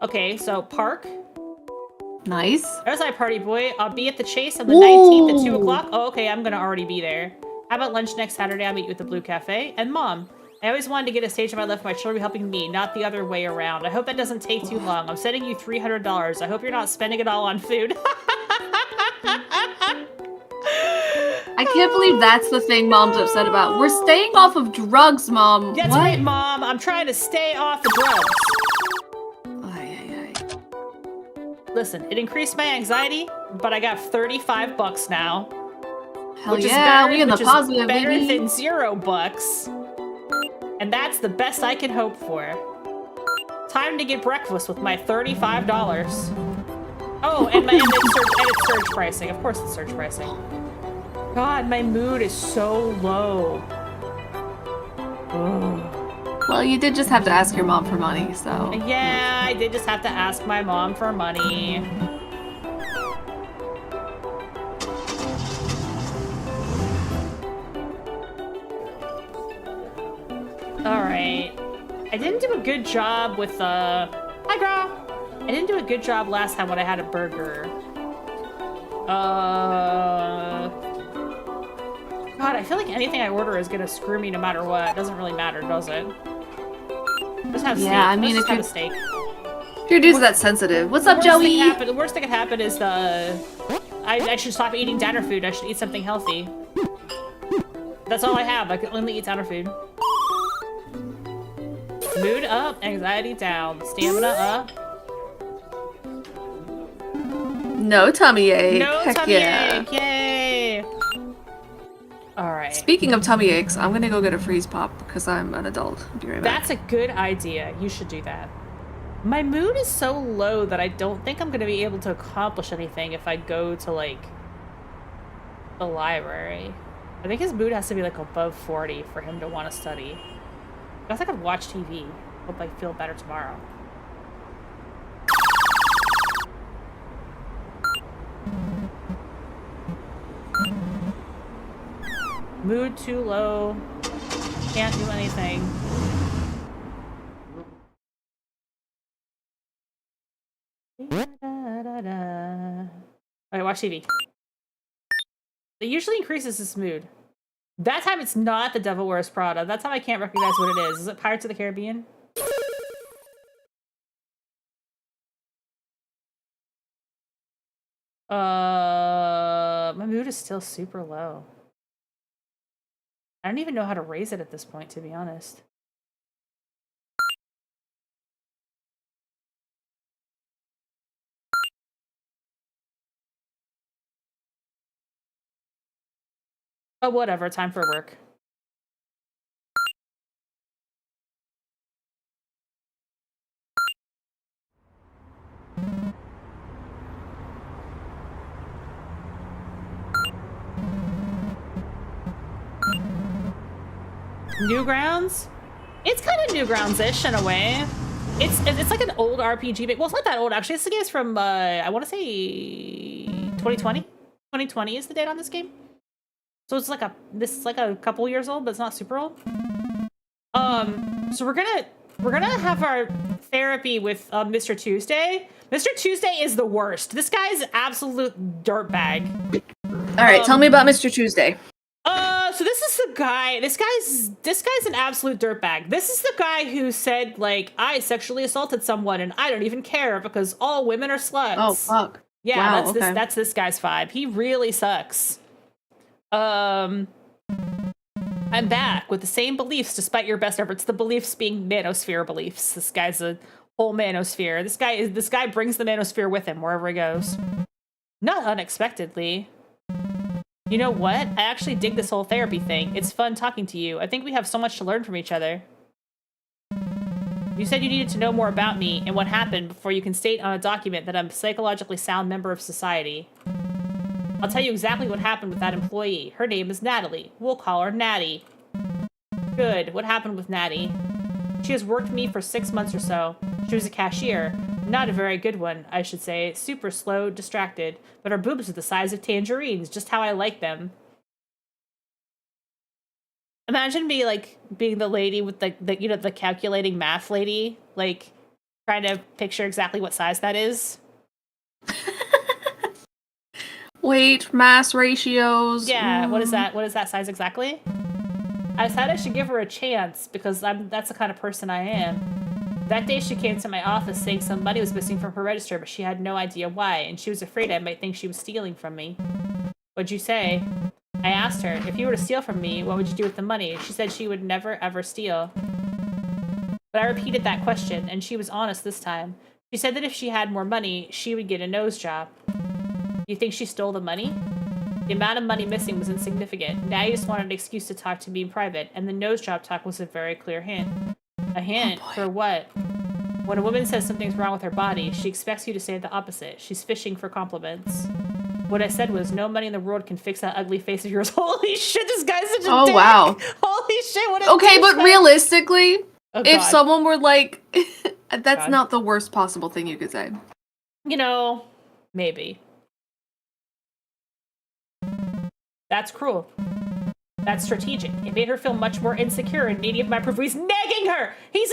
Okay, so Park. Nice. There's my party boy. I'll be at the Chase on the 19th at 2 o'clock. Oh, okay, I'm gonna already be there. How about lunch next Saturday? I'll meet you at the Blue Cafe. And Mom, I always wanted to get a stage on my left for my children helping me, not the other way around. I hope that doesn't take too long. I'm sending you $300. I hope you're not spending it all on food. I can't believe that's the thing Mom's upset about. We're staying off of drugs, Mom. That's right, Mom. I'm trying to stay off the drugs. Ay. Listen, it increased my anxiety, but I got $35 now. Hell which yeah, we in the positive, better baby. Than $0. And that's the best I can hope for. Time to get breakfast with my $35. Oh, and it's surge pricing. Of course it's surge pricing. God, my mood is so low. Ugh. Well, you did just have to ask your mom for money, so... Yeah, I did just have to ask my mom for money. Alright. I didn't do a good job with, Hi, girl! I didn't do a good job last time when I had a burger. God, I feel like anything I order is gonna screw me no matter what. It doesn't really matter, does it? Just have steak. Yeah, I mean, Let's just have a steak. Your dude's that sensitive. What's up, Joey? The worst that could happen is I should stop eating diner food. I should eat something healthy. That's all I have. I can only eat diner food. Mood up, anxiety down, stamina up. No tummy ache. No Heck tummy yeah. ache. Yay! All right. Speaking of tummy aches, I'm gonna go get a freeze pop because I'm an adult. I'll be right back. That's a good idea. You should do that. My mood is so low that I don't think I'm going to be able to accomplish anything if I go to, like, the library. I think his mood has to be, like, above 40 for him to want to study. I guess I could watch TV. Hope I feel better tomorrow. Mood too low. Can't do anything. Alright, watch TV. It usually increases his mood. That time it's not The Devil Wears Prada. That time I can't recognize what it is. Is it Pirates of the Caribbean? My mood is still super low. I don't even know how to raise it at this point, to be honest. But whatever, time for work. Newgrounds? It's kind of Newgrounds-ish in a way. It's like an old RPG, but well, it's not that old actually. This game's from I want to say 2020. 2020 is the date on this game. So it's like a couple years old, but it's not super old. So we're gonna have our therapy with Mr. Tuesday. Mr. Tuesday is the worst. This guy's absolute dirtbag. All right, tell me about Mr. Tuesday. So this is the guy. This guy's an absolute dirtbag. This is the guy who said, like, I sexually assaulted someone and I don't even care because all women are sluts. Oh fuck. Yeah, wow, that's this guy's vibe. He really sucks. I'm back with the same beliefs despite your best efforts. The beliefs being manosphere beliefs. This guy's a whole manosphere. This guy brings the manosphere with him wherever he goes. Not unexpectedly. You know what? I actually dig this whole therapy thing. It's fun talking to you. I think we have so much to learn from each other. You said you needed to know more about me and what happened before you can state on a document that I'm a psychologically sound member of society. I'll tell you exactly what happened with that employee. Her name is Natalie. We'll call her Natty. Good. What happened with Natty? She has worked me for 6 months or so. She was a cashier. Not a very good one, I should say. Super slow, distracted. But her boobs are the size of tangerines, just how I like them. Imagine me, like, being the lady with the calculating math lady, like, trying to picture exactly what size that is. Weight, mass ratios. Yeah, what is that? What is that size exactly? I decided I should give her a chance because that's the kind of person I am. That day she came to my office saying some money was missing from her register, but she had no idea why, and she was afraid I might think she was stealing from me. What'd you say? I asked her, if you were to steal from me, what would you do with the money? She said she would never ever steal. But I repeated that question, and she was honest this time. She said that if she had more money, she would get a nose job. You think she stole the money? The amount of money missing was insignificant. Now you just wanted an excuse to talk to me in private, and the nose job talk was a very clear hint. A hint? For what? When a woman says something's wrong with her body, she expects you to say the opposite. She's fishing for compliments. What I said was, no money in the world can fix that ugly face of yours. Holy shit, this guy's such a dick! Wow. Holy shit, what a Okay, but realistically, oh, if God. someone were like... that's God. not the worst possible thing you could say. You know, maybe. That's cruel. That's strategic. It made her feel much more insecure and needy of my proof. He's nagging her! He's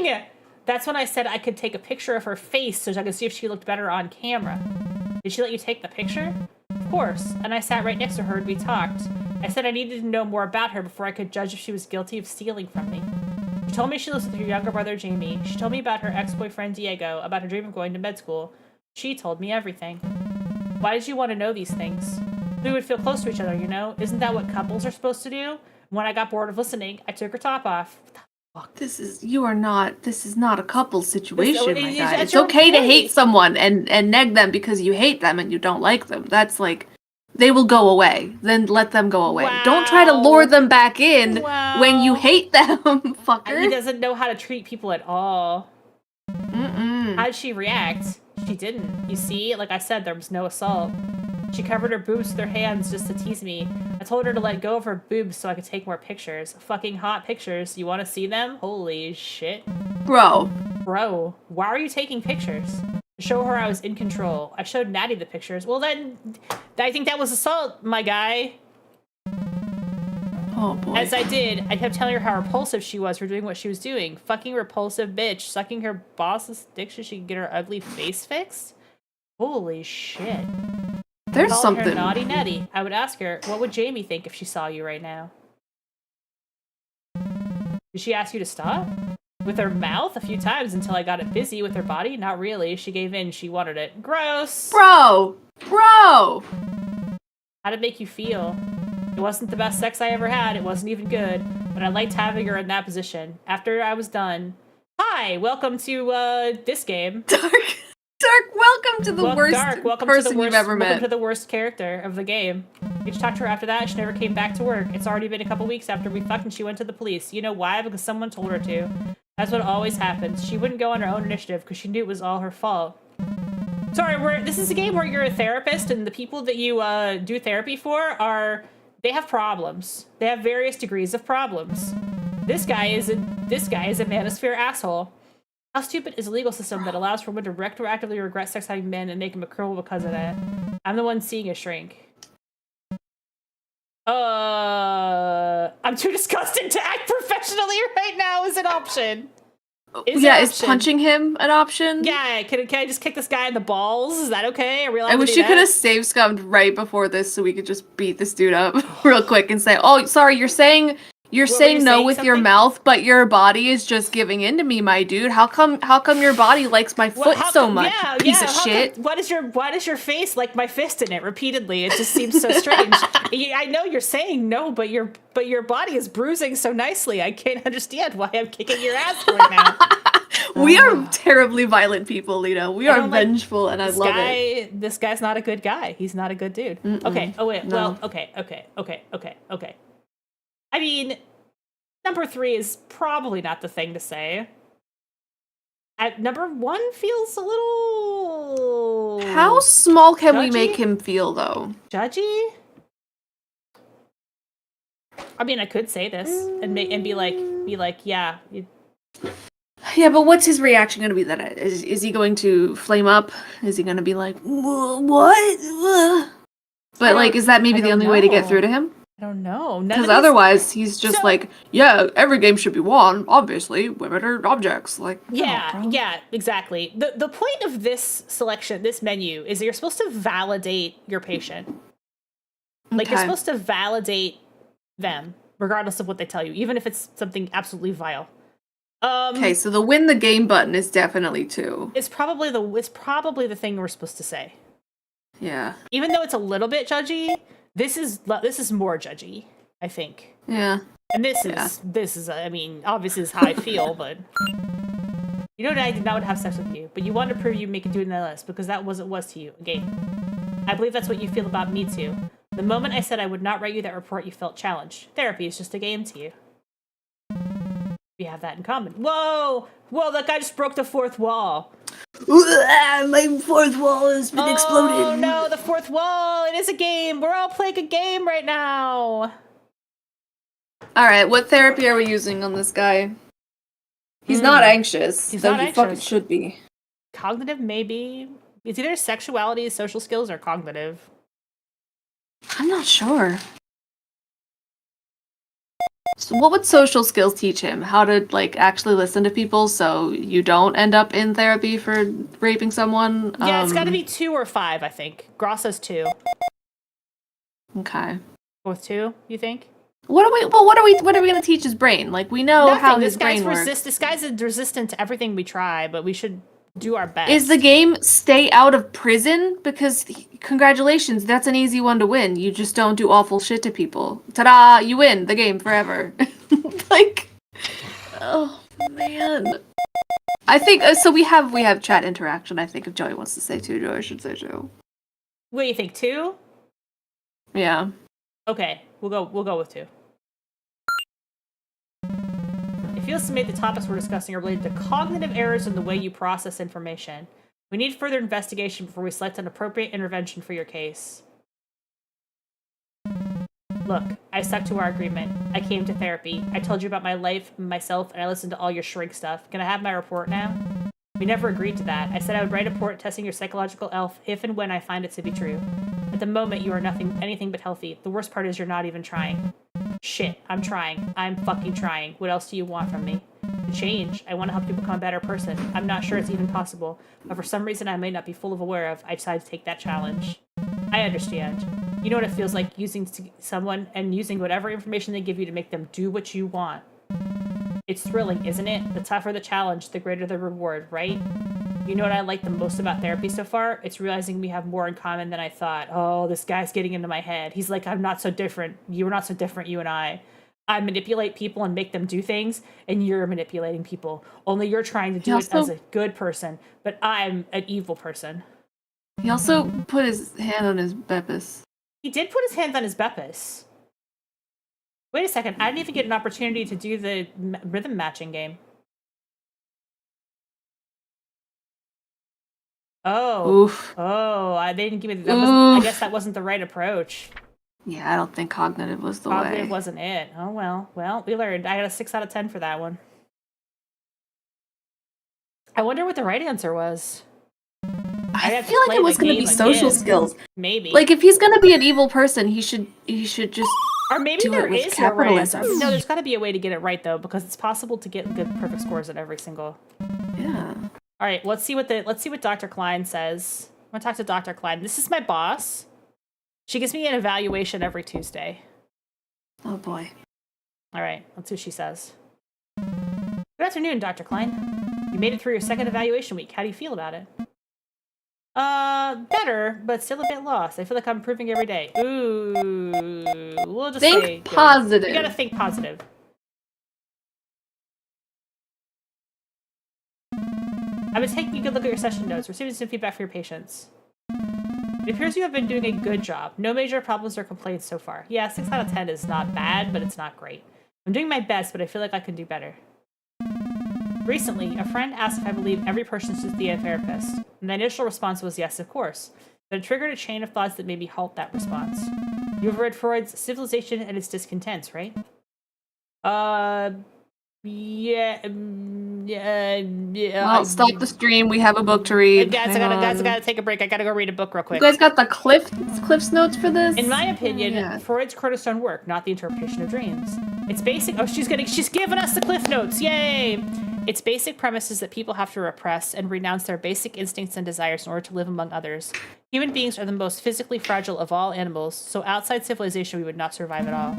nagging! That's when I said I could take a picture of her face so I could see if she looked better on camera. Did she let you take the picture? Of course. And I sat right next to her and we talked. I said I needed to know more about her before I could judge if she was guilty of stealing from me. She told me she lives with her younger brother, Jamie. She told me about her ex-boyfriend, Diego, about her dream of going to med school. She told me everything. Why did you want to know these things? We would feel close to each other, you know? Isn't that what couples are supposed to do? When I got bored of listening, I took her top off. What the fuck? This is not a couple situation, my guy. It's your okay to point. hate someone and neg them because you hate them and you don't like them. That's they will go away. Then let them go away. Don't try to lure them back in when you hate them, fucker. He doesn't know how to treat people at all. Mm-mm. How did she react? She didn't. You see, like I said, there was no assault. She covered her boobs with her hands just to tease me. I told her to let go of her boobs so I could take more pictures. Fucking hot pictures. You want to see them? Holy shit. Bro, why are you taking pictures? To show her I was in control. I showed Natty the pictures. Well then, I think that was assault, my guy. oh boy. As I did, I kept telling her how repulsive she was for doing what she was doing. Fucking repulsive bitch. Sucking her boss's dick so she could get her ugly face fixed? Holy shit. There's Calling something. her naughty Nettie. I would ask her, what would Jamie think if she saw you right now? Did she ask you to stop? With her mouth a few times until I got it busy. With her body? Not really. She gave in. She wanted it. Gross. Bro! How'd it make you feel? It wasn't the best sex I ever had. It wasn't even good. But I liked having her in that position. After I was done. Hi, welcome to, this game. Dark, welcome to the worst person you've ever met. Welcome to the worst character of the game. You just talked to her after that, she never came back to work. It's already been a couple weeks after we fucked and she went to the police. You know why? Because someone told her to. That's what always happens. She wouldn't go on her own initiative because she knew it was all her fault. Sorry, this is a game where you're a therapist and the people that you do therapy for they have problems. They have various degrees of problems. This guy is a manosphere asshole. How stupid is a legal system that allows for women to retroactively regret sex having men and make him a criminal because of that? I'm the one seeing a shrink. I'm too disgusted to act professionally right now is an option. Is punching him an option? Yeah, can I just kick this guy in the balls? Is that okay? I wish you could have save scummed right before this so we could just beat this dude up real quick and say, oh, sorry, you're saying no with your mouth, but your body is just giving in to me, my dude. How come your body likes my foot so much? Yeah, piece of shit. Why does your face like my fist in it repeatedly? It just seems so strange. I know you're saying no, but your body is bruising so nicely. I can't understand why I'm kicking your ass right now. We are terribly violent people, Lita. We are vengeful, and I love it. This guy's not a good guy. He's not a good dude. Mm-mm. Okay. Oh wait. No. Well. Okay. I mean, number 3 is probably not the thing to say. Number 1 feels a little... How small can we judgy? make him feel, though? Judgy? I mean, I could say this and be like, yeah. Yeah, but what's his reaction going to be then? Is he going to flame up? Is he going to be like, what? But, like, is that maybe the only way to get through to him? I don't know. Because otherwise, he's just like, yeah, every game should be won. Obviously, women are objects. Like, yeah, exactly. The point of this selection, this menu, is that you're supposed to validate your patient. Like, you're supposed to validate them, regardless of what they tell you, even if it's something absolutely vile. Okay, so the win the game button is definitely 2. It's probably the thing we're supposed to say. Yeah. Even though it's a little bit judgy, this is more judgy, I think. Yeah. And this is I mean, obviously this is how I feel, but you know that I did not want to have sex with you, but you wanted to prove you make it do it nonetheless because that was it was to you, a game. I believe that's what you feel about me too. The moment I said I would not write you that report, you felt challenged. Therapy is just a game to you. We have that in common. Whoa, that guy just broke the 4th wall. My 4th wall has been exploded. Oh no, the 4th wall! It is a game! We're all playing a game right now! Alright, what therapy are we using on this guy? He's not anxious. He's not he anxious. Fucking should be. Cognitive, maybe. It's either sexuality, social skills, or cognitive. I'm not sure. So what would social skills teach him? How to, like, actually listen to people so you don't end up in therapy for raping someone? Yeah, it's gotta be 2 or 5, I think. Gross says 2. Okay. With 2, you think? What are we gonna teach his brain? Like, we know how his brain works. This guy's resistant to everything we try, but we should do our best. Is the game stay out of prison? Because, congratulations, that's an easy one to win. You just don't do awful shit to people. Ta-da! You win the game forever. Like, oh, man. I think, so we have chat interaction, I think, if Joey wants to say 2, Joey should say 2. What do you think, 2? Yeah. Okay, we'll go with 2. It feels to me the topics we're discussing are related to cognitive errors in the way you process information. We need further investigation before we select an appropriate intervention for your case. Look, I stuck to our agreement. I came to therapy. I told you about my life, myself, and I listened to all your shrink stuff. Can I have my report now? We never agreed to that. I said I would write a report testing your psychological elf if and when I find it to be true. At the moment, you are anything but healthy. The worst part is you're not even trying. Shit, I'm trying. I'm fucking trying. What else do you want from me? To change. I want to help you become a better person. I'm not sure it's even possible, but for some reason I may not be full of aware of, I decided to take that challenge. I understand. You know what it feels like using someone and using whatever information they give you to make them do what you want. It's thrilling, isn't it? The tougher the challenge, the greater the reward, right? You know what I like the most about therapy so far? It's realizing we have more in common than I thought. Oh, this guy's getting into my head. He's like, I'm not so different. You're not so different, you and I. I manipulate people and make them do things, and you're manipulating people. Only you're trying to do it as a good person, but I'm an evil person. He also put his hand on his Beppis. He did put his hands on his Beppis. Wait a second, I didn't even get an opportunity to do the rhythm matching game. Oh. Oof. Oh, they didn't give me I guess that wasn't the right approach. Yeah, I don't think cognitive was the way. Cognitive wasn't it. Oh, well. Well, we learned. I got a 6 out of 10 for that one. I wonder what the right answer was. I feel like it was going to be social skills. Maybe. Like, if he's going to be an evil person, he should just or maybe do there it with is no right answer. capitalism. No, there's got to be a way to get it right, though, because it's possible to get good perfect scores at every single... Yeah. All right, let's see what Dr. Klein says. I'm going to talk to Dr. Klein. This is my boss. She gives me an evaluation every Tuesday. Oh, boy. All right, let's see what she says. Good afternoon, Dr. Klein. You made it through your second evaluation week. How do you feel about it? Better, but still a bit lost. I feel like I'm improving every day. Ooh, we'll just think positive. You gotta think positive. I've been taking a good look at your session notes, receiving some feedback for your patients. It appears you have been doing a good job. No major problems or complaints so far. Yeah, 6 out of 10 is not bad, but it's not great. I'm doing my best, but I feel like I can do better. Recently, a friend asked if I believe every person should see a therapist, and the initial response was yes, of course. But it triggered a chain of thoughts that made me halt that response. You've read Freud's Civilization and Its Discontents, right? Yeah. Well, stop the stream. We have a book to read. Guys, I gotta take a break. I gotta go read a book real quick. You guys got the Cliff's notes for this? In my opinion, Freud's cornerstone work, not the interpretation of dreams. Its basic. Oh, she's giving us the Cliff Notes. Yay! Its basic premise is that people have to repress and renounce their basic instincts and desires in order to live among others. Human beings are the most physically fragile of all animals, so outside civilization we would not survive at all.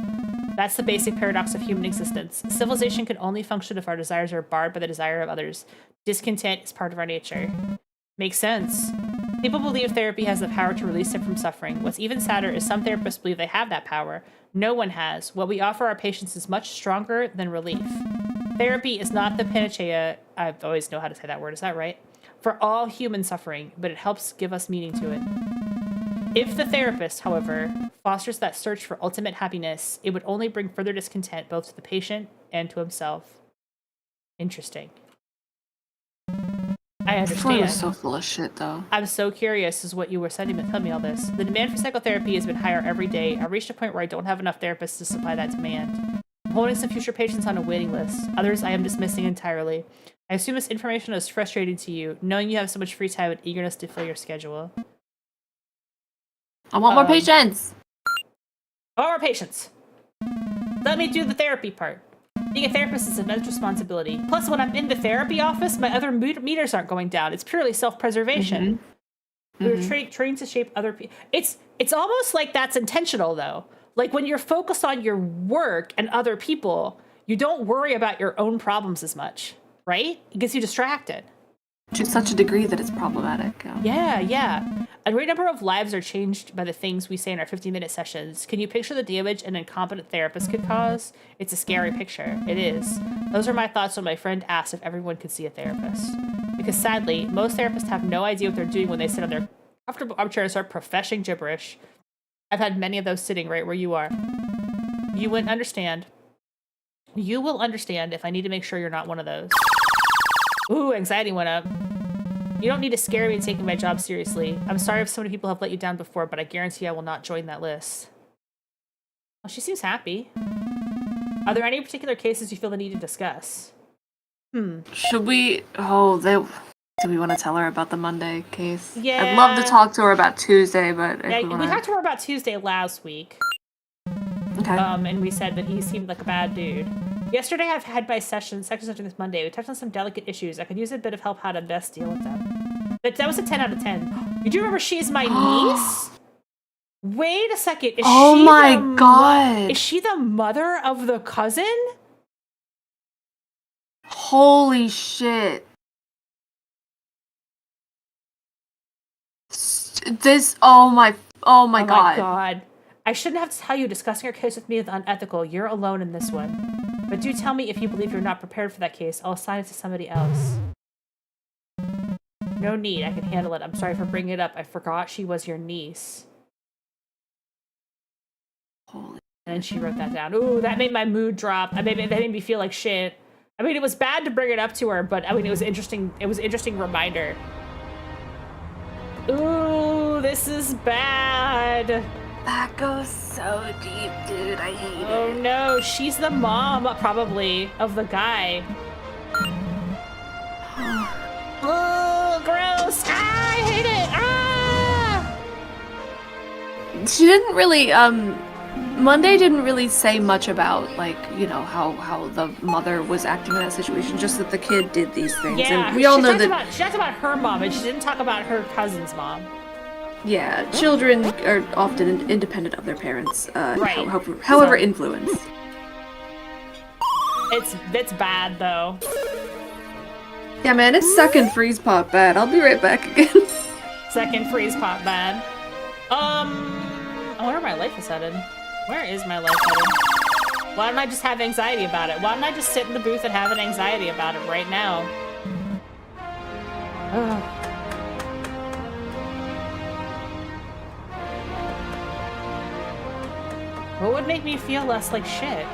That's the basic paradox of human existence. Civilization can only function if our desires are barred by the desire of others. Discontent is part of our nature. Makes sense. People believe therapy has the power to release them from suffering. What's even sadder is some therapists believe they have that power. No one has. What we offer our patients is much stronger than relief. Therapy is not the panacea, I always know how to say that word, is that right? For all human suffering, but it helps give us meaning to it. If the therapist, however, fosters that search for ultimate happiness, it would only bring further discontent both to the patient and to himself. Interesting. I understand. Freud was so full of shit, though. I'm so curious as what you were sending me. Tell me all this. The demand for psychotherapy has been higher every day. I reached a point where I don't have enough therapists to supply that demand. I'm holding some future patients on a waiting list. Others I am dismissing entirely. I assume this information is frustrating to you, knowing you have so much free time and eagerness to fill your schedule. I want more patients. I want more patients. Let me do the therapy part. Being a therapist is an immense responsibility. Plus, when I'm in the therapy office, my other meters aren't going down. It's purely self-preservation. We're trained to shape other people. It's almost like that's intentional, though. Like, when you're focused on your work and other people, you don't worry about your own problems as much, right? It gets you distracted. To such a degree that it's problematic. Yeah. A great number of lives are changed by the things we say in our 15-minute sessions. Can you picture the damage an incompetent therapist could cause? It's a scary picture. It is. Those are my thoughts when my friend asked if everyone could see a therapist. Because sadly, most therapists have no idea what they're doing when they sit on their comfortable armchair and start professing gibberish. I've had many of those sitting right where you are. You wouldn't understand. You will understand if I need to make sure you're not one of those. Ooh, anxiety went up. You don't need to scare me into taking my job seriously. I'm sorry if so many people have let you down before, but I guarantee I will not join that list. Well, she seems happy. Are there any particular cases you feel the need to discuss? Should we... do we want to tell her about the Monday case? Yeah. I'd love to talk to her about Tuesday, but... Yeah, we talked to her about Tuesday last week. Okay. And we said that he seemed like a bad dude. Yesterday, I've had my section during this Monday. We touched on some delicate issues. I could use a bit of help how to best deal with them. But that was a 10 out of 10. You do remember she's my niece? Wait a second. Oh my god. Is she the mother of the cousin? Holy shit. Oh my god. My god. I shouldn't have to tell you discussing your case with me is unethical. You're alone in this one. But do tell me if you believe you're not prepared for that case. I'll assign it to somebody else. No need. I can handle it. I'm sorry for bringing it up. I forgot she was your niece. Holy. And then she wrote that down. Ooh, that made my mood drop. That made me feel like shit. I mean, it was bad to bring it up to her, but I mean, it was interesting. It was an interesting reminder. Ooh, this is bad. That goes so deep, dude. I hate it. Oh no, she's the mom, probably, of the guy. Oh, gross! Ah, I hate it! Ah! She didn't really, Monday didn't really say much about, like, you know, how the mother was acting in that situation, just that the kid did these things. Yeah, and we all know that... She talked about her mom, and she didn't talk about her cousin's mom. Yeah, children are often independent of their parents, right. however influenced. It's bad, though. Yeah, man, it's second freeze pop bad. I'll be right back again. Second freeze pop bad. I wonder where my life is headed. Where is my life headed? Why don't I just have anxiety about it? Why don't I just sit in the booth and have an anxiety about it right now? Ugh. What would make me feel less like shit?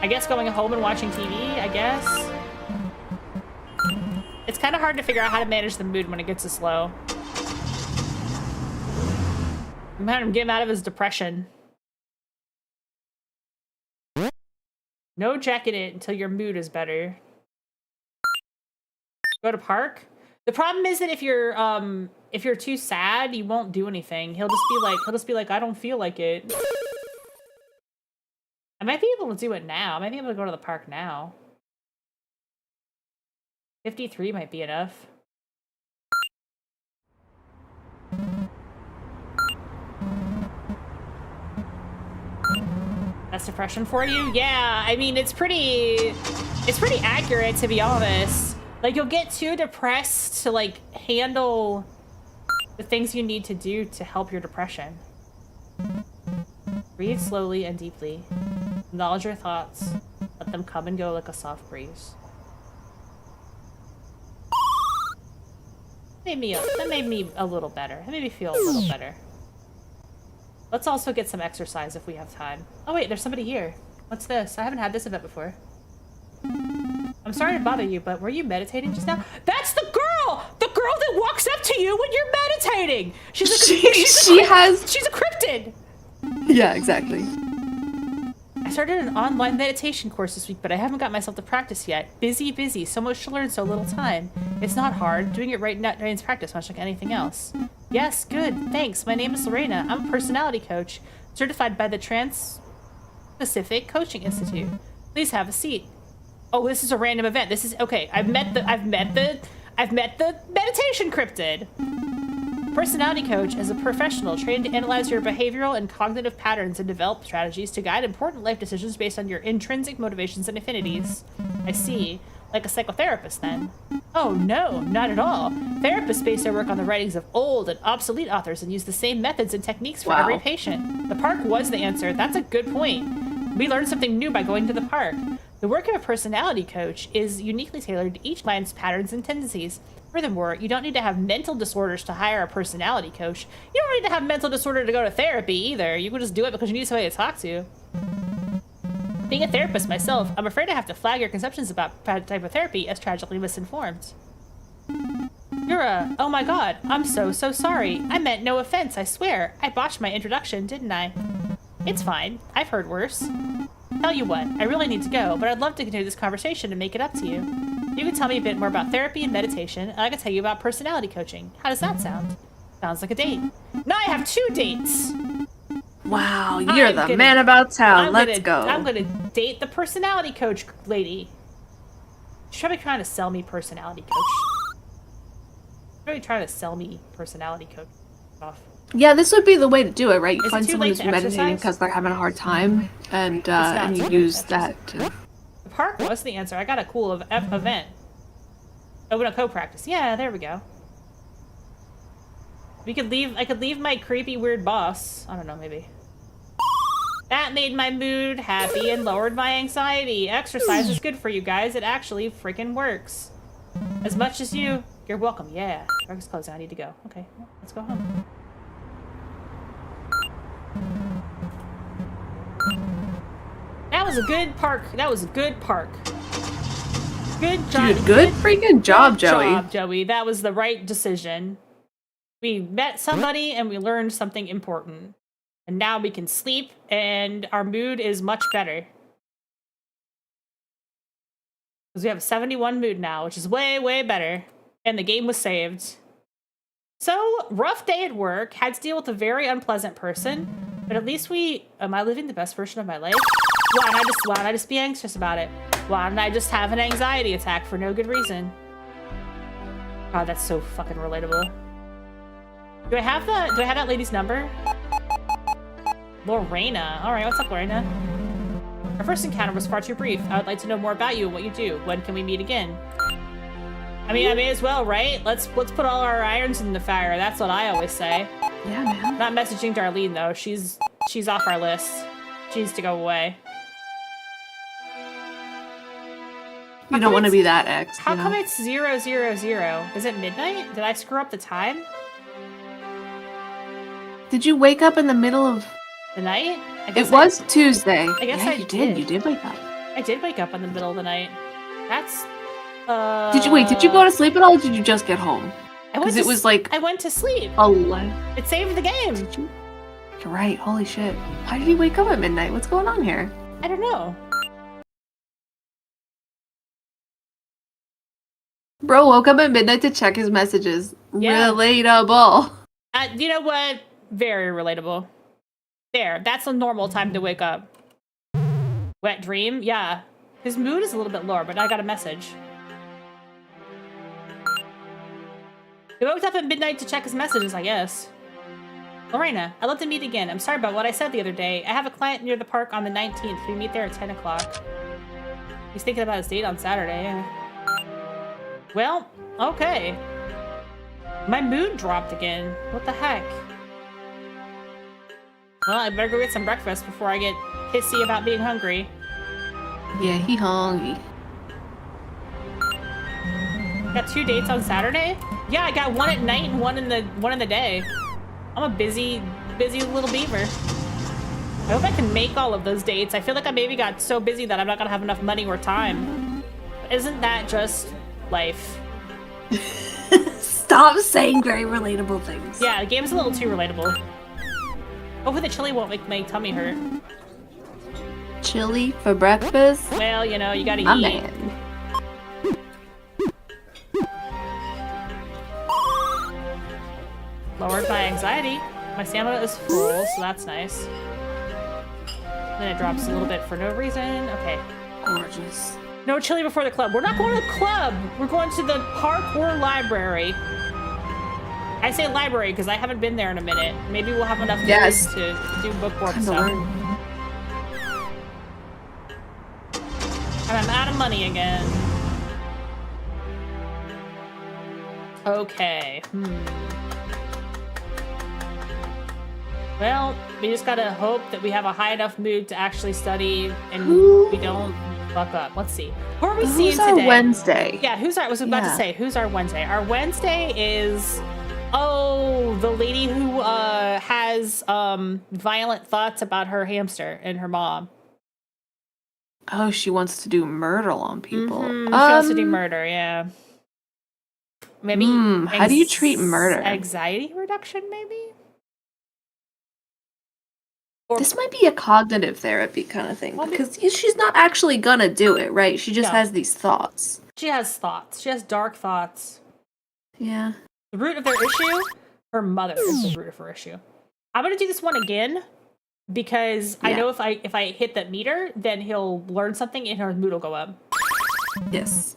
I guess going home and watching TV, I guess? It's kind of hard to figure out how to manage the mood when it gets this low. I'm getting out of his depression. No jacket it until your mood is better. Go to park? The problem is that if you're too sad, you won't do anything. He'll just be like, I don't feel like it. I might be able to do it now. I might be able to go to the park now. 53 might be enough. That's depression for you? Yeah, I mean, it's pretty accurate, to be honest. Like, you'll get too depressed to, like, handle the things you need to do to help your depression. Breathe slowly and deeply. Acknowledge your thoughts. Let them come and go like a soft breeze. That made me a little better. That made me feel a little better. Let's also get some exercise if we have time. Oh wait, there's somebody here. What's this? I haven't had this event before. I'm sorry to bother you, but were you meditating just now? That's the girl! The girl that walks up to you when you're meditating! She's a cryptid! Yeah, exactly. I started an online meditation course this week, but I haven't got myself to practice yet. Busy, so much to learn, so little time. It's not hard. Doing it right now drains practice, much like anything else. Yes, good, thanks. My name is Lorena. I'm a personality coach, certified by the Trans-Pacific Coaching Institute. Please have a seat. Oh, this is a random event. This is okay. I've met the meditation cryptid. Personality coach is a professional trained to analyze your behavioral and cognitive patterns and develop strategies to guide important life decisions based on your intrinsic motivations and affinities. I see. Like a psychotherapist, then. Oh, no, not at all. Therapists base their work on the writings of old and obsolete authors and use the same methods and techniques for every patient. The park was the answer. That's a good point. We learned something new by going to the park. The work of a personality coach is uniquely tailored to each client's patterns and tendencies. Furthermore, you don't need to have mental disorders to hire a personality coach. You don't need to have mental disorder to go to therapy either. You can just do it because you need somebody to talk to. Being a therapist myself, I'm afraid I have to flag your conceptions about type of therapy as tragically misinformed. Oh my god, I'm so sorry. I meant no offense, I swear. I botched my introduction, didn't I? It's fine. I've heard worse. Tell you what, I really need to go, but I'd love to continue this conversation and make it up to you. You can tell me a bit more about therapy and meditation, and I can tell you about personality coaching. How does that sound? Sounds like a date. Now I have 2 dates! Wow, you're the man about town. Let's go. I'm gonna date the personality coach lady. She's probably trying to sell me personality coach. She's probably trying to sell me personality coach off. Yeah, this would be the way to do it, right? You Is find it too someone late who's to meditating exercise? because they're having a hard time, and you too use late to that to... The park was the answer. I got a cool event. Open a co-practice. Yeah, there we go. I could leave my creepy weird boss. I don't know, maybe. That made my mood happy and lowered my anxiety. Exercise is good for you guys. It actually freaking works. As much as you're welcome. Yeah. Breakfast closed. I need to go. Okay, well, let's go home. That was a good park. That was a good park. Good job. Dude, good freaking job, Joey. Good job, Joey. That was the right decision. We met somebody and we learned something important. And now we can sleep and our mood is much better. Because we have a 71 mood now, which is way, way better. And the game was saved. So, rough day at work. Had to deal with a very unpleasant person. But at least am I living the best version of my life? Why don't I just be anxious about it? Why don't I just have an anxiety attack for no good reason? God, that's so fucking relatable. Do I have that lady's number? Lorena. Alright, what's up, Lorena? Our first encounter was far too brief. I would like to know more about you and what you do. When can we meet again? I mean, I may as well, right? Let's put all our irons in the fire. That's what I always say. Yeah, man. Not messaging Darlene, though. She's off our list. She needs to go away. You don't want to be that ex, How you know? come it's 000? Is it midnight? Did I screw up the time? Did you wake up in the middle of... The night? It was Tuesday. I guess yeah, I you did. You did wake up. I did wake up in the middle of the night. That's... Did you go to sleep at all, or did you just get home? Because it was like... I went to sleep. 11. It saved the game. You're right, holy shit. Why did he wake up at midnight? What's going on here? I don't know. Bro woke up at midnight to check his messages. Yeah. Relatable. You know what? Very relatable. There. That's a normal time to wake up. Wet dream? Yeah. His mood is a little bit lower, but I got a message. He woke up at midnight to check his messages, I guess. Lorena, I'd love to meet again. I'm sorry about what I said the other day. I have a client near the park on the 19th. We meet there at 10 o'clock. He's thinking about his date on Saturday. Well, okay. My mood dropped again. What the heck? Well, I better go get some breakfast before I get pissy about being hungry. Yeah, he hungry. Got 2 dates on Saturday? Yeah, I got one at night and one in the day. I'm a busy little beaver. I hope I can make all of those dates. I feel like I maybe got so busy that I'm not gonna have enough money or time. Isn't that just life? Stop saying very relatable things. Yeah, the game's a little too relatable. Hopefully the chili won't make my tummy hurt. Chili for breakfast? Well, you know, you gotta My eat. man. Lowered my anxiety. My stamina is full, so that's nice. Then it drops a little bit for no reason. Okay. Gorgeous. No chili before the club. We're not going to the club. We're going to the park or library. I say library because I haven't been there in a minute. Maybe we'll have enough Yes. moves to do bookworm Time to stuff. learn. And I'm out of money again. Okay. Well, we just gotta hope that we have a high enough mood to actually study and we don't fuck up. Let's see. Who are we Who's seeing our today? Wednesday? Yeah, who's our? I was about to Yeah. say who's our Wednesday. Our Wednesday is the lady who has violent thoughts about her hamster and her mom. Oh, she wants to do murder on people. She wants to do murder. Yeah. Maybe. How do you treat murder? Anxiety reduction, maybe. Or This might be a cognitive therapy kind of thing Well, because she's not actually gonna do it, right? She just No. has these thoughts. she has thoughts. She has dark thoughts. Yeah. The root of their issue, her mother is the root of her issue. I'm gonna do this one again because I Yeah. know if I hit that meter, then he'll learn something and her mood will go up. Yes.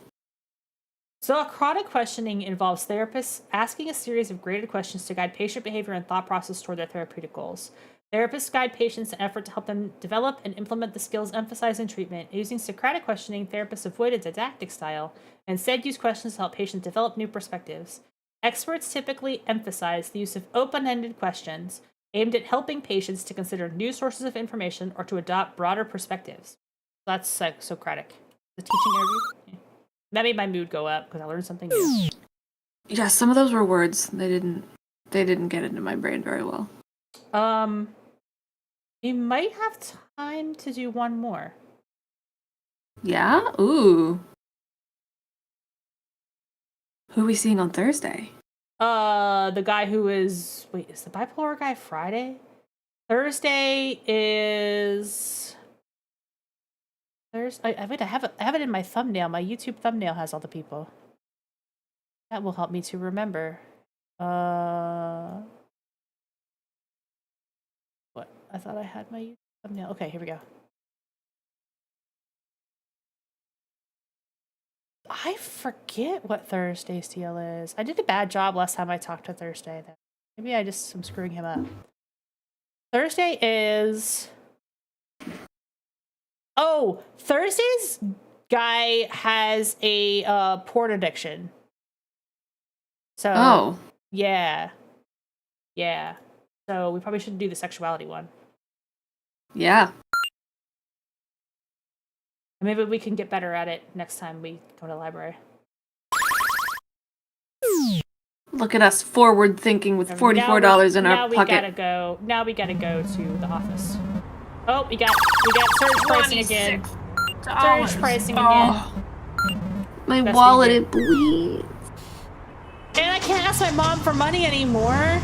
So chronic questioning involves therapists asking a series of graded questions to guide patient behavior and thought process toward their therapeutic goals. Therapists guide patients in an effort to help them develop and implement the skills emphasized in treatment. Using Socratic questioning, therapists avoid a didactic style and instead use questions to help patients develop new perspectives. Experts typically emphasize the use of open-ended questions aimed at helping patients to consider new sources of information or to adopt broader perspectives. That's Socratic. The teaching interview. Yeah. That made my mood go up because I learned something new. Yeah, some of those were words. They didn't get into my brain very well. We might have time to do one more. Yeah? Ooh. Who are we seeing on Thursday? The guy who is is the bipolar guy Friday? Thursday is Thursday. I have it in my thumbnail. My YouTube thumbnail has all the people. That will help me to remember. What? I thought I had my YouTube thumbnail. Okay, here we go. I forget what Thursday's deal is. I did a bad job last time I talked to Thursday. Maybe I just am screwing him up. Thursday is... Oh, Thursday's guy has a porn addiction. So, Oh. yeah. Yeah. So we probably shouldn't do the sexuality one. Yeah. Maybe we can get better at it next time we go to the library. Look at us forward thinking with $44 in our pocket. Now we gotta go to the office. Oh, we got surge pricing again. Surge pricing again. My Best wallet, thing it bleeds. And I can't ask my mom for money anymore.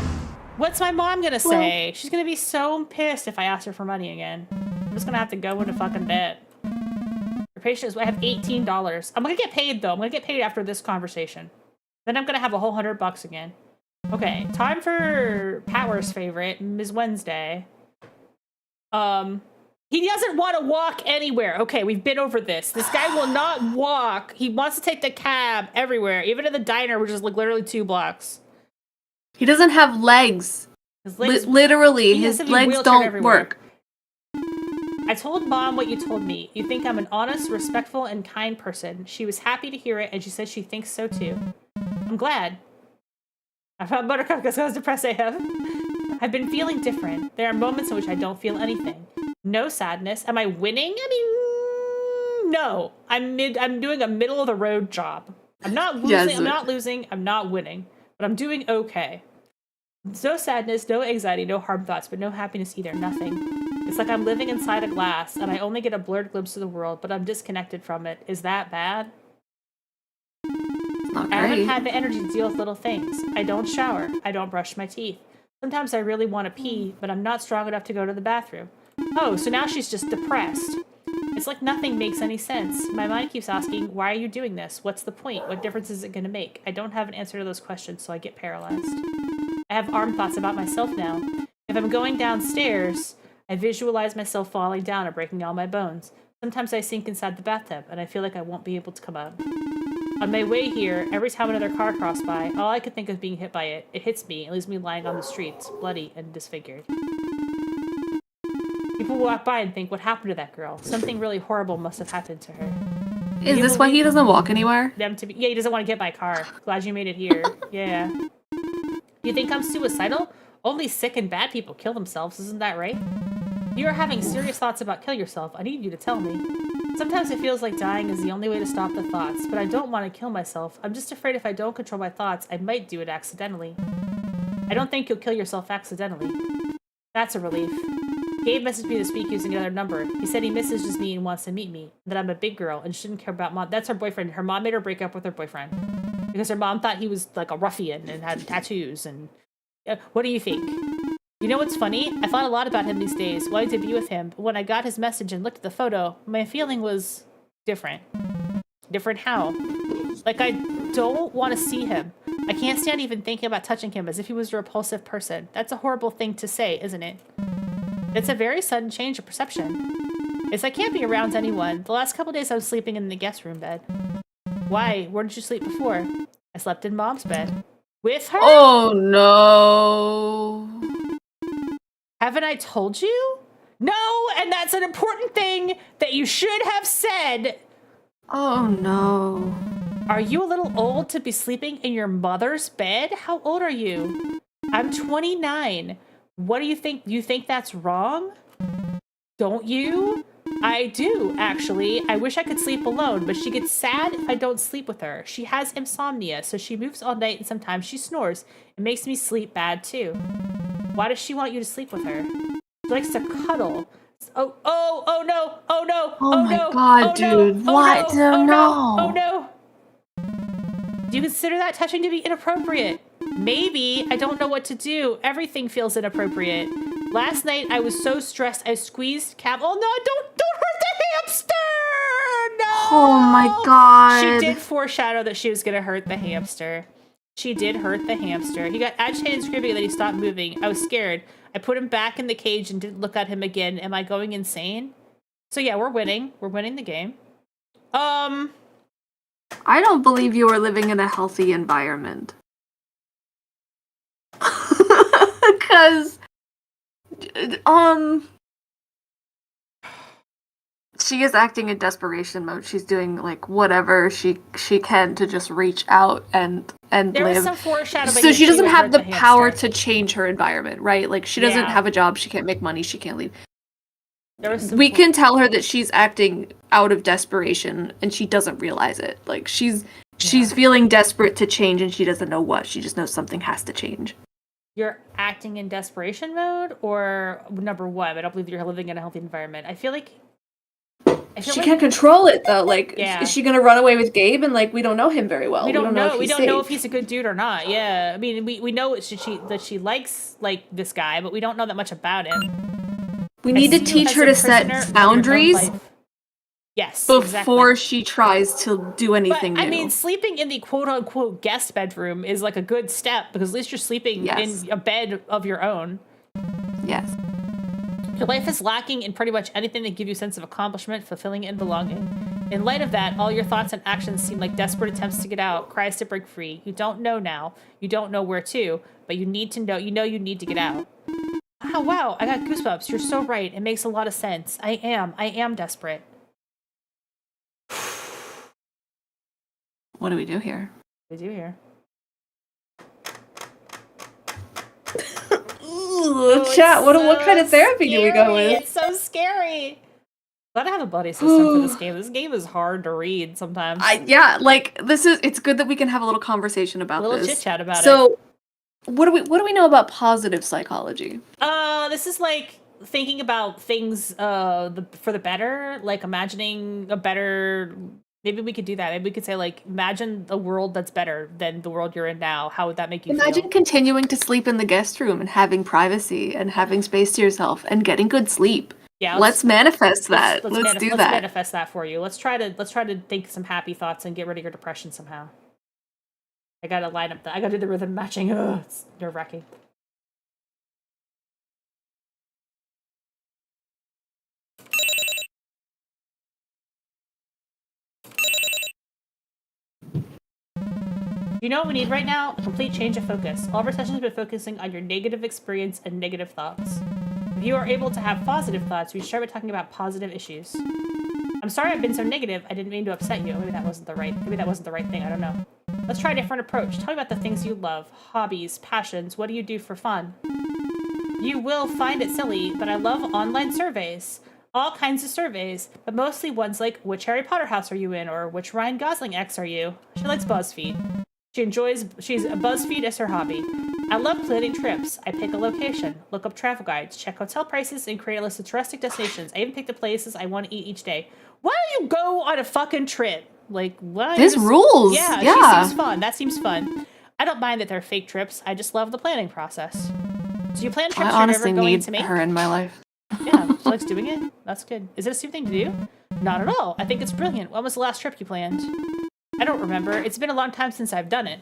What's my mom gonna say? She's gonna be so pissed if I ask her for money again. I'm just gonna have to go into fucking debt. Your patient is, I have $18. I'm gonna get paid though. I'm gonna get paid after this conversation. Then I'm gonna have a whole $100 again. Okay, time for Power's favorite, Ms. Wednesday. He doesn't want to walk anywhere. Okay, we've been over this. This guy will not walk. He wants to take the cab everywhere, even to the diner, which is like literally 2 blocks. He doesn't have legs. His legs, Literally, he has his to be legs wheelchaired don't everywhere. work. I told Mom what you told me. You think I'm an honest, respectful, and kind person. She was happy to hear it, and she says she thinks so too. I'm glad. I found Buttercup because I was depressed AF. I've been feeling different. There are moments in which I don't feel anything. No sadness. Am I winning? I mean, no. I'm doing a middle of the road job. I'm not losing. Yes. I'm not losing. I'm not winning. But I'm doing okay. No sadness, no anxiety, no harm thoughts, but no happiness either. Nothing. It's like I'm living inside a glass, and I only get a blurred glimpse of the world, but I'm disconnected from it. Is that bad? Not I haven't great. had the energy to deal with little things. I don't shower. I don't brush my teeth. Sometimes I really want to pee, but I'm not strong enough to go to the bathroom. Oh, so now she's just depressed. It's like nothing makes any sense. My mind keeps asking, why are you doing this? What's the point? What difference is it going to make? I don't have an answer to those questions, so I get paralyzed. I have arm thoughts about myself now. If I'm going downstairs, I visualize myself falling down or breaking all my bones. Sometimes I sink inside the bathtub, and I feel like I won't be able to come out. On my way here, every time another car crossed by, all I could think of being hit by it. It hits me and leaves me lying on the streets, bloody and disfigured. People walk by and think, what happened to that girl? Something really horrible must have happened to her. Is this why he doesn't walk anywhere? Yeah, he doesn't want to get by car. Glad you made it here. Yeah. You think I'm suicidal? Only sick and bad people kill themselves, isn't that right? If you are having serious thoughts about killing yourself, I need you to tell me. Sometimes it feels like dying is the only way to stop the thoughts, but I don't want to kill myself. I'm just afraid if I don't control my thoughts, I might do it accidentally. I don't think you'll kill yourself accidentally. That's a relief. Gabe messaged me this week using another number. He said he messages me and wants to meet me, that I'm a big girl and shouldn't care about mom. That's her boyfriend. Her mom made her break up with her boyfriend because her mom thought he was like a ruffian and had tattoos. And what do you think? You know what's funny? I thought a lot about him these days, wanting to be with him, but when I got his message and looked at the photo, my feeling was different. Different how? Like, I don't want to see him. I can't stand even thinking about touching him as if he was a repulsive person. That's a horrible thing to say, isn't it? It's a very sudden change of perception. I can't be around anyone. The last couple days I was sleeping in the guest room bed. Why? Where did you sleep before? I slept in Mom's bed. With her? Oh no. Haven't I told you? No, and that's an important thing that you should have said. Oh no. Are you a little old to be sleeping in your mother's bed? How old are you? I'm 29. What do you think? You think that's wrong? Don't you? I do, actually. I wish I could sleep alone, but she gets sad if I don't sleep with her. She has insomnia, so she moves all night and sometimes she snores. It makes me sleep bad, too. Why does she want you to sleep with her? She likes to cuddle. Oh no, oh no, Oh my no, god, oh dude. no, What? oh no, No. oh no. Do you consider that touching to be inappropriate? Maybe. I don't know what to do. Everything feels inappropriate. Last night I was so stressed I squeezed Cam. Oh no! Don't hurt the hamster! No! Oh my god. She did foreshadow that she was gonna hurt the hamster. She did hurt the hamster. He got agitated and screaming and then he stopped moving. I was scared. I put him back in the cage and didn't look at him again. Am I going insane? So yeah, we're winning. We're winning the game. I don't believe you are living in a healthy environment. Because she is acting in desperation mode. She's doing like whatever she can to just reach out and there live. was some foreshadowing. So she doesn't would have hurt the hamster. power to change her environment, right? Like she doesn't Yeah. have a job, she can't make money, she can't leave. There was some We can tell her that she's acting out of desperation and she doesn't realize it. Like she's feeling desperate to change and she doesn't know what. She just knows something has to change. You're acting in desperation mode, or number one, I don't believe you're living in a healthy environment. I feel like She can't control it though. Like, Yeah. is she gonna run away with Gabe? And like, we don't know him very well. we don't know. if We he's don't know safe. if he's a good dude or not. Yeah, I mean, we know that she likes like this guy, but we don't know that much about him. We need to I see you teach as her a to set prisoner of your own boundaries life. Yes, before exactly. she tries to do But anything new. I mean, sleeping in the quote unquote guest bedroom is like a good step because at least you're sleeping Yes. in a bed of your own. yes. Your life is lacking in pretty much anything that gives you a sense of accomplishment, fulfilling, and belonging. In light of that, all your thoughts and actions seem like desperate attempts to get out, cries to break free. You don't know now. You don't know where to, but you need to know. You know you need to get out. Oh, wow. I got goosebumps. You're so right. It makes a lot of sense. I am desperate. What do we do here? What do we do here? Ooh, chat. What kind of therapy do we go Scary. with? It's so scary. Gotta have a buddy system for this game. This game is hard to read sometimes. Like it's good that we can have a little conversation about A little this. chit chat about it. So, what do we know about positive psychology? This is like thinking about things for the better, like imagining a better. Maybe we could do that. Maybe we could say like imagine a world that's better than the world you're in now. How would that make you Imagine feel? continuing to sleep in the guest room and having privacy and having space to yourself and getting good sleep. Yeah, Let's manifest that. Let's do let's that. manifest that for you. Let's try to think some happy thoughts and get rid of your depression somehow. I gotta line up I gotta do the rhythm matching. Ugh, it's nerve wracking. You know what we need right now? A complete change of focus. All of our sessions have been focusing on your negative experience and negative thoughts. If you are able to have positive thoughts, we should start by talking about positive issues. I'm sorry I've been so negative. I didn't mean to upset you. Maybe that wasn't the right thing. I don't know. Let's try a different approach. Tell me about the things you love, hobbies, passions. What do you do for fun? You will find it silly, but I love online surveys. all kinds of surveys, but mostly ones like, which Harry Potter house are you in, or which Ryan Gosling ex are you? She likes BuzzFeed. She's a BuzzFeed as her hobby. I love planning trips. I pick a location, look up travel guides, check hotel prices, and create a list of touristic destinations. I even pick the places I want to eat each day. Why don't you go on a fucking trip? Like, what? This rules. Yeah, Yeah. she seems fun. That seems fun. I don't mind that they're fake trips. I just love the planning process. So you plan trips I you're honestly never going need to make? her in my life. Yeah, she likes doing it. That's good. Is it a stupid thing to do? Not at all. I think it's brilliant. When was the last trip you planned? I don't remember. It's been a long time since I've done it.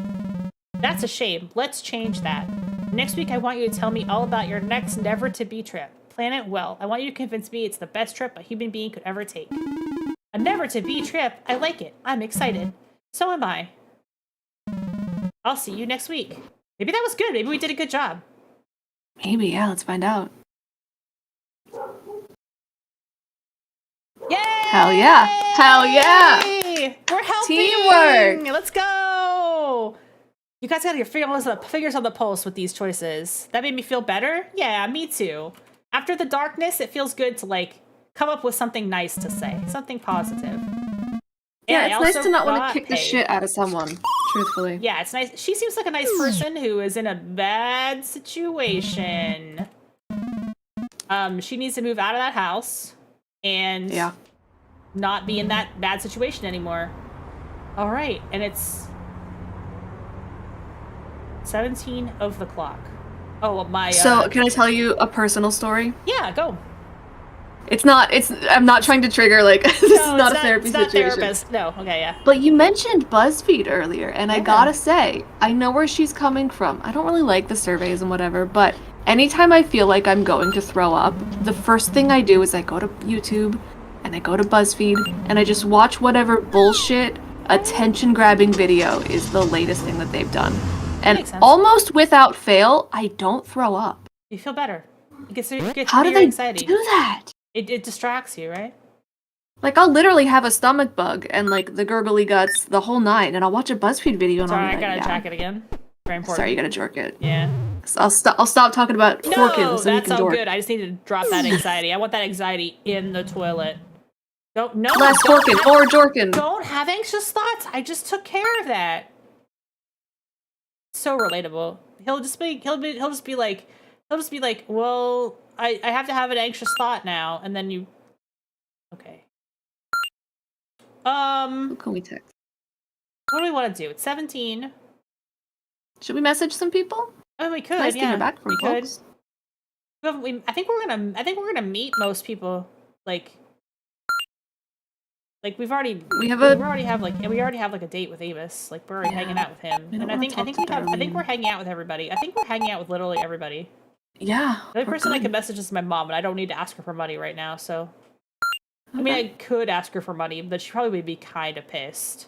That's a shame. Let's change that. Next week, I want you to tell me all about your next never-to-be trip. Plan it well. I want you to convince me it's the best trip a human being could ever take. A never-to-be trip? I like it. I'm excited. So am I. I'll see you next week. Maybe that was good. Maybe we did a good job. Maybe, yeah, let's find out. Yay! Hell yeah. Hell yeah. We're helping! Teamwork! Let's go! You guys got your fingers on the pulse with these choices. That made me feel better? Yeah, me too. After the darkness, it feels good to, like, come up with something nice to say. Something positive. Yeah, And it's nice to not want to kick the shit out of someone, truthfully. Yeah, it's nice. She seems like a nice person who is in a bad situation. She needs to move out of that house and not be in that bad situation anymore. All right, and it's 17 of the clock. Oh, my... So, can I tell you a personal story? Yeah, go. I'm not trying to trigger, like, this is not a therapy it's not situation. Therapist. No, okay, yeah. But you mentioned BuzzFeed earlier, and I gotta say, I know where she's coming from. I don't really like the surveys and whatever, but anytime I feel like I'm going to throw up, the first thing I do is I go to YouTube, and I go to BuzzFeed, and I just watch whatever bullshit, attention-grabbing video is the latest thing that they've done. And almost without fail, I don't throw up. You feel better. It gets How do your they anxiety. do that? It distracts you, right? Like, I'll literally have a stomach bug and, like, the gurgly guts, the whole nine, and I'll watch a BuzzFeed video and Sorry, I'll be I like, gotta track it again. Very important. Sorry, you gotta jerk it. Yeah. So I'll stop talking about forking No, so you that's can all dork. good. I just need to drop that anxiety. I want that anxiety in the toilet. Less forking, more jorking. Don't have anxious thoughts. I just took care of that. So relatable. He'll just be like, well, I have to have an anxious thought now, and then you. Okay. Who can we text? What do we want to do? It's 17. Should we message some people? Oh, we could. Nice to yeah, hear back from we could. folks. I think we're gonna meet most people. Like we already have like a date with Avis. Like we're already hanging out with him, and I think we're hanging out with everybody. I think we're hanging out with literally everybody. Yeah. The only person I can message is my mom, and I don't need to ask her for money right now. So, I mean, I could ask her for money, but she probably would be kind of pissed.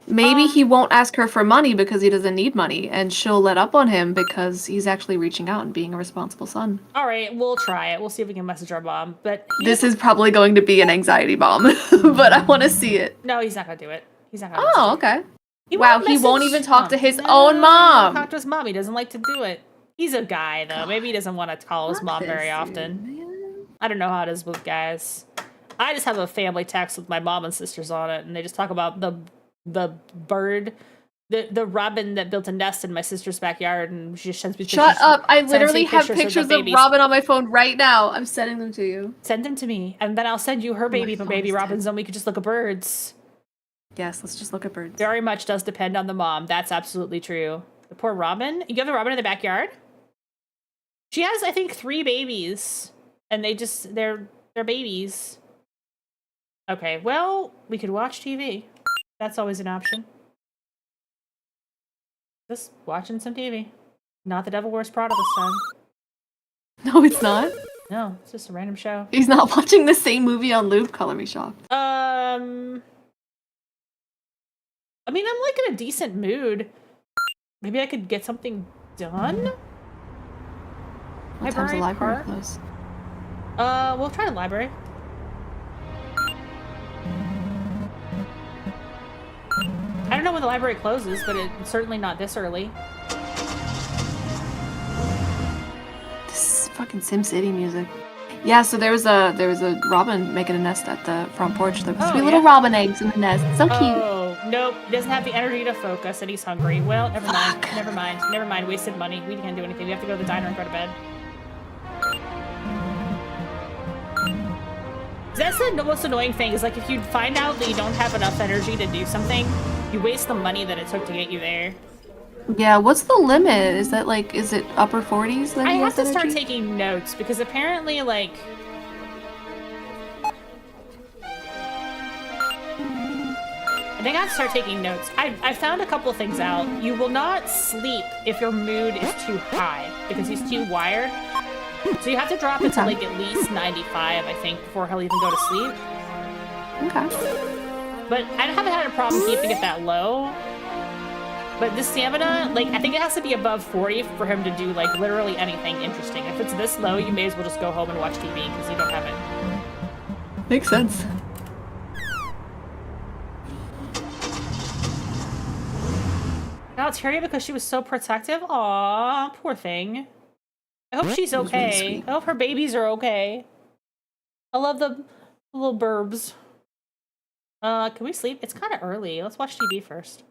Maybe he won't ask her for money because he doesn't need money, and she'll let up on him because he's actually reaching out and being a responsible son. All right, we'll try it. We'll see if we can message our mom. But this is probably going to be an anxiety bomb, but I want to see it. No, he's not gonna do it. He's not gonna. Oh, okay. He won't even talk to his own mom. He won't talk to his mom. He doesn't like to do it. He's a guy, though. Maybe he doesn't want to call his mom very often. I don't know how it is with guys. I just have a family text with my mom and sisters on it, and they just talk about the bird, the robin that built a nest in my sister's backyard, and she just sends me pictures. Shut up! I literally have pictures of babies. Robin on my phone right now. I'm sending them to you. Send them to me, and then I'll send you her baby robins, and we could just look at birds. Yes, let's just look at birds. Very much does depend on the mom. That's absolutely true. The poor robin. You have a robin in the backyard? She has, I think, 3 babies, and they're babies. Okay, well, we could watch TV. That's always an option. Just watching some TV. Not The Devil Wears Prada this time. No, it's not. No, it's just a random show. He's not watching the same movie on loop. Color me shocked. I mean, I'm like in a decent mood. Maybe I could get something done? What time's the library close? We'll try the library. I don't know when the library closes, but it's certainly not this early. This is fucking SimCity music. Yeah, so there was a robin making a nest at the front porch. There was Oh, 3 little yeah? robin eggs in the nest. So cute. Oh, nope. He doesn't have the energy to focus, and he's hungry. Well, never mind. Fuck. Never mind. Never mind. Wasted money. We can't do anything. We have to go to the diner and go to bed. That's the most annoying thing, is like if you find out that you don't have enough energy to do something, you waste the money that it took to get you there. Yeah, what's the limit? Is that like, is it upper 40s that I he have has to start energy? taking notes, because apparently, like... I think I have to start taking notes. I found a couple of things out. You will not sleep if your mood is too high, because he's too wired. So you have to drop it to like at least 95, I think, before he'll even go to sleep. Okay. But I haven't had a problem keeping it that low. But the stamina, like, I think it has to be above 40 for him to do, like, literally anything interesting. If it's this low, you may as well just go home and watch TV, because you don't have it. Makes sense. Now it's Harriet because she was so protective. Aw, poor thing. I hope she's That was really okay. sweet. I hope her babies are okay. I love the little burbs. Can we sleep? It's kind of early. Let's watch TV first.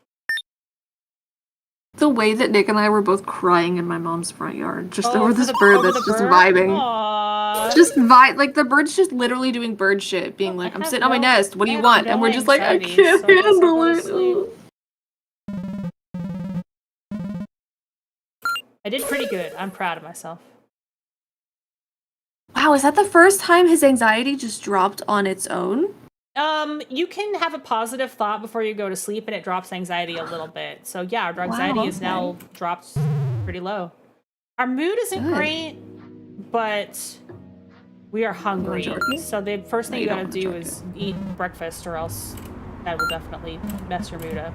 The way that Nick and I were both crying in my mom's front yard, just Oh, over for this the- bird over that's the just bird? vibing. Aw. Just vibe, like the bird's just literally doing bird shit, being Oh, like, I I'm have sitting on my no- nest, what do I you have want? no And we're just like, I anxiety, can't so I guess I'll handle go to it. sleep. I did pretty good. I'm proud of myself. Wow, is that the first time his anxiety just dropped on its own? You can have a positive thought before you go to sleep, and it drops anxiety a little bit. So yeah, our Wow, anxiety is okay. now dropped pretty low. Our mood isn't Good. great, but we are hungry. jerky? So the first thing No, you you gotta don't do want is eat breakfast, or else that will definitely mess your mood up.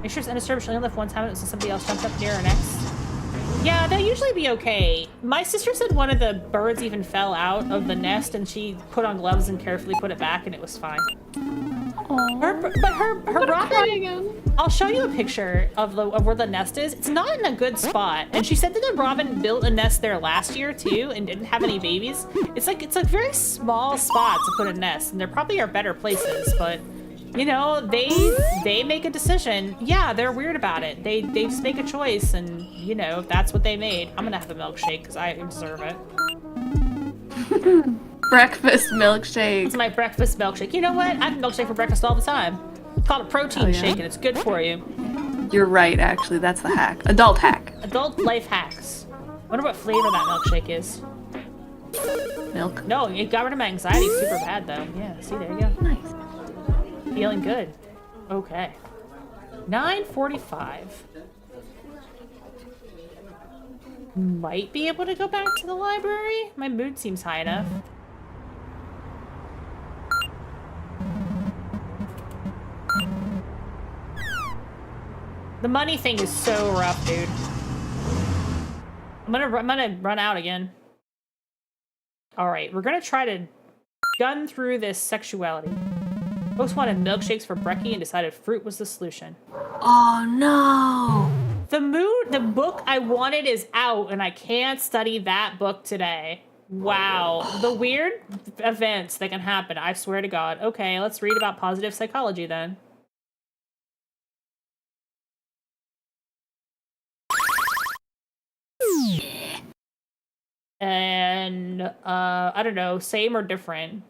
Make sure it's undisturbed. She only left one time, so somebody else jumped up near her next. Yeah, they'll usually be okay. My sister said one of the birds even fell out of the nest, and she put on gloves and carefully put it back, and it was fine. Her robin. I'll show you a picture of where the nest is. It's not in a good spot, and she said that the robin built a nest there last year too, and didn't have any babies. It's like a very small spot to put a nest, and there probably are better places, but. You know, they make a decision. Yeah, they're weird about it. They just make a choice, and you know, that's what they made. I'm gonna have a milkshake because I deserve it. Breakfast milkshake. It's my breakfast milkshake. You know what? I have a milkshake for breakfast all the time. It's called a protein Oh, yeah? shake, and it's good for you. You're right, actually. That's the hack. Adult hack. Adult life hacks. Wonder what flavor that milkshake is. Milk. No, it got rid of my anxiety super bad though. Yeah, see, there you go. Nice. Feeling good. Okay. 9:45. Might be able to go back to the library. My mood seems high enough. The money thing is so rough, dude. I'm gonna run out again. All right, we're gonna try to gun through this sexuality. Folks wanted milkshakes for brekkie and decided fruit was the solution. Oh no. The book I wanted is out, and I can't study that book today. Wow. The weird events that can happen, I swear to God. Okay, let's read about positive psychology then. And, I don't know, same or different?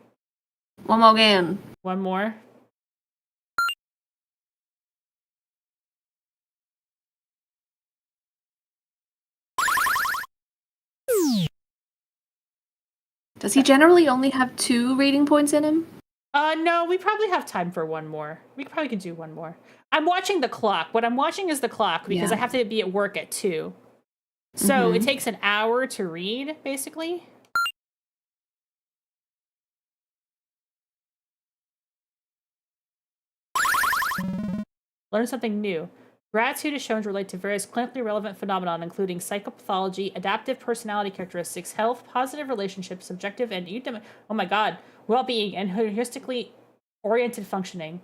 One more again. One more? Does he generally only have 2 rating points in him? No, we probably have time for one more. We probably can do one more. I'm watching the clock. What I'm watching is the clock because Yeah. I have to be at work at 2. So it Mhm. takes an hour to read, basically. Learn something new. Gratitude is shown to relate to various clinically relevant phenomena, including psychopathology, adaptive personality characteristics, health, positive relationships, subjective and oh my god, well-being, and heuristically oriented functioning.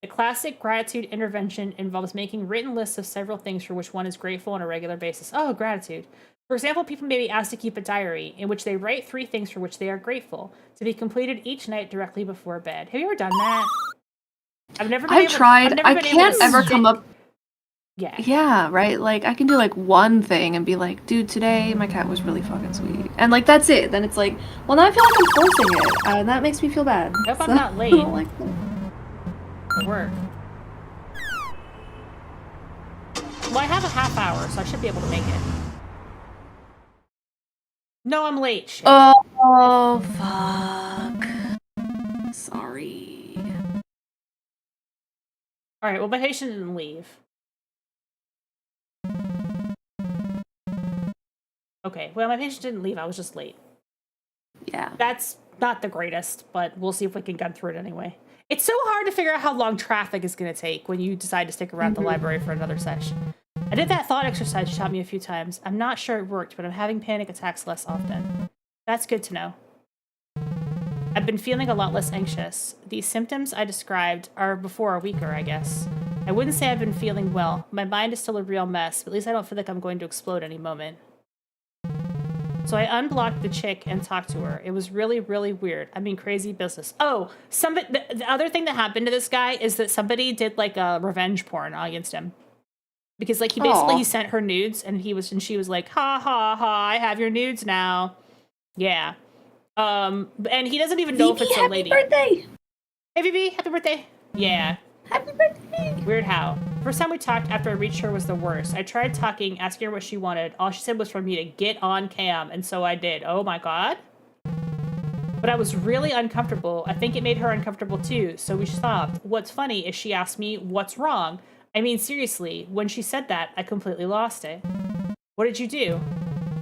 The classic gratitude intervention involves making written lists of several things for which one is grateful on a regular basis. Oh, gratitude. For example, people may be asked to keep a diary in which they write 3 things for which they are grateful, to be completed each night directly before bed. Have you ever done that? I've tried. I can't ever come up. Yeah. Yeah, right. Like I can do like one thing and be like, dude, today my cat was really fucking sweet, and like that's it. Then it's like, well, now I feel like I'm forcing it, and that makes me feel bad. Nope, So, I'm not late. I don't like that. Work. Well, I have a half hour, so I should be able to make it. No, I'm late. Shit. Oh fuck. Sorry. All right. Well, my patient didn't leave. Okay. Well, my patient didn't leave. I was just late. Yeah. That's not the greatest, but we'll see if we can get through it anyway. It's so hard to figure out how long traffic is going to take when you decide to stick around the library for another session. I did that thought exercise you taught me a few times. I'm not sure it worked, but I'm having panic attacks less often. That's good to know. I've been feeling a lot less anxious. These symptoms I described are before a weaker, I guess. I wouldn't say I've been feeling well. My mind is still a real mess, but at least I don't feel like I'm going to explode any moment. So I unblocked the chick and talked to her. It was really, really weird. I mean, crazy business. Oh, the other thing that happened to this guy is that somebody did like a revenge porn against him. Because like he sent her nudes and she was like, ha ha ha, I have your nudes now. Yeah. And he doesn't even know if it's a lady. Happy birthday! Hey VB, happy birthday. Yeah. Happy birthday! Weird how. First time we talked after I reached her was the worst. I tried talking, asking her what she wanted. All she said was for me to get on cam, and so I did. Oh my god. But I was really uncomfortable. I think it made her uncomfortable too, so we stopped. What's funny is she asked me, what's wrong? I mean, seriously, when she said that, I completely lost it. What did you do?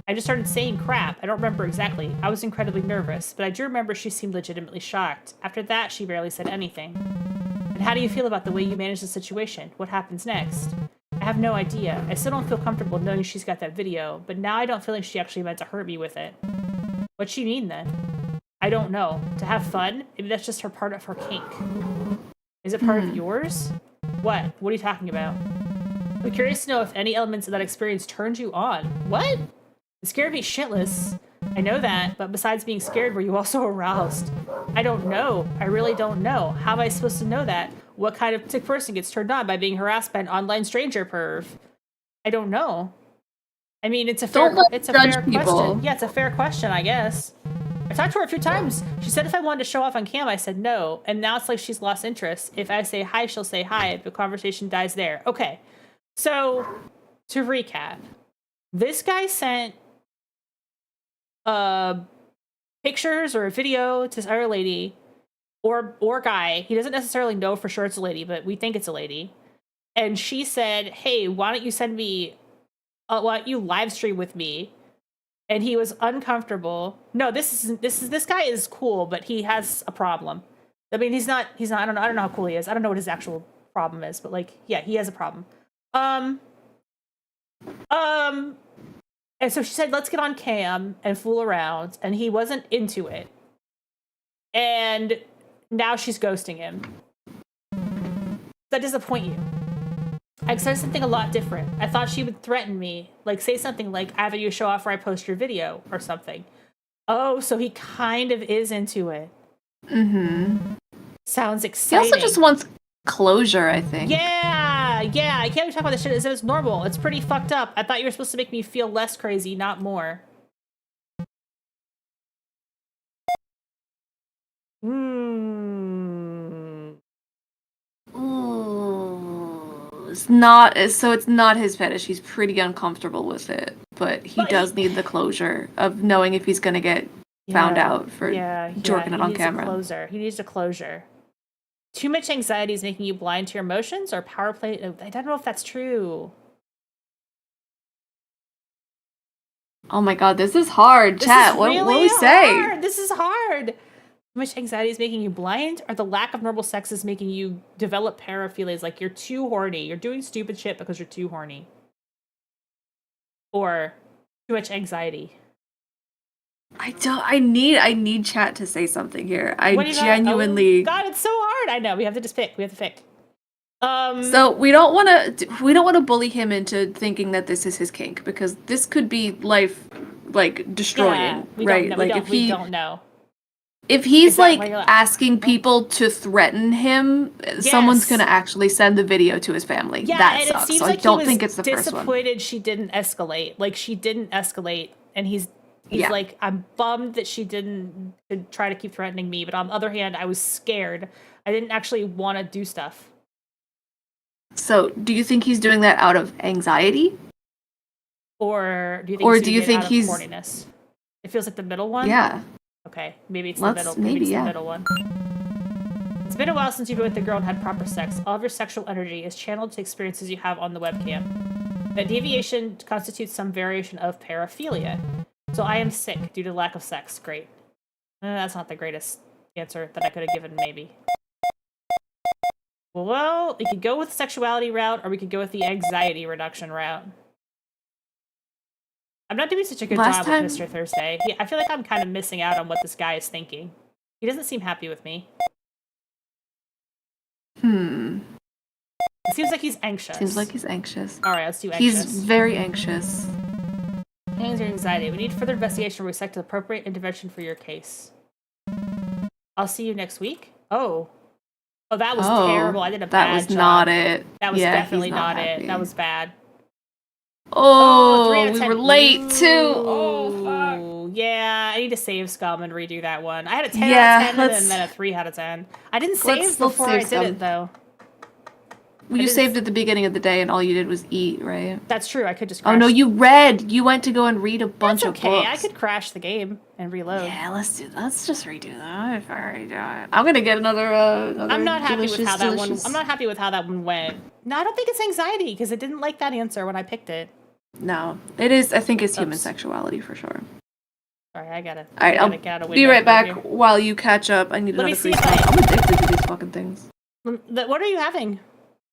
I just started saying crap. I don't remember exactly. I was incredibly nervous, but I do remember she seemed legitimately shocked. After that, she barely said anything. And how do you feel about the way you managed the situation? What happens next? I have no idea. I still don't feel comfortable knowing she's got that video, but now I don't feel like she actually meant to hurt me with it. What'd she mean then? I don't know. To have fun? Maybe that's just her part of her kink. Is it part of yours? What? What are you talking about? I'm curious to know if any elements of that experience turned you on. What? It scared me shitless. I know that, but besides being scared, were you also aroused? I don't know. I really don't know. How am I supposed to know that? What kind of sick person gets turned on by being harassed by an online stranger perv? I don't know. I mean, it's a fair question. Yeah, it's a fair question, I guess. I talked to her a few times. She said if I wanted to show off on cam, I said no. And now it's like she's lost interest. If I say hi, she'll say hi. The conversation dies there. Okay. So, to recap, this guy sent pictures or a video to our lady or guy. He doesn't necessarily know for sure it's a lady, but we think it's a lady. And she said, hey, why don't you send me, why don't you live stream with me? And he was uncomfortable. No, this guy is cool, but he has a problem. I mean, he's not, I don't know how cool he is. I don't know what his actual problem is, but like, yeah, he has a problem. And so she said, let's get on cam and fool around. And he wasn't into it. And now she's ghosting him. Does that disappoint you? I expected something a lot different. I thought she would threaten me. Like, say something like, either you show off or I post your video or something. Oh, so he kind of is into it. Mm-hmm. Sounds exciting. He also just wants closure, I think. Yeah. I can't even talk about this shit as if it's normal. It's pretty fucked up. I thought you were supposed to make me feel less crazy, not more. It's not his fetish. He's pretty uncomfortable with it, but he does need the closure of knowing if he's gonna get found out for jerking it on camera. He needs a closure. Too much anxiety is making you blind to your emotions, or power play. I don't know if that's true. Oh my god, this is hard, chat. What do we say? This is hard. Too much anxiety is making you blind, or the lack of normal sex is making you develop paraphilias, like you're too horny. You're doing stupid shit because you're too horny. Or too much anxiety. I need chat to say something here. I genuinely... Oh, God, it's so hard. I know. We have to just pick. So we don't want to bully him into thinking that this is his kink, because this could be life like destroying, right? Like we don't know. If he's Exactly. like asking people to threaten him, someone's gonna actually send the video to his family. Yeah, that and sucks. it seems So like I don't he was think it's the first one. disappointed she didn't escalate. Like she didn't escalate, and he's Yeah. like, I'm bummed that she didn't try to keep threatening me. But on the other hand, I was scared. I didn't actually want to do stuff. So do you think he's doing that out of anxiety? Or do you think? Or he's do doing you it think out of he's- horniness? It feels like the middle one. Yeah. Okay, maybe it's Let's- the middle. Maybe it's yeah. the middle one. It's been a while since you've been with the girl and had proper sex. All of your sexual energy is channeled to experiences you have on the webcam. The deviation constitutes some variation of paraphilia. So I am sick due to lack of sex. Great. That's not the greatest answer that I could have given, maybe. Well, we could go with the sexuality route, or we could go with the anxiety reduction route. I'm not doing such a good job with Mr. Thursday. I feel like I'm kind of missing out on what this guy is thinking. He doesn't seem happy with me. It seems like he's anxious. Seems like he's anxious. All right, let's do anxious. He's very anxious. Anxiety. We need further investigation with respect to appropriate intervention for your case. I'll see you next week. Oh, that was terrible. I did a bad job. That was not it. That was Yeah, definitely he's not happy. it. That was bad. 3 Oh, out of we 10. were late too. Ooh, Oh, fuck. Yeah, I need to save Scum and redo that one. I had a 10 Yeah, out of 10 and then a 3 out of 10. I didn't save let's before I save did Scum. it, though. Well, you saved at the beginning of the day, and all you did was eat, right? That's true. I could just Oh crash. no, you read. You went to go and read a bunch That's of okay. books. I could crash the game and reload. Yeah, let's just redo that. If I already do it. I'm gonna get another. I'm not happy with how that one. delicious- I'm not happy with how that one went. No, I don't think it's anxiety because it didn't like that answer when I picked it. No, it is. I think it's human Oops. sexuality for sure. Sorry, I gotta. All right, I'll get out of be window right back here. while you catch up. I need Let me another see free if stuff. I- I'm addicted to these fucking things. What are you having?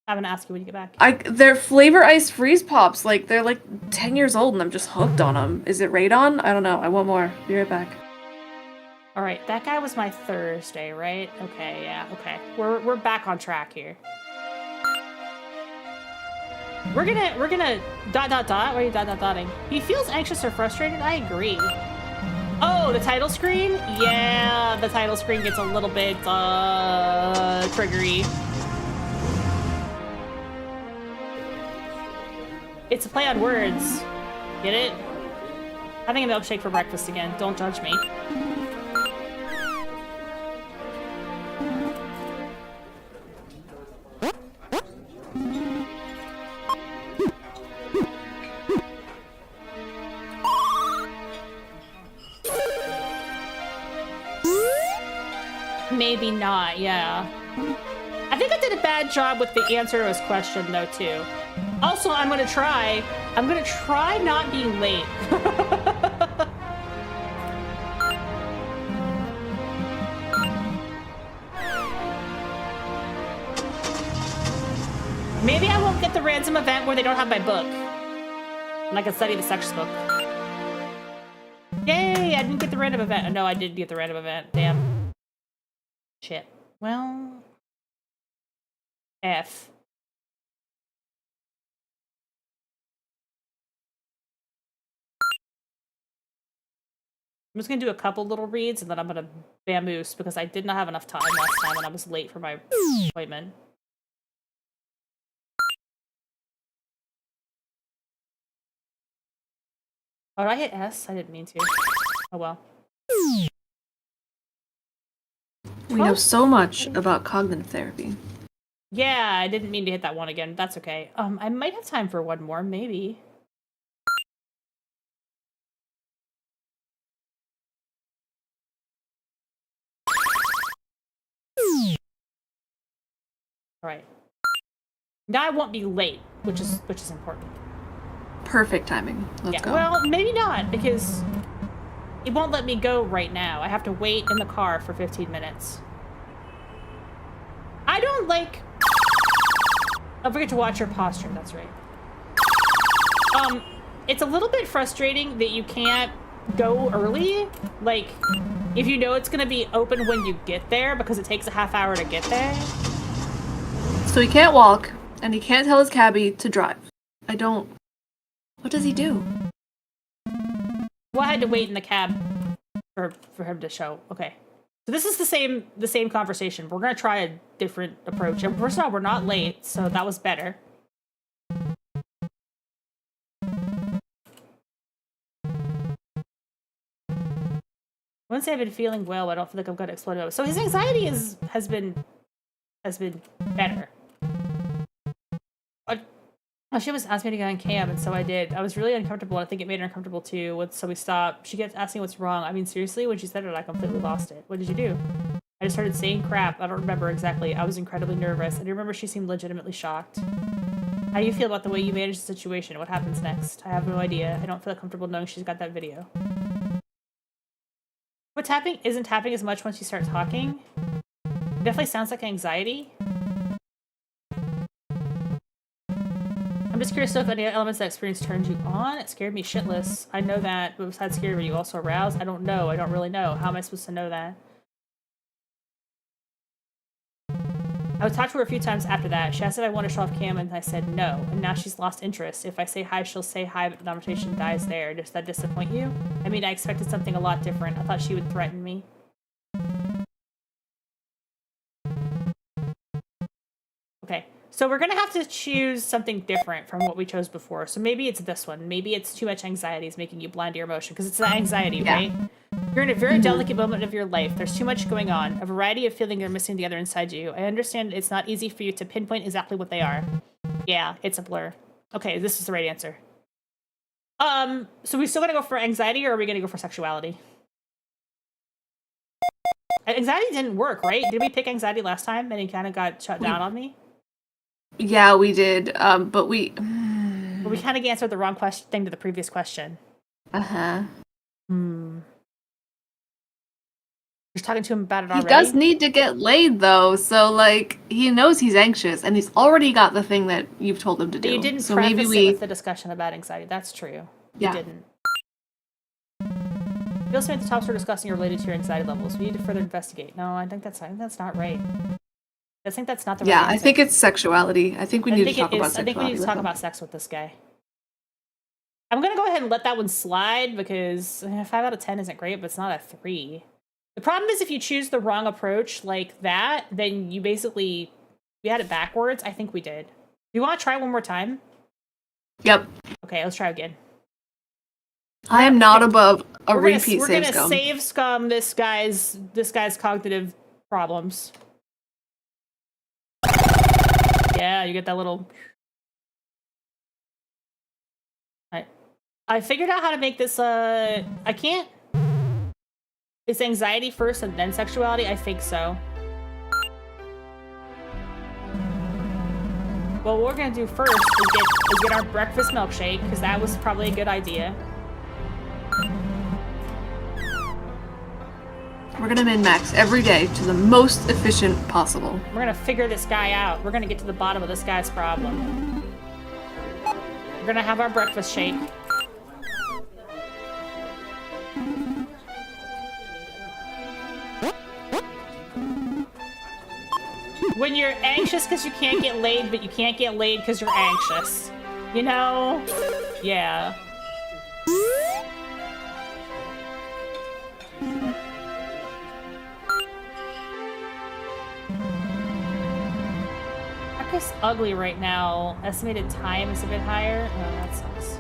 I'm gonna ask you when you get back. They're flavor ice freeze pops. Like they're like 10 years old, and I'm just hooked on them. Is it radon? I don't know. I want more. Be right back. All right, that guy was my Thursday, right? Okay, yeah, okay. We're back on track here. We're gonna ... Why are you ... dotting? He feels anxious or frustrated. I agree. Oh, the title screen? Yeah, the title screen gets a little bit triggery. It's a play on words. Get it? Having a milkshake for breakfast again. Don't judge me. Maybe not, yeah. I think I did a bad job with the answer to his question, though, too. Also, I'm gonna try not being late. Maybe I won't get the ransom event where they don't have my book. And I can study the sex book. Yay, I didn't get the random event. No, I did get the random event. Damn. Shit. Well... F. I'm just gonna do a couple little reads and then I'm gonna vamoose because I did not have enough time last time and I was late for my appointment. Oh, did I hit S? I didn't mean to. Oh well. We know so much about cognitive therapy. Yeah, I didn't mean to hit that one again. That's okay. I might have time for one more, maybe. All right. Now I won't be late, which is important. Perfect timing. Let's go. Well, maybe not because it won't let me go right now. I have to wait in the car for 15 minutes. I don't like... Don't forget to watch your posture, that's right. It's a little bit frustrating that you can't go early. Like, if you know it's gonna be open when you get there, because it takes a half hour to get there. So he can't walk, and he can't tell his cabbie to drive. I don't... What does he do? Well, I had to wait in the cab for him to show. Okay. So this is the same conversation. We're gonna try a different approach. And first of all, we're not late, so that was better. Once I've been feeling well, I don't feel like I'm gonna explode. So his anxiety has been better. She was asking me to go on cam, and so I did. I was really uncomfortable. I think it made her uncomfortable too. So we stopped. She kept asking what's wrong. I mean, seriously, when she said it, I completely lost it. What did you do? I just started saying crap. I don't remember exactly. I was incredibly nervous. I do remember she seemed legitimately shocked. How do you feel about the way you managed the situation? What happens next? I have no idea. I don't feel comfortable knowing she's got that video. But tapping isn't tapping as much once you start talking. It definitely sounds like anxiety. I'm just curious if any elements of that experience turned you on. It scared me shitless. I know that, but besides scared, were you also aroused? I don't know. I don't really know. How am I supposed to know that? I would talk to her a few times after that. She asked if I want to show off cam, and I said no. And now she's lost interest. If I say hi, she'll say hi, but the conversation dies there. Does that disappoint you? I mean, I expected something a lot different. I thought she would threaten me. Okay. So we're going to have to choose something different from what we chose before. So maybe it's this one. Maybe it's too much anxiety is making you blind to your emotion. Because it's the anxiety, right? You're in a very delicate moment of your life. There's too much going on. A variety of feelings are missing together inside you. I understand it's not easy for you to pinpoint exactly what they are. Yeah, it's a blur. Okay, this is the right answer. So we still going to go for anxiety, or are we going to go for sexuality? Anxiety didn't work, right? Did we pick anxiety last time and it kind of got shut down on me? Yeah, we did. But we kind of answered the wrong thing to the previous question. You're talking to him about it already? He does need to get laid, though, so, like, he knows he's anxious, and he's already got the thing that you've told him to do. You didn't so preface maybe it with the discussion about anxiety. That's true. You didn't. You also made the topics we're discussing are related to your anxiety levels. We need to further investigate. No, I think that's not right. I think that's not the right answer. I think it's sexuality. I think we need to talk about sexuality. I think we need to talk about sex with this guy. I'm going to go ahead and let that one slide, because 5 out of 10 isn't great, but it's not a 3. The problem is if you choose the wrong approach like that, then you basically... We had it backwards. I think we did. Do you want to try one more time? Yep. Okay, let's try again. I am not above a repeat save scum. We're gonna save scum this guy's cognitive problems. Yeah, you get that little... I figured out how to make this, I can't... It's anxiety first and then sexuality? I think so. Well, what we're gonna do first is get our breakfast milkshake, because that was probably a good idea. We're gonna min-max every day to the most efficient possible. We're gonna figure this guy out. We're gonna get to the bottom of this guy's problem. We're gonna have our breakfast shake. When you're anxious because you can't get laid, but you can't get laid because you're anxious. You know? Yeah. Marcus ugly right now. Estimated time is a bit higher. Oh, that sucks.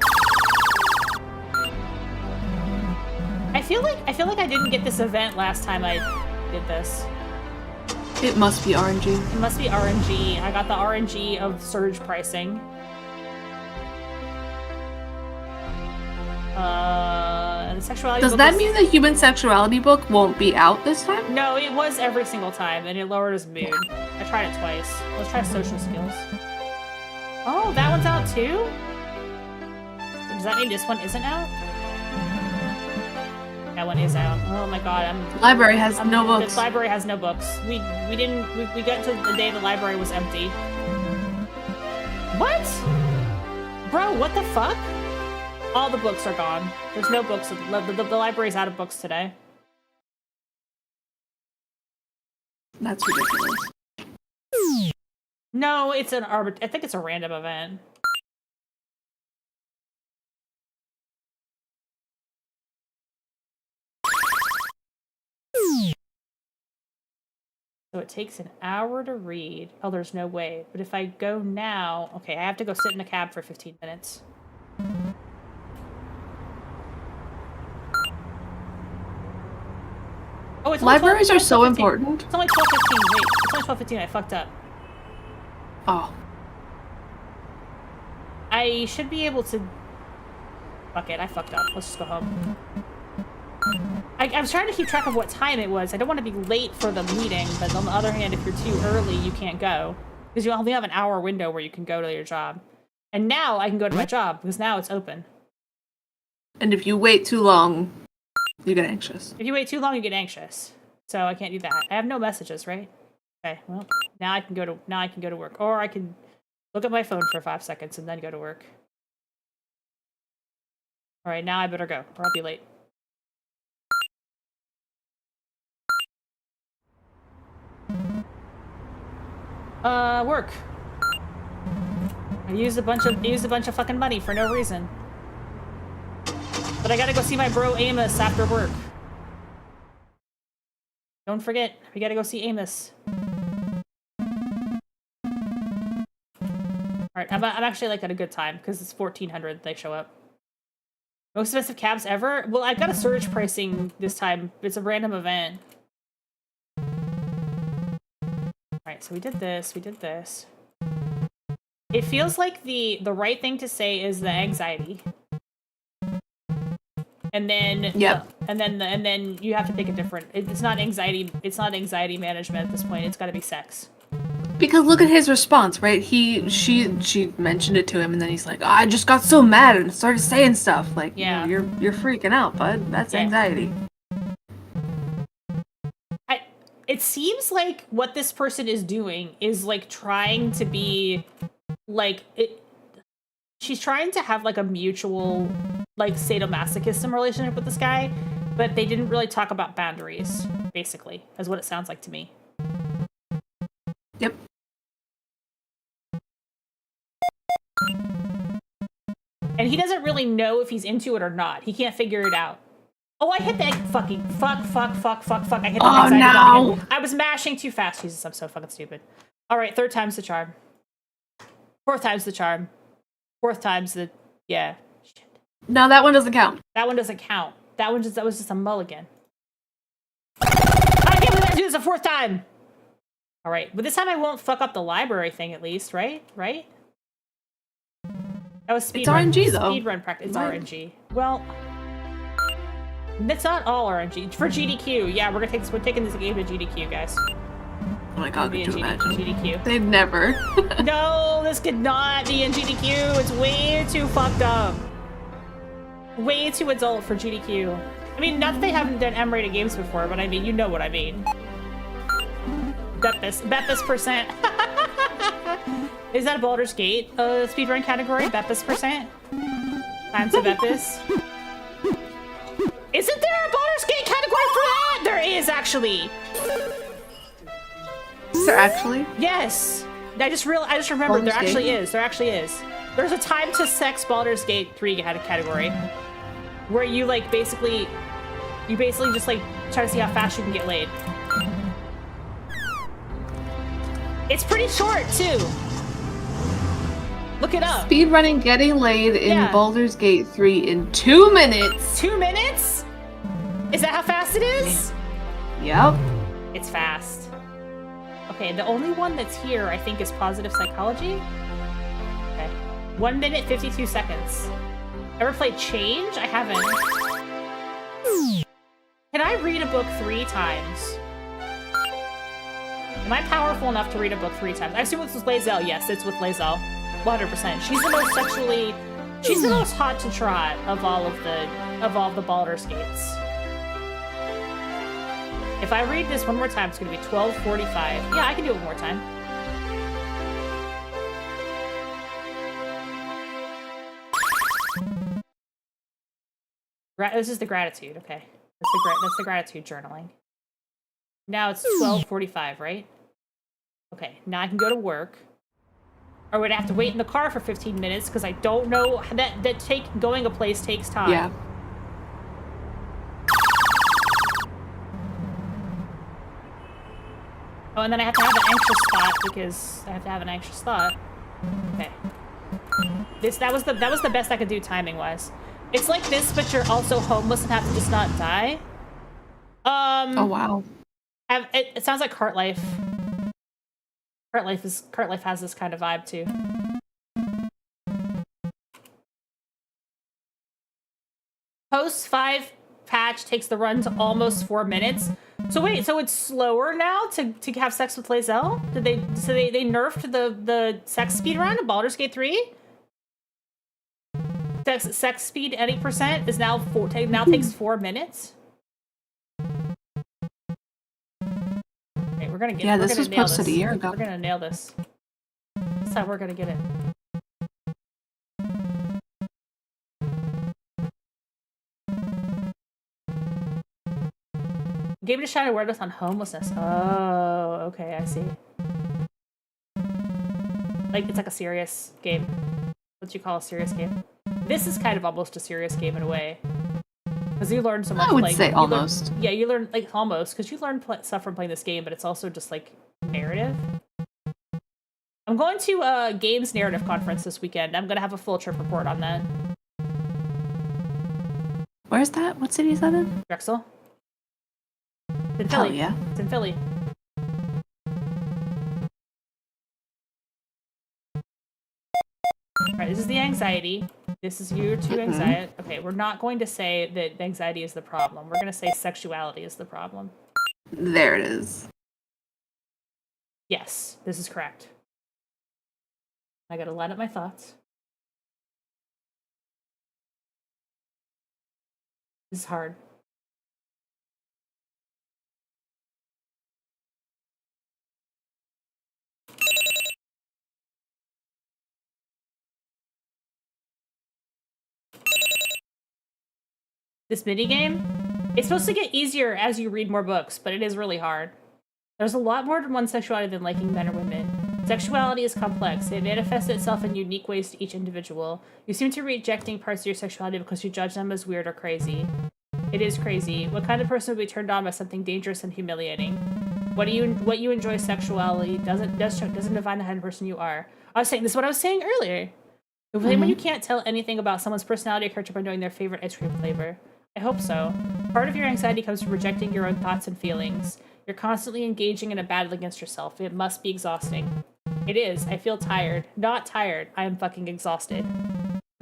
I feel like I didn't get this event last time I did this. It must be RNG. It must be RNG. I got the RNG of surge pricing. The sexuality Does that mean the human sexuality book won't be out this time? No, it was every single time, and it lowered his mood. I tried it twice. Let's try social skills. Oh, that one's out too? Does that mean this one isn't out? That one is out. Oh my god, Library has no books. The library has no books. We got to the day the library was empty. What? Bro, what the fuck? All the books are gone. There's no books. The library's out of books today. That's ridiculous. No, it's an I think it's a random event. So it takes an hour to read. Oh, there's no way. But if I go now... Okay, I have to go sit in a cab for 15 minutes. Oh, it's Libraries are so 12:15. important. It's only 12:15. Wait, it's only 12:15. I fucked up. Oh. I should be able to... Fuck it, I fucked up. Let's just go home. I'm trying to keep track of what time it was. I don't want to be late for the meeting, but on the other hand, if you're too early, you can't go. Because you only have an hour window where you can go to your job. And now I can go to my job, because now it's open. And if you wait too long, you get anxious. If you wait too long, you get anxious. So I can't do that. I have no messages, right? Okay, well, now I can go to work. Or I can look at my phone for 5 seconds and then go to work. Alright, now I better go, or I'll be late. Work. I used a bunch of fucking money for no reason. But I gotta go see my bro Amos after work. Don't forget, we gotta go see Amos. Alright, I'm actually like at a good time, because it's 1400 they show up. Most expensive cabs ever? Well, I got a surge pricing this time. It's a random event. Alright, so we did this, we did this. It feels like the right thing to say is the anxiety. And then Yep. and then you have to pick a different. It's not anxiety management at this point. It's got to be sex. Because look at his response, right? She mentioned it to him, and then he's like, oh, "I just got so mad and started saying stuff." Like, Yeah. you know, you're freaking out, bud. That's Yeah. anxiety. It seems like what this person is doing is like trying to be like it. She's trying to have like a mutual like sadomasochism relationship with this guy, but they didn't really talk about boundaries. Basically, is what it sounds like to me. Yep. And he doesn't really know if he's into it or not. He can't figure it out. Oh, I hit that fucking fuck. I hit the anxiety button again. I was mashing too fast. Jesus, I'm so fucking stupid. All right, third time's the charm. Fourth time's the charm. Fourth time's the yeah. Shit. No, that one doesn't count. That one doesn't count. That was just a mulligan. I can't believe I do this a fourth time. All right, but this time I won't fuck up the library thing at least, right? Right? That was speed It's run. RNG though. Speed run practice. It's Right. RNG. Well, it's not all RNG. For GDQ, yeah, we're taking this game to GDQ, guys. Oh my god, Be could in you imagine? GDQ. They'd never. No, this could not be in GDQ. It's way too fucked up. Way too adult for GDQ. I mean, not that they haven't done M-rated games before, but I mean, you know what I mean. Bet this percent. Is that a Baldur's Gate speedrun category? Bet this percent? Times to bet this? Isn't there a Baldur's Gate category for that? There is, actually. Is there actually? Yes. I just remembered there Baldur's actually Gate? is. There actually is. There's a time to sex Baldur's Gate 3 category where you like basically just like try to see how fast you can get laid. It's pretty short too. Look it up. Speedrunning getting laid in Yeah. Baldur's Gate 3 in 2 minutes. 2 minutes? Is that how fast it is? Yep. It's fast. Okay, the only one that's here I think is Positive Psychology. Okay. 1 minute, 52 seconds. Ever played Change? I haven't. Can I read a book 3 times? Am I powerful enough to read a book 3 times? I assume it's with Lae'zel. Yes, it's with Lae'zel. 100%. She's the most hot to trot of all of the Baldur's Gates. If I read this one more time, it's gonna be 12:45. Yeah, I can do it one more time. This is the gratitude, okay. That's the gratitude journaling. Now it's 12:45, right? Okay, now I can go to work. or would I have to wait in the car for 15 minutes because I don't know that going a place takes time. Yeah. Oh, and then I have to have an anxious thought because I have to have an anxious thought. Okay. That was the best I could do timing wise. It's like this, but you're also homeless and have to just not die. Oh wow. It sounds like Cart Life. Cart Life has this kind of vibe too. Post 5 patch takes the run to almost 4 minutes. So wait, so it's slower now to have sex with Lae'zel? They nerfed the sex speed run in Baldur's Gate 3? Sex speed any percent is now takes 4 minutes. Okay, we're gonna get. Yeah, we're this gonna was nail posted this. a year ago. We're gonna nail this. This time we're gonna get it. Game to shine awareness on homelessness. Oh, okay, I see. Like, it's like a serious game. What you call a serious game? This is kind of almost a serious game in a way. Because you learn so much. I would say almost. You learn, like, almost. Because you learn stuff from playing this game, but it's also just, like, narrative. I'm going to a Games Narrative Conference this weekend. I'm going to have a full trip report on that. Where's that? What city is that in? Drexel. It's in Philly. Oh, yeah. It's in Philly. Alright, this is the anxiety. This is your two anxiety. Okay, we're not going to say that anxiety is the problem. We're going to say sexuality is the problem. There it is. Yes, this is correct. I gotta line up my thoughts. This is hard. This minigame, it's supposed to get easier as you read more books, but it is really hard. There's a lot more to one's sexuality than liking men or women. Sexuality is complex. It manifests itself in unique ways to each individual. You seem to be rejecting parts of your sexuality because you judge them as weird or crazy. It is crazy. What kind of person would be turned on by something dangerous and humiliating? What you enjoy sexuality doesn't define the kind of person you are. I was saying this is what I was saying earlier. When you can't tell anything about someone's personality or character by knowing their favorite ice cream flavor. I hope so. Part of your anxiety comes from rejecting your own thoughts and feelings. You're constantly engaging in a battle against yourself. It must be exhausting. It is. I feel tired. Not tired. I am fucking exhausted.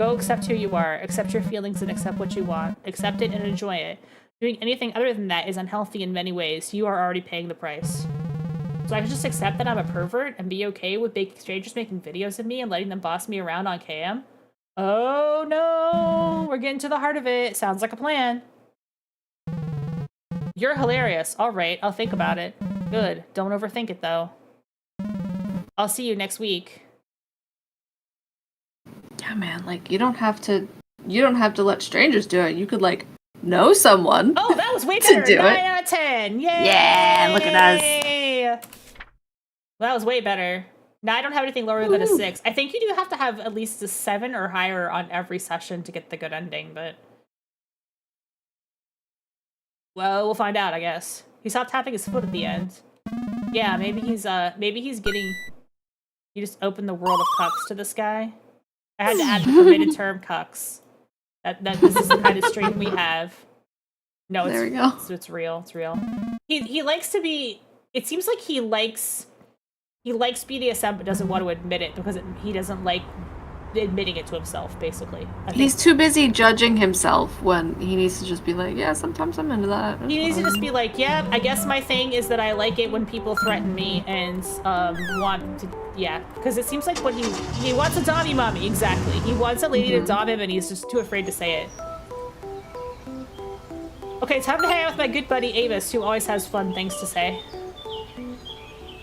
Go accept who you are. Accept your feelings and accept what you want. Accept it and enjoy it. Doing anything other than that is unhealthy in many ways. You are already paying the price. So I can just accept that I'm a pervert and be okay with big strangers making videos of me and letting them boss me around on KM? Oh no! We're getting to the heart of it. Sounds like a plan. You're hilarious. Alright, I'll think about it. Good. Don't overthink it, though. I'll see you next week. Yeah, man, like, you don't have to let strangers do it. You could, like, know someone. Oh, that was way better. do 9 it. out of 10. Yay! Yeah, look at us. Well, that was way better. Now I don't have anything lower than a 6. I think you do have to have at least a 7 or higher on every session to get the good ending, but... Well, we'll find out, I guess. He stopped tapping his foot at the end. Yeah, maybe he's getting... You just opened the world of cucks to this guy. I had to add the permitted term cucks. This is the kind of stream we have. No, There we go. It's real. It's real. He likes to be... It seems like he likes BDSM but doesn't want to admit it because he doesn't like admitting it to himself, basically. He's too busy judging himself when he needs to just be like, yeah, sometimes I'm into that. He needs to just be like, yeah, I guess my thing is that I like it when people threaten me and want to, yeah. Because it seems like when he wants a dommy mommy, exactly. He wants a lady to dom him and he's just too afraid to say it. Okay, time to hang out with my good buddy Amos, who always has fun things to say.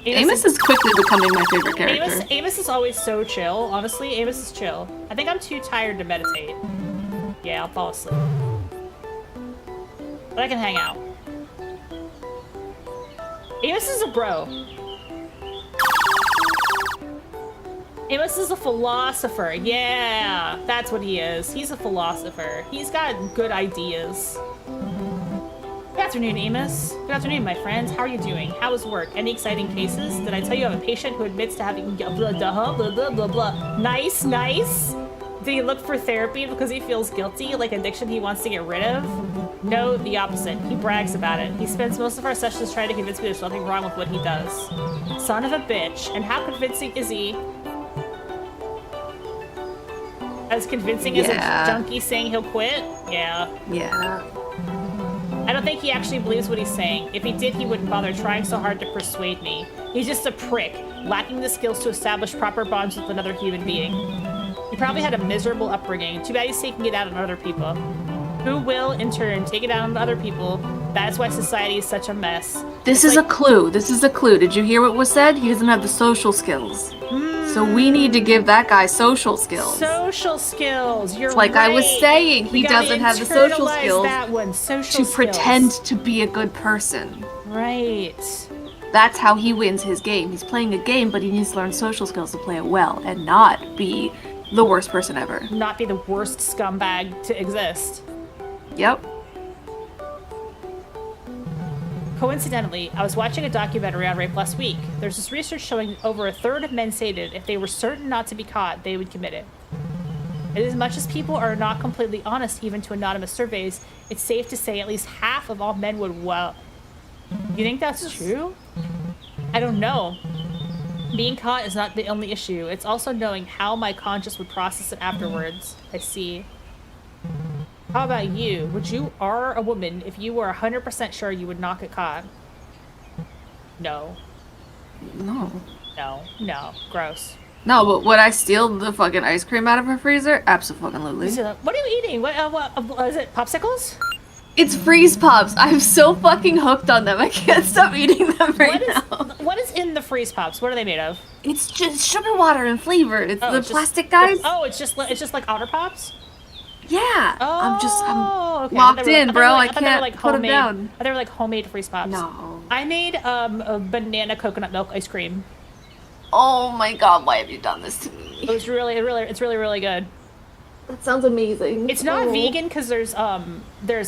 Amos is quickly becoming my favorite character. Amos is always so chill. Honestly, Amos is chill. I think I'm too tired to meditate. Yeah, I'll fall asleep. But I can hang out. Amos is a bro. Amos is a philosopher. Yeah, that's what he is. He's a philosopher. He's got good ideas. Good afternoon, Amos. Good afternoon, my friends. How are you doing? How is work? Any exciting cases? Did I tell you I have a patient who admits to having blah, blah, blah, blah, blah, blah. Nice, nice. Did he look for therapy because he feels guilty, like addiction he wants to get rid of? No, the opposite. He brags about it. He spends most of our sessions trying to convince me there's nothing wrong with what he does. Son of a bitch. And how convincing is he? As convincing as a junkie saying he'll quit? Yeah. Yeah. I don't think he actually believes what he's saying. If he did, he wouldn't bother trying so hard to persuade me. He's just a prick, lacking the skills to establish proper bonds with another human being. He probably had a miserable upbringing. Too bad he's taking it out on other people. Who will, in turn, take it out on other people. That's why society is such a mess. This is a clue. This is a clue. Did you hear what was said? He doesn't have the social skills. So we need to give that guy social skills. Social skills. You're like right. I was saying, he doesn't have the social skills that one. Social to pretend to be a good person. Right. That's how he wins his game. He's playing a game, but he needs to learn social skills to play it well and not be the worst person ever. Not be the worst scumbag to exist. Yep. Coincidentally, I was watching a documentary on rape last week. There's this research showing over a third of men stated if they were certain not to be caught, they would commit it. And as much as people are not completely honest even to anonymous surveys, it's safe to say at least half of all men would. Well, you think that's true? I don't know. Being caught is not the only issue. It's also knowing how my conscience would process it afterwards. I see. How about you? Would you are a woman if you were 100% sure you would not get caught? No. No. No. No. Gross. No, but would I steal the fucking ice cream out of her freezer? Absolutely. What are you eating? What is it? Popsicles? It's freeze pops. I'm so fucking hooked on them. I can't stop eating them now. What is in the freeze pops? What are they made of? It's just sugar water and flavor. It's the plastic guys. It's just like Otter Pops? Yeah. I'm okay. locked in, bro. I can't put them down. They were like homemade freeze pops. No. I made a banana coconut milk ice cream. Oh my god, why have you done this to me? It's really good. That sounds amazing. It's not vegan because there's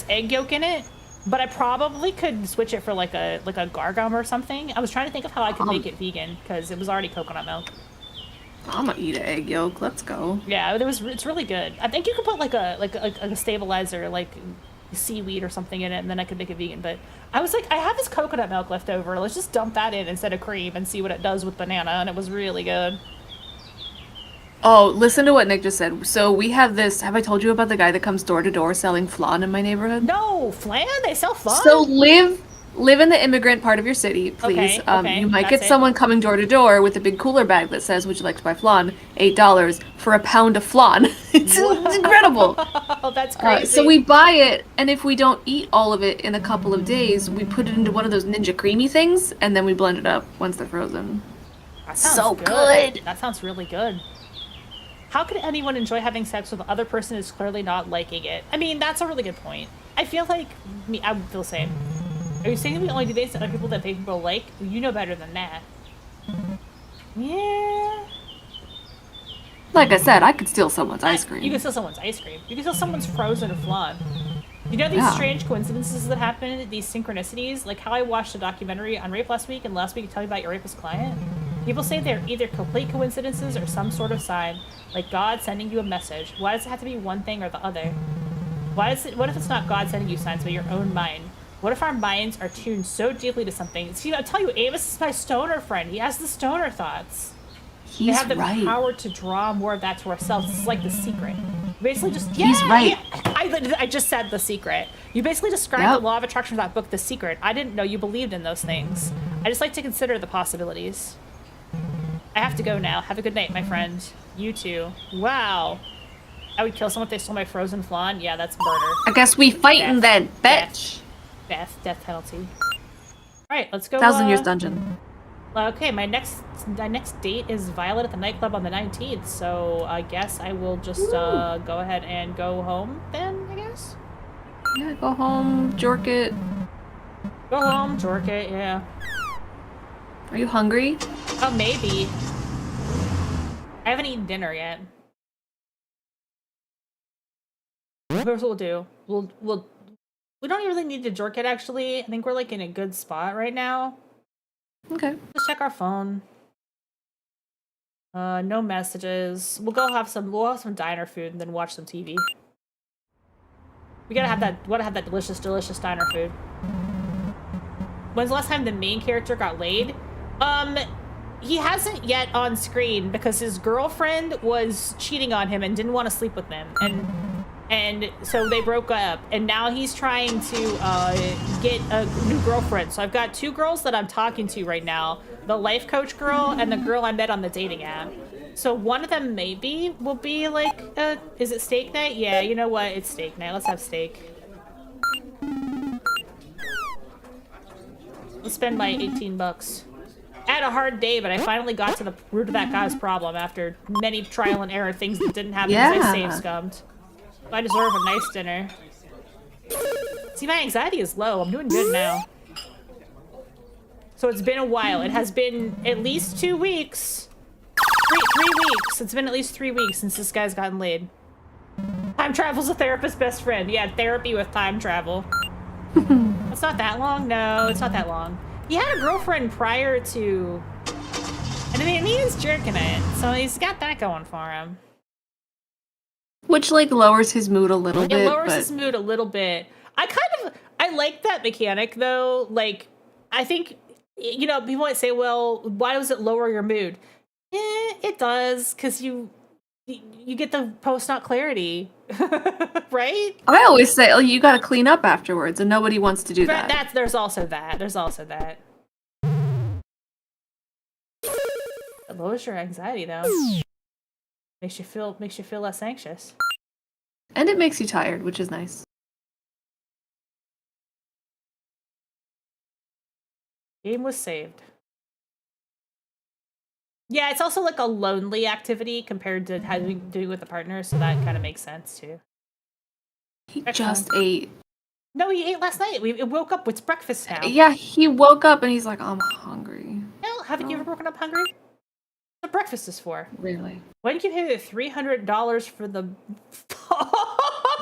egg yolk in it, but I probably could switch it for like a gargum or something. I was trying to think of how I could make it vegan because it was already coconut milk. I'm gonna eat an egg yolk. Let's go. Yeah, it's really good. I think you could put like a stabilizer, like seaweed or something in it, and then I could make it vegan. But I was like, I have this coconut milk left over. Let's just dump that in instead of cream and see what it does with banana, and it was really good. Oh, listen to what Nick just said. So we have this. Have I told you about the guy that comes door to door selling flan in my neighborhood? No, flan? They sell flan? So live in the immigrant part of your city, please. Okay, you might get someone coming door to door with a big cooler bag that says, "Would you like to buy flan? $8 for a pound of flan." It's incredible. Oh, that's crazy. So we buy it, and if we don't eat all of it in a couple of days, we put it into one of those Ninja Creamy things, and then we blend it up once they're frozen. That sounds so good. That sounds really good. How could anyone enjoy having sex with the other person who's clearly not liking it? I mean, that's a really good point. I feel like I would feel the same. Are you saying we only do this to other people that people like? You know better than that. Yeah. Like I said, I could steal someone's ice cream. You can steal someone's ice cream. You can steal someone's frozen flan. You know these strange coincidences that happen, these synchronicities? Like how I watched a documentary on rape last week, and last week you tell me about your rapist client? People say they're either complete coincidences or some sort of sign, like God sending you a message. Why does it have to be one thing or the other? What if it's not God sending you signs, but your own mind? What if our minds are tuned so deeply to something? See, I'll tell you, Amos is my stoner friend. He has the stoner thoughts. He's they have the right. power to draw more of that to ourselves. It's like The Secret. Basically just, He's right. Yeah, I just said The Secret. You basically described the law of attraction of that book, The Secret. I didn't know you believed in those things. I just like to consider the possibilities. I have to go now. Have a good night, my friend. You too. Wow. I would kill someone if they stole my frozen flan. Yeah, that's murder. I guess we fighting then, bitch. Death penalty. Alright, let's go. 1,000 Years Dungeon. Okay, my next date is Violet at the nightclub on the 19th, so I guess I will just go ahead and go home then, I guess? Yeah, go home, jork it. Go home, jork it, yeah. Are you hungry? Oh, maybe. I haven't eaten dinner yet. Here's what we'll do. We don't really need to jerk it, actually. I think we're, like, in a good spot right now. Okay. Let's check our phone. No messages. We'll have some diner food and then watch some TV. We gotta have that delicious, delicious diner food. When's the last time the main character got laid? He hasn't yet on screen because his girlfriend was cheating on him and didn't want to sleep with him. And so they broke up, and now he's trying to get a new girlfriend. So I've got 2 girls that I'm talking to right now. The life coach girl and the girl I met on the dating app. So one of them maybe will be like, is it steak night? Yeah, you know what? It's steak night. Let's have steak. Let's spend my 18 bucks. I had a hard day, but I finally got to the root of that guy's problem after many trial and error things that didn't happen because I save scummed. I deserve a nice dinner. See, my anxiety is low. I'm doing good now. So it's been a while. It has been at least 2 weeks. Three weeks. It's been at least 3 weeks since this guy's gotten laid. Time travel's a therapist's best friend. Yeah, therapy with time travel. It's not that long? No, it's not that long. He had a girlfriend prior to... And I mean, he is jerking it, so he's got that going for him. Which, like, lowers his mood a little bit. It lowers his mood a little bit. I like that mechanic, though. Like, I think, you know, people might say, well, why does it lower your mood? It does, because you get the post-nut clarity, right? I always say, oh, you gotta clean up afterwards, and nobody wants to do that. There's also that. It lowers your anxiety, though. Makes you feel less anxious. And it makes you tired, which is nice. Game was saved. Yeah, it's also like a lonely activity compared to doing with a partner, so that kind of makes sense too. He just ate. No, he ate last night. We woke up. It's breakfast now. Yeah, he woke up and he's like, I'm hungry. Well, haven't you ever woken up hungry? What breakfast is for? Really? When you pay $300 for the...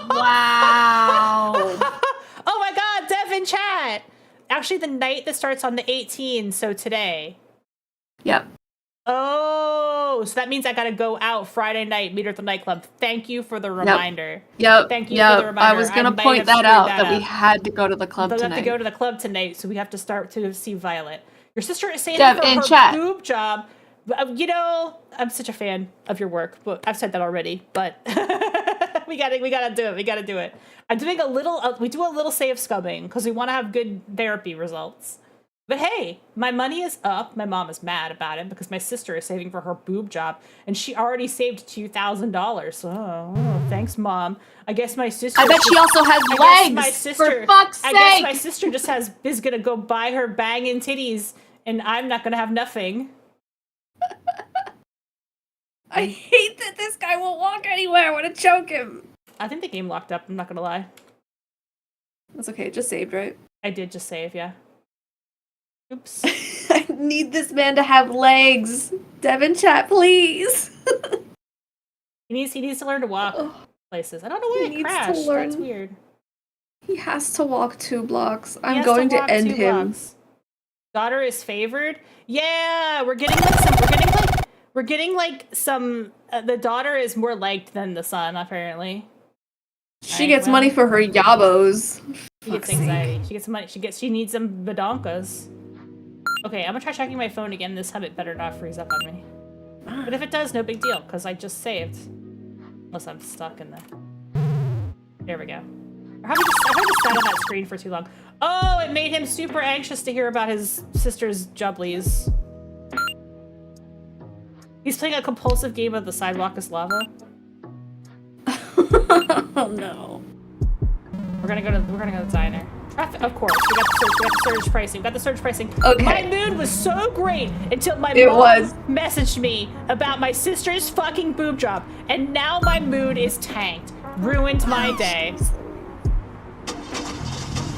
Wow. Oh my god, Dev in chat! Actually, the night that starts on the 18th, so today. Yep. Oh, so that means I gotta go out Friday night, meet her at the nightclub. Thank you for the reminder. Yep. Thank you for the reminder. I was gonna point that out, that we had to go to the club tonight. We have to go to the club tonight, so we have to start to see Violet. Your sister is saying Dev, for in her chat. boob job. You know, I'm such a fan of your work, but I've said that already, but we gotta do it. We gotta do it. I'm doing a little, we do a little save scubbing because we want to have good therapy results. But hey, my money is up. My mom is mad about it because my sister is saving for her boob job and she already saved $2,000. So, oh, thanks, Mom. I guess my sister... I bet she also has legs, for fuck's sake! I guess my sister just is gonna go buy her banging titties and I'm not gonna have nothing. I hate that this guy won't walk anywhere. I want to choke him. I think the game locked up. I'm not gonna lie. That's okay. It just saved, right? I did just save, yeah. Oops. I need this man to have legs. Devin chat, please. He needs to learn to walk places. I don't know why it crashed. That's weird. He has to walk 2 blocks. I'm going to end him. Blocks. Daughter is favored. Yeah, we're getting some. The daughter is more liked than the son, apparently. She gets money for her yabos. She gets anxiety. She gets money. She needs some badonkas. Okay, I'm gonna try checking my phone again. This time it better not freeze up on me. But if it does, no big deal, because I just saved. Unless I'm stuck in the... There we go. Or have I just sat on that screen for too long? Oh, it made him super anxious to hear about his sister's jubblies. He's playing a compulsive game of The Sidewalk is Lava. Oh no. We're gonna go to the diner. Traffic, of course. We got the surge pricing. Okay. My mood was so great until my mom messaged me about my sister's fucking boob job, and now my mood is tanked. Ruined my day.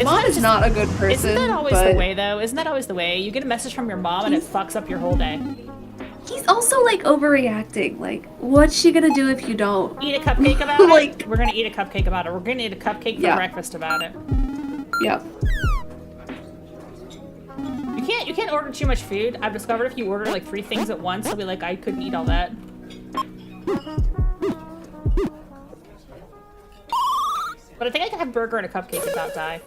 Mom is not a good person. Isn't that always the way, though? Isn't that always the way? You get a message from your mom and it fucks up your whole day. he's also like overreacting. Like, what's she gonna do if you don't? Eat a cupcake about Like- it? We're gonna eat a cupcake about it. We're gonna eat a cupcake for Yeah. breakfast about it. Yep. You can't order too much food. I've discovered if you order like 3 things at once, I'll be like, I couldn't eat all that. But I think I can have a burger and a cupcake without die.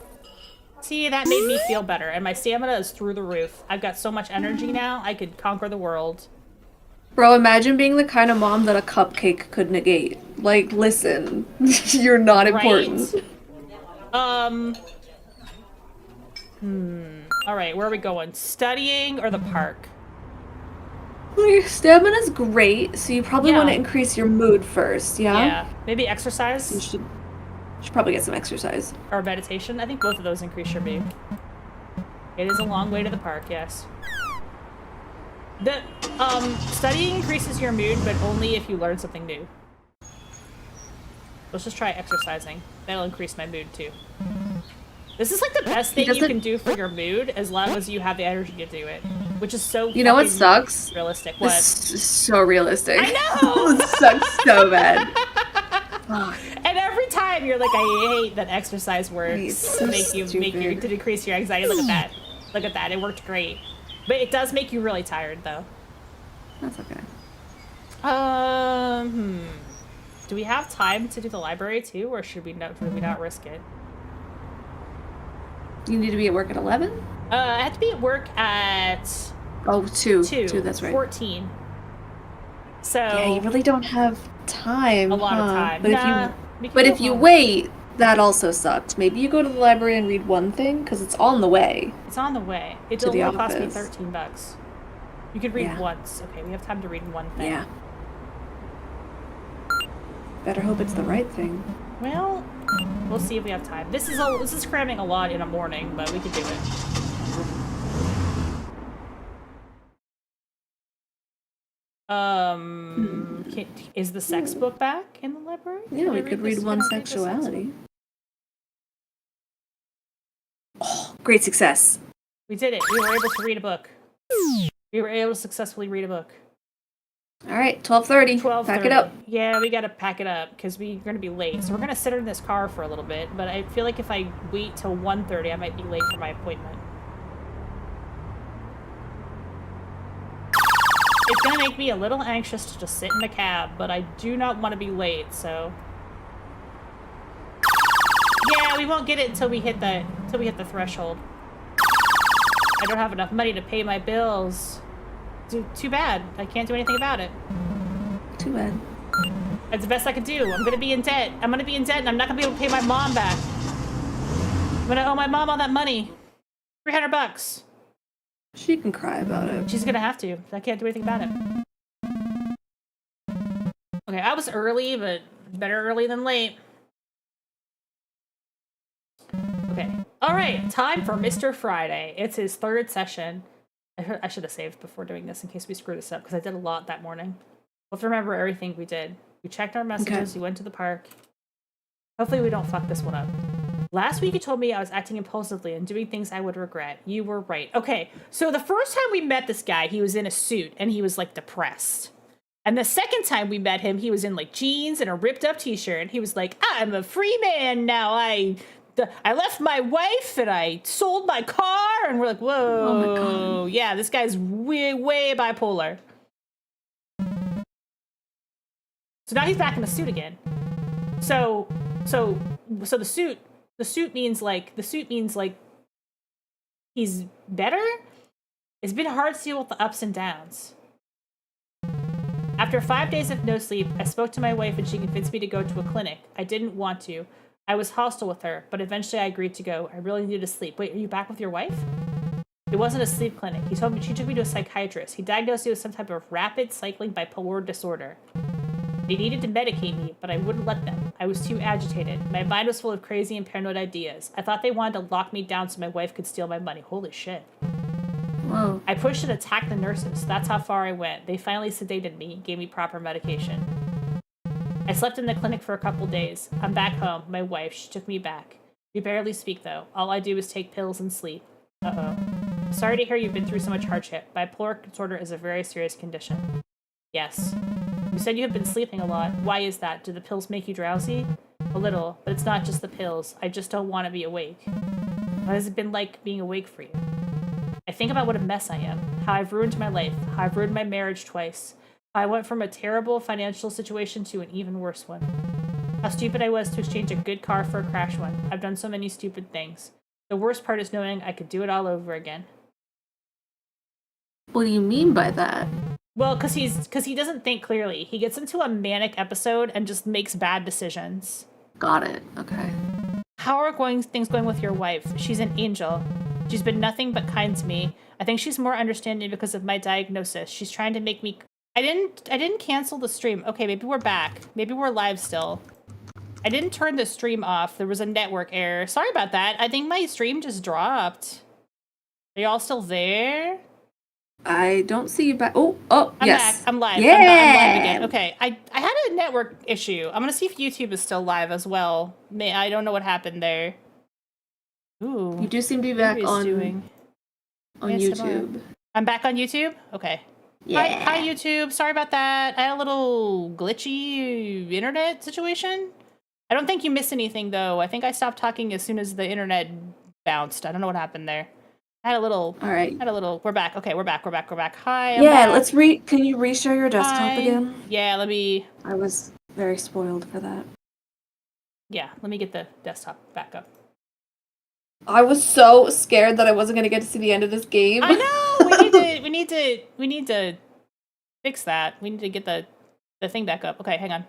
See, that made me feel better, and my stamina is through the roof. I've got so much energy now, I could conquer the world. Bro, imagine being the kind of mom that a cupcake could negate. Like, listen, you're not important. Alright, where are we going? Studying or the park? Well, your stamina's great, so you probably Yeah. want to increase your mood first, yeah? Yeah. Maybe You exercise should probably get some exercise. or meditation. I think both of those increase your mood. It is a long way to the park, yes. The studying increases your mood, but only if you learn something new. Let's just try exercising. That'll increase my mood too. This is like the best thing you doesn't- can do for your mood as long as you have the energy to do it. Which is so You know what fucking sucks? realistic. What? This is so realistic. I know! It sucks so bad. Fuck. And every time you're like, I hate that exercise works It's to so make you stupid. to decrease your anxiety. Look at that. Look at that. It worked great. But it does make you really tired though. That's okay. Do we have time to do the library too, or should we not risk it? You need to be at work at 11? I have to be at work at Oh, 2. 2. 2, that's right. 14. So Yeah, you really don't have time. a lot of time. But Nah, we can but go if you home. wait, that also sucks. Maybe you go to the library and read one thing, because it's on the way. It's on the way. It to the only cost me office. $13. You could read Yeah. once. Okay, we have time to read one thing. Yeah. Better hope it's the right thing. Well, we'll see if we have time. This is cramming a lot in a morning, but we could do it. Is the sex book back in the library? Yeah, Can we could read this- one can I read the sex book? sexuality. Oh, great success. We did it. We were able to read a book. We were able to successfully read a book. All right, 12:30. 12:30. Pack it up. Yeah, we gotta pack it up because we're gonna be late. So we're gonna sit in this car for a little bit. But I feel like if I wait till 1:30, I might be late for my appointment. It's gonna make me a little anxious to just sit in the cab, but I do not want to be late. So yeah, we won't get it until we hit the threshold. I don't have enough money to pay my bills. Too bad. I can't do anything about it. Too bad. That's the best I can do. I'm gonna be in debt. I'm gonna be in debt and I'm not gonna be able to pay my mom back. I'm gonna owe my mom all that money. $300. She can cry about it. She's gonna have to. I can't do anything about it. Okay, I was early, but better early than late. Okay. Alright, time for Mr. Friday. It's his 3rd session. I should have saved before doing this in case we screw this up, because I did a lot that morning. We'll have to remember everything we did. We checked our messages, we went to the park. Hopefully we don't fuck this one up. Last week you told me I was acting impulsively and doing things I would regret. You were right. Okay, so the first time we met this guy, he was in a suit and he was like depressed. And the second time we met him, he was in like jeans and a ripped up t-shirt and he was like, I'm a free man now. I left my wife and I sold my car, and we're like, whoa, Oh my God. yeah, this guy's way bipolar. So now he's back in the suit again. So the suit means like he's better. It's been hard to deal with the ups and downs. After 5 days of no sleep, I spoke to my wife and she convinced me to go to a clinic. I didn't want to. I was hostile with her, but eventually I agreed to go. I really needed to sleep. Wait, are you back with your wife? It wasn't a sleep clinic. She took me to a psychiatrist. He diagnosed me with some type of rapid cycling bipolar disorder. They needed to medicate me, but I wouldn't let them. I was too agitated. My mind was full of crazy and paranoid ideas. I thought they wanted to lock me down so my wife could steal my money. Holy shit. Whoa. I pushed and attacked the nurses. That's how far I went. They finally sedated me and gave me proper medication. I slept in the clinic for a couple days. I'm back home. My wife, she took me back. We barely speak, though. All I do is take pills and sleep. Uh-oh. Sorry to hear you've been through so much hardship. Bipolar disorder is a very serious condition. Yes. You said you have been sleeping a lot. Why is that? Do the pills make you drowsy? A little, but it's not just the pills. I just don't want to be awake. What has it been like being awake for you? I think about what a mess I am, how I've ruined my life, how I've ruined my marriage twice, how I went from a terrible financial situation to an even worse one. How stupid I was to exchange a good car for a crash one. I've done so many stupid things. The worst part is knowing I could do it all over again. What do you mean by that? Well, because he doesn't think clearly. He gets into a manic episode and just makes bad decisions. Got it. Okay. How are things going with your wife? She's an angel. She's been nothing but kind to me. I think she's more understanding because of my diagnosis. She's trying to make me... I didn't cancel the stream. Okay, maybe we're back. Maybe we're live still. I didn't turn the stream off. There was a network error. Sorry about that. I think my stream just dropped. Are y'all still there? I don't see you back. Oh, I'm yes. back. I'm live. Yeah. I'm live again. Okay. I had a network issue. I'm gonna see if YouTube is still live as well. I don't know what happened there. Ooh. You do seem to be back on Yes, YouTube. I'm back on YouTube? Okay. Yeah. Hi, YouTube. Sorry about that. I had a little glitchy internet situation. I don't think you missed anything, though. I think I stopped talking as soon as the internet bounced. I don't know what happened there. I had a little... All right. We're back. Okay, we're back. Hi, I'm Yeah, back. can you reshare your desktop Hi. again? Yeah, let me was very spoiled for that. let me get the desktop back up. I was so scared that I wasn't going to get to see the end of this game. I know! We need to fix that. We need to get the thing back up. Okay, hang on.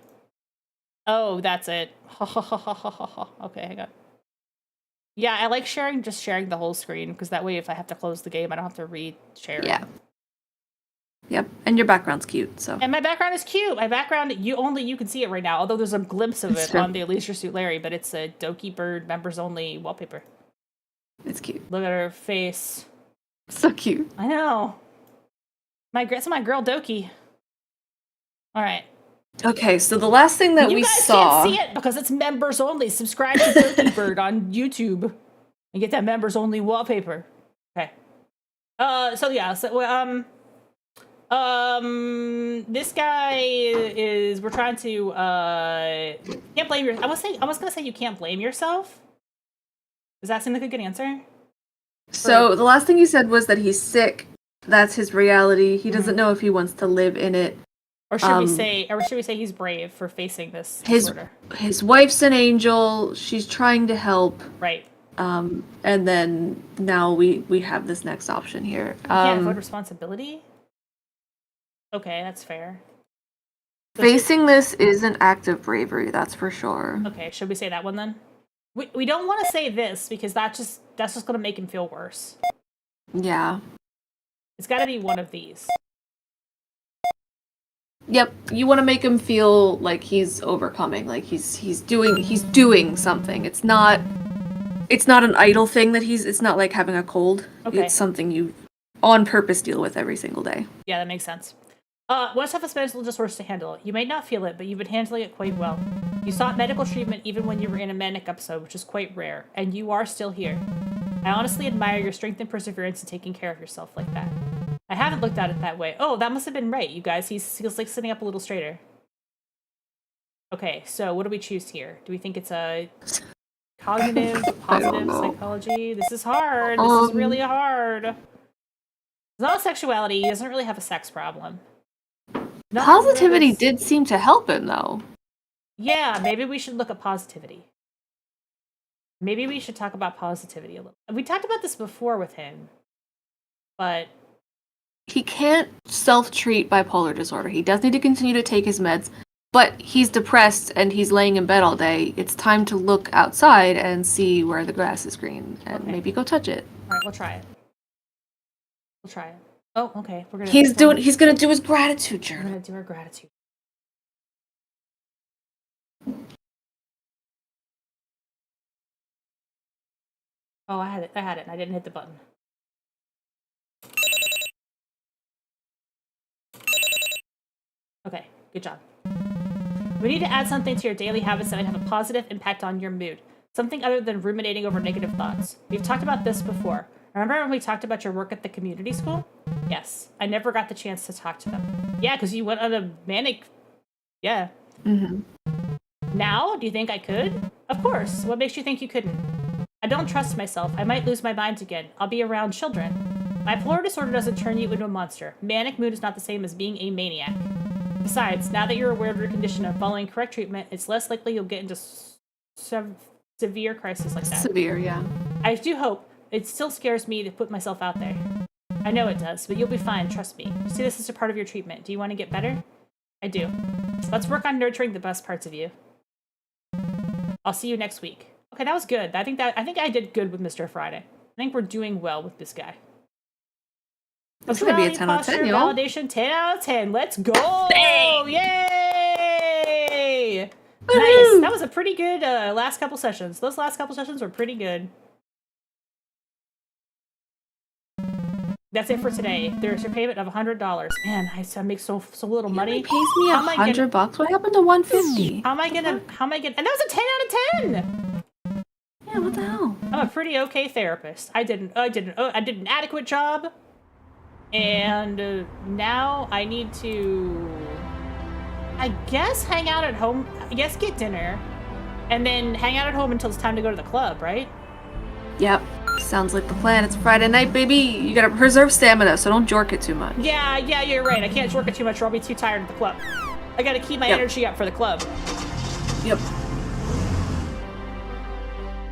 Oh, that's it. Okay, hang on. Yeah, I like sharing the whole screen, because that way if I have to close the game, I don't have to re-share it. Yeah. Yep, and your background's cute, so. And my background is cute. My background, you can see it right now, although there's a glimpse of It's it true. on the Leisure Suit Larry, but it's a Doki Bird members-only wallpaper. It's cute. Look at her face. So cute. I know. It's my girl Doki. All right. Okay, so the last thing that You we guys saw. can't see it because it's members only. Subscribe to Doki Bird on YouTube and get that members only wallpaper. Okay. This guy is. We're trying to. Can't blame your. I was gonna say you can't blame yourself. Does that seem like a good answer? So the last thing he said was that he's sick. That's his reality. He doesn't know if he wants to live in it. Or should we say he's brave for facing this disorder? His wife's an angel. She's trying to help. Right. And then now we have this next option here. You can't avoid responsibility? Okay, that's fair. So Facing this is an act of bravery, that's for sure. Okay, should we say that one then? We don't want to say this because that's just going to make him feel worse. Yeah. It's got to be one of these. Yep, you want to make him feel like he's overcoming, like he's doing something. It's not an idle thing that it's not like having a cold. Okay. It's something you on purpose deal with every single day. Yeah, that makes sense. What's toughest mental disorder to handle? You may not feel it, but you've been handling it quite well. You sought medical treatment even when you were in a manic episode, which is quite rare, and you are still here. I honestly admire your strength and perseverance in taking care of yourself like that. I haven't looked at it that way. Oh, that must have been right, you guys. He's like sitting up a little straighter. Okay, so what do we choose here? Do we think it's a cognitive, positive psychology? This is hard. This is really hard. It's not sexuality. He doesn't really have a sex problem. Positivity did seem to help him, though. Yeah, maybe we should look at positivity. Maybe we should talk about positivity a little. We talked about this before with him, but He can't self-treat bipolar disorder. He does need to continue to take his meds, but he's depressed and he's laying in bed all day. It's time to look outside and see where the grass is green and maybe go touch it. all right, we'll try it. We'll try it. Oh, okay. He's gonna do his gratitude We're journal. gonna do our gratitude. Oh, I had it, and I didn't hit the button. Okay, good job. We need to add something to your daily habits that might have a positive impact on your mood. Something other than ruminating over negative thoughts. We've talked about this before. Remember when we talked about your work at the community school? Yes. I never got the chance to talk to them. Yeah, because you went on a manic... Yeah. Mm-hmm. Now? Do you think I could? Of course. What makes you think you couldn't? I don't trust myself. I might lose my mind again. I'll be around children. Bipolar disorder doesn't turn you into a monster. Manic mood is not the same as being a maniac. Besides, now that you're aware of your condition and following correct treatment, it's less likely you'll get into severe crises like that. Severe, yeah. I do hope. It still scares me to put myself out there. I know it does, but you'll be fine, trust me. See this as a part of your treatment. Do you want to get better? I do. Let's work on nurturing the best parts of you. I'll see you next week. Okay, that was good. I think I did good with Mr. Friday. I think we're doing well with this guy. That's gonna be a 10 out of 10, y'all. Validation, 10 out of 10. Let's go! Dang. Yay! Nice. That was a pretty good last couple sessions. Those last couple sessions were pretty good. That's it for today. There's your payment of $100. Man, I make so little money. He pays me $100. What happened to $150? How am I gonna? And that was a 10 out of 10. Yeah, what the hell? I'm a pretty okay therapist. I did an adequate job, and now I need to, I guess, hang out at home. I guess get dinner, and then hang out at home until it's time to go to the club, right? Yep. Sounds like the plan. It's Friday night, baby. You gotta preserve stamina, so don't jork it too much. Yeah, you're right. I can't jork it too much or I'll be too tired at the club. I gotta keep my energy up for the club. Yep.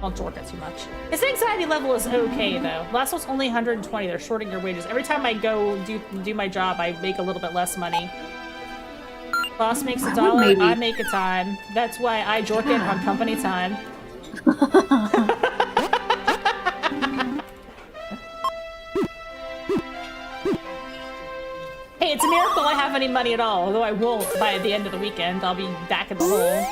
Don't jork it too much. His anxiety level is okay, though. Last one's only 120. They're shorting your wages. Every time I go do my job, I make a little bit less money. Boss makes $1, I make a time. That's why I jork it on company time. Hey, it's a miracle I have any money at all, although I won't by the end of the weekend. I'll be back in the hole.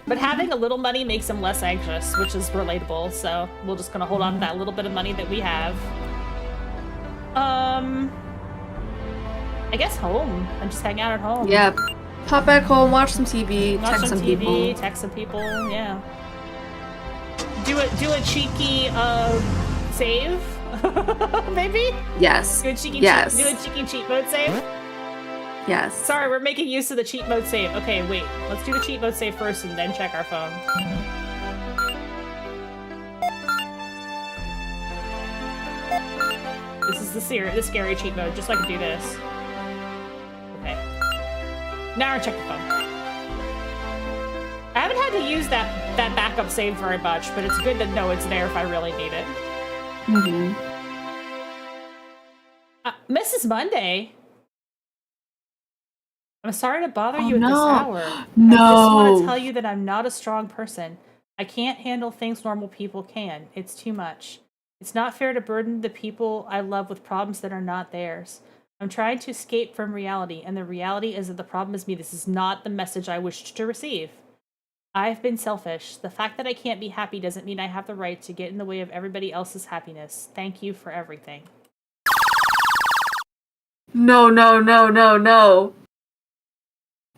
But having a little money makes him less anxious, which is relatable, so we're just gonna hold on to that little bit of money that we have. I guess home. And just hang out at home. Yeah. Pop back home, watch some TV, text some people. Text some people, yeah. Do a cheeky, save? Maybe? Yes. Do a cheeky cheat mode save? Yes. Sorry, we're making use of the cheat mode save. Okay, wait. Let's do the cheat mode save first and then check our phone. This is the scary cheat mode, just so I can do this. Okay. Now I check the phone. I haven't had to use that backup save very much, but it's good to know it's there if I really need it. Mm-hmm. Mrs. Monday? I'm sorry to bother you at this hour. No. I just want to tell you that I'm not a strong person. I can't handle things normal people can. It's too much. It's not fair to burden the people I love with problems that are not theirs. I'm trying to escape from reality, and the reality is that the problem is me. This is not the message I wished to receive. I've been selfish. The fact that I can't be happy doesn't mean I have the right to get in the way of everybody else's happiness. Thank you for everything. No.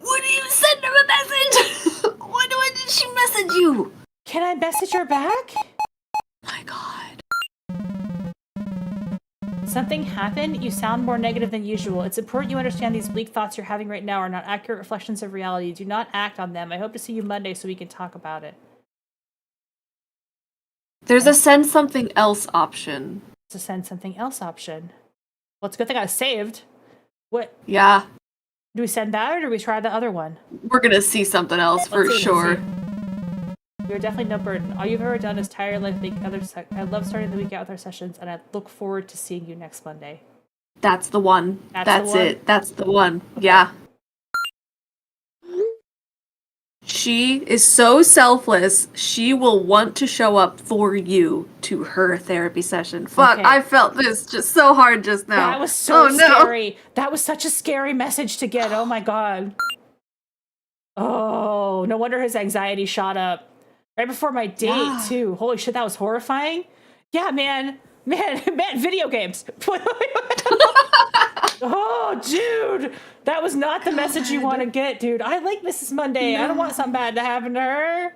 Would you send her a message? What did she message you? Can I message her back? My God. Something happened? You sound more negative than usual. It's important you understand these bleak thoughts you're having right now are not accurate reflections of reality. Do not act on them. I hope to see you Monday so we can talk about it. There's a send something else option. There's a send something else option. Well, it's a good thing I saved. What? Yeah. Do we send that or do we try the other one? We're gonna see something else for sure. You're definitely no burden. All you've ever done is tire life. I love starting the week out with our sessions, and I look forward to seeing you next Monday. That's the one. That's it. That's the one. Okay. Yeah. She is so selfless, she will want to show up for you to her therapy session. Fuck, okay. I felt this just so hard just now. That was so scary. That was such a scary message to get. Oh my God. Oh, no wonder his anxiety shot up. Right before my date, too. Holy shit, that was horrifying. Yeah, man, video games. Oh, dude. That was not the message you want to get, dude. I like Mrs. Monday. No. I don't want something bad to happen to her.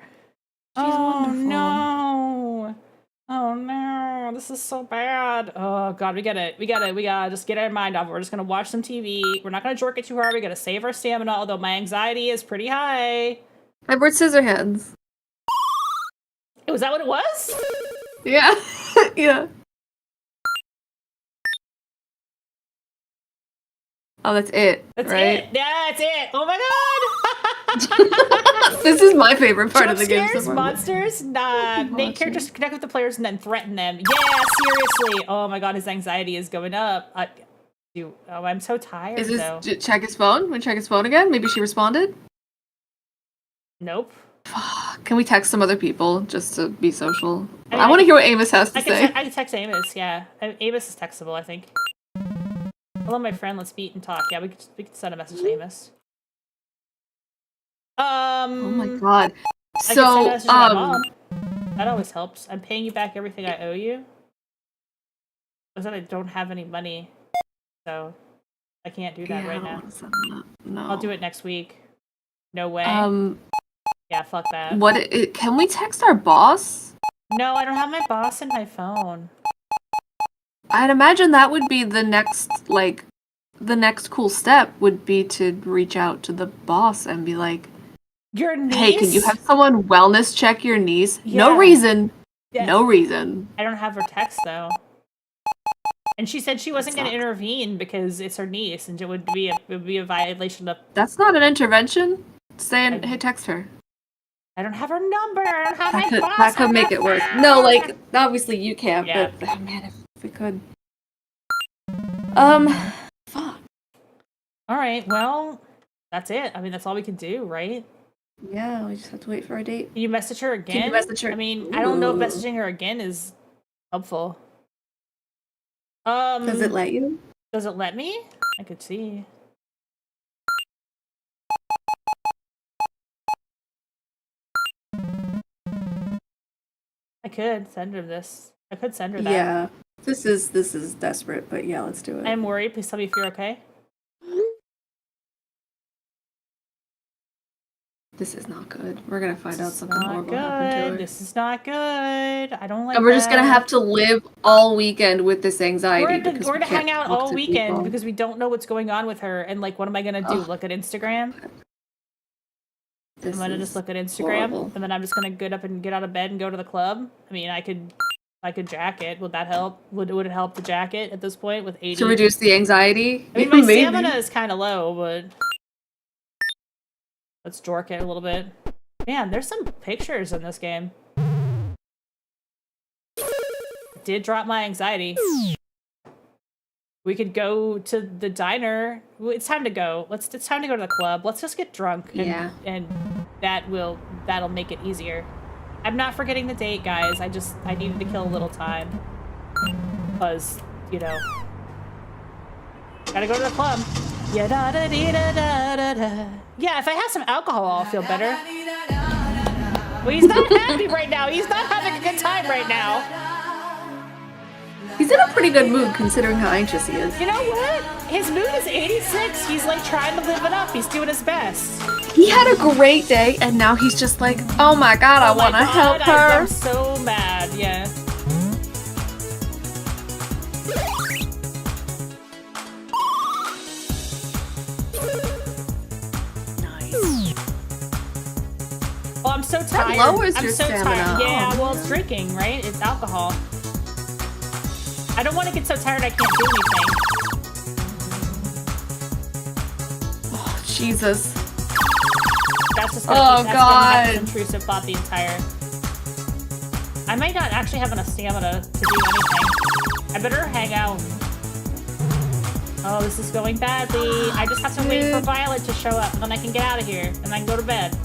She's wonderful. No. Oh no, this is so bad. Oh god, we gotta just get our mind off. We're just gonna watch some TV. We're not gonna jerk it too hard. We gotta save our stamina, although my anxiety is pretty high. Edward Scissorhands. Was that what it was? Yeah. Yeah. Oh, that's it. That's right? it. Yeah, that's it. Oh my god. This is my favorite part of the game. Jump scares, monsters, make characters connect with the players and then threaten them. Yeah, seriously. Oh my god, his anxiety is going up. I'm so tired. Is this check his phone? We check his phone again? Maybe she responded? Nope. Can we text some other people just to be social? I want to hear what Amos has to say. I can text Amos, yeah. Amos is textable, I think. Hello, my friend. Let's meet and talk. Yeah, we could send a message to Amos. Oh my god. I can send a message to my mom. That always helps. I'm paying you back everything I owe you. I said I don't have any money, so I can't do that right now. No. I'll do it next week. No way. Yeah, fuck that. Can we text our boss? No, I don't have my boss in my phone. I'd imagine that would be the next cool step would be to reach out to the boss and be like, your niece? Hey, can you have someone wellness check your niece? Yeah. No reason. Yeah. No reason. I don't have her text though. And she said she wasn't going to intervene because it's her niece and it would be a violation of... That's not an intervention. Saying, hey, text her. I don't have her number. I don't have my boss. That could make it work. No, like, obviously you can't, yeah. But, oh, man, if we could. Fuck. Alright, well, that's it. I mean, that's all we can do, right? Yeah, we just have to wait for our date. Can you message her again? Can you message her? I mean, I don't know if messaging her again is helpful. Does it let you? Does it let me? I could see. I could send her this. I could send her that. Yeah. This is desperate, but yeah, let's do it. I'm worried. Please tell me if you're okay. This is not good. We're gonna find out something horrible happened to her. This is not good. I don't like. And we're just gonna have to live all weekend with this anxiety. We're gonna hang out all weekend because we don't know what's going on with her. And like, what am I gonna do? Look at Instagram. I'm gonna just look at Instagram, horrible. And then I'm just gonna get up and get out of bed and go to the club. I mean, I could jack it. Would that help? Would it help to jack it at this point with 80? To reduce the anxiety? I mean, my stamina is kind of low, but let's jork it a little bit. Man, there's some pictures in this game. It did drop my anxiety. We could go to the diner. It's time to go. It's time to go to the club. Let's just get drunk. And, and that'll make it easier. I'm not forgetting the date, guys. I needed to kill a little time. Because, you know. Gotta go to the club. Yeah, yeah, if I have some alcohol, I'll feel better. Well, he's not happy right now. He's not having a good time right now. He's in a pretty good mood considering how anxious he is. You know what? His mood is 86. He's like trying to live it up. He's doing his best. He had a great day and now he's just like, oh my god, I want to help her. I'm so mad, yeah. Nice. Oh, I'm so tired. That lowers I'm your so stamina. tired. Yeah, well, it's drinking, right? It's alcohol. I don't want to get so tired I can't do anything. Oh, Jesus. That's just gonna be God. An intrusive thought the entire... I might not actually have enough stamina to do anything. I better hang out. Oh, this is going badly. I just have to wait for Violet to show up, and then I can get out of here, and I can go to bed.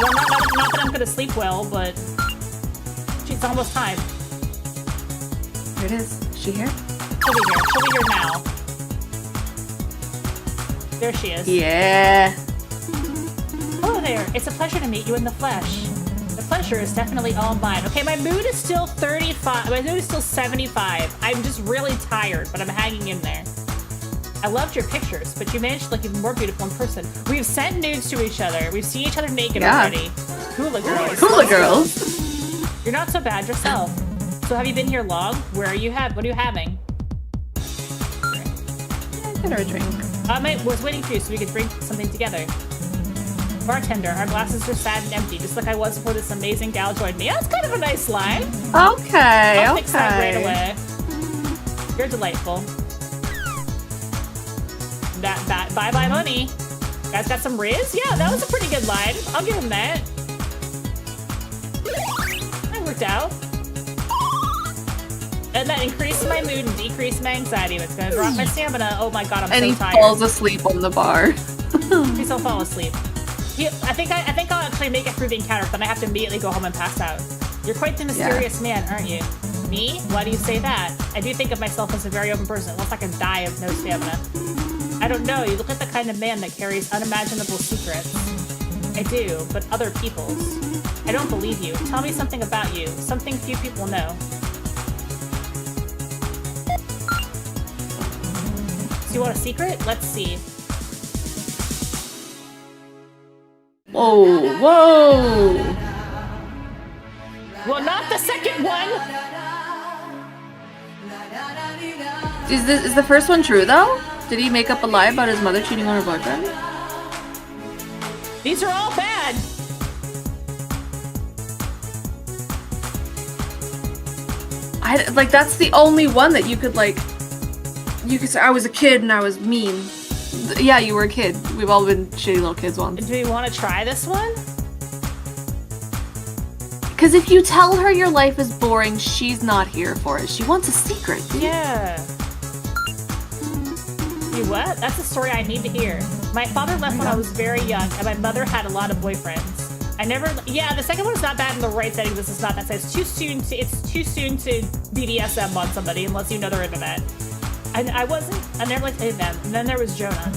Well, not that I'm gonna sleep well, but... It's almost time. Here it is. Is she here? She'll be here. She'll be here now. There she is. Yeah. Hello there. It's a pleasure to meet you in the flesh. The pleasure is definitely all mine. Okay, my mood is still 35. My mood is still 75. I'm just really tired, but I'm hanging in there. I loved your pictures, but you managed to look even more beautiful in person. We've sent nudes to each other. We've seen each other naked already. Hula girls. Hula girls. You're not so bad yourself. So have you been here long? What are you having? Get her a drink. I was waiting for you so we could drink something together. Bartender, our glasses are sad and empty, just like I was before this amazing gal joined me. That's kind of a nice line. Okay, I'll fix that right away. You're delightful. Bye-bye money. You guys got some riz? Yeah, that was a pretty good line. I'll give him that. That worked out. And that increased my mood and decreased my anxiety. It's gonna drop my stamina. Oh my god, I'm and so he tired. falls asleep on the bar. Please don't fall asleep. I think I'll actually make it through the encounter, then I have to immediately go home and pass out. You're quite the mysterious man, aren't you? Me? Why do you say that? I do think of myself as a very open person, unless I can die of no stamina. I don't know, you look like the kind of man that carries unimaginable secrets. I do, but other people's. I don't believe you. Tell me something about you, something few people know. So you want a secret? Let's see. Whoa, whoa! Well, not the second one! Is the first one true, though? Did he make up a lie about his mother cheating on her boyfriend? These are all bad! That's the only one that you could, you could say, I was a kid and I was mean. Yeah, you were a kid. We've all been shitty little kids once. Do we want to try this one? Because if you tell her your life is boring, she's not here for it. She wants a secret. Yeah. You what? That's a story I need to hear. My father left when I was very young, and my mother had a lot of boyfriends. Yeah, the second one is not bad in the right setting. This is not that. It's too soon to BDSM on somebody unless you know they're into that. I never liked any of them. And then there was Jonah.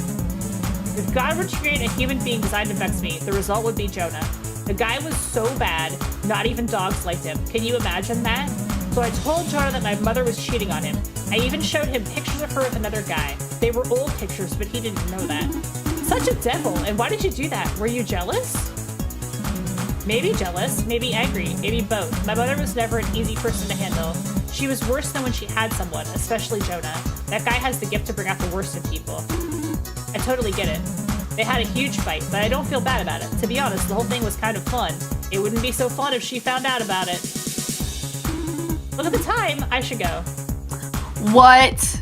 If God were to create a human being designed to vex me, the result would be Jonah. The guy was so bad, not even dogs liked him. Can you imagine that? So I told Jonah that my mother was cheating on him. I even showed him pictures of her with another guy. They were old pictures, but he didn't know that. Such a devil, and why did you do that? Were you jealous? Maybe jealous, maybe angry, maybe both. My mother was never an easy person to handle. She was worse than when she had someone, especially Jonah. That guy has the gift to bring out the worst in people. I totally get it. They had a huge fight, but I don't feel bad about it. To be honest, the whole thing was kind of fun. It wouldn't be so fun if she found out about it. Look at the time. I should go. What?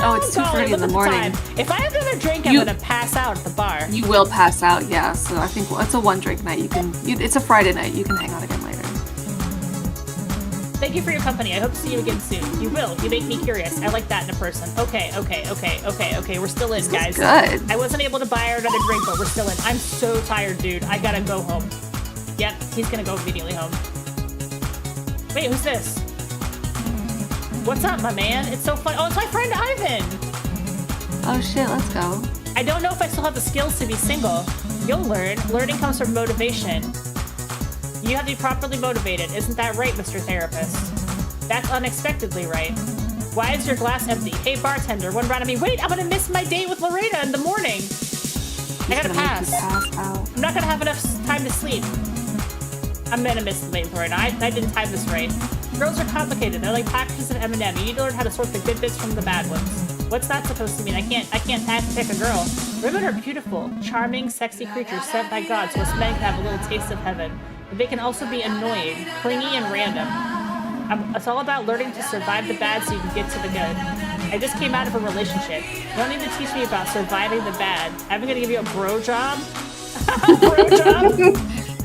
Oh, it's 2:30 in the morning. If I have another drink, I'm gonna pass out at the bar. You will pass out, yeah. So I think it's a one-drink night. It's a Friday night. You can hang out again later. Thank you for your company. I hope to see you again soon. You will. You make me curious. I like that in a person. Okay. We're still in, guys. Good. I wasn't able to buy her another drink, but we're still in. I'm so tired, dude. I gotta go home. Yep, he's gonna go immediately home. Wait, who's this? What's up, my man? It's so fun. Oh, it's my friend Ivan! Oh shit, let's go. I don't know if I still have the skills to be single. You'll learn. Learning comes from motivation. You have to be properly motivated. Isn't that right, Mr. Therapist? That's unexpectedly right. Why is your glass empty? Hey, bartender, one round of me. Wait, I'm gonna miss my date with Lorena in the morning. I gotta pass. I'm not gonna have enough time to sleep. I'm gonna miss the date with Lorena. I didn't time this right. Girls are complicated. They're like packages of M&M. You need to learn how to sort the good bits from the bad ones. What's that supposed to mean? I can't pick a girl. Women are beautiful, charming, sexy creatures sent by God so us men can have a little taste of heaven. But they can also be annoying, clingy, and random. It's all about learning to survive the bad so you can get to the good. I just came out of a relationship. You don't need to teach me about surviving the bad. I'm gonna give you a bro job. Bro job?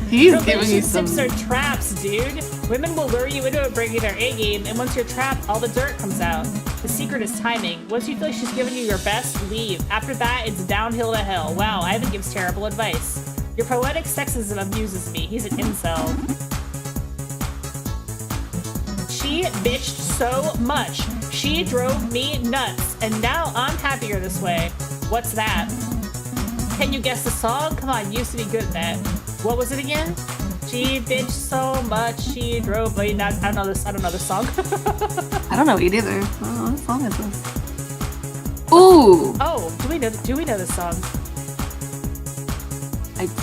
He's giving you some... Relationships are traps, dude. Women will lure you into it, bringing their A game, and once you're trapped, all the dirt comes out. The secret is timing. Once you feel like she's giving you your best, leave. After that, it's downhill to hell. Wow, Ivan gives terrible advice. Your poetic sexism amuses me. He's an incel. She bitched so much. She drove me nuts, and now I'm happier this way. What's that? Can you guess the song? Come on, you used to be good at that. What was it again? She bitched so much, she drove me nuts. I don't know this song. I don't know it either. Oh, what song is this? Ooh! Oh, do we know this song?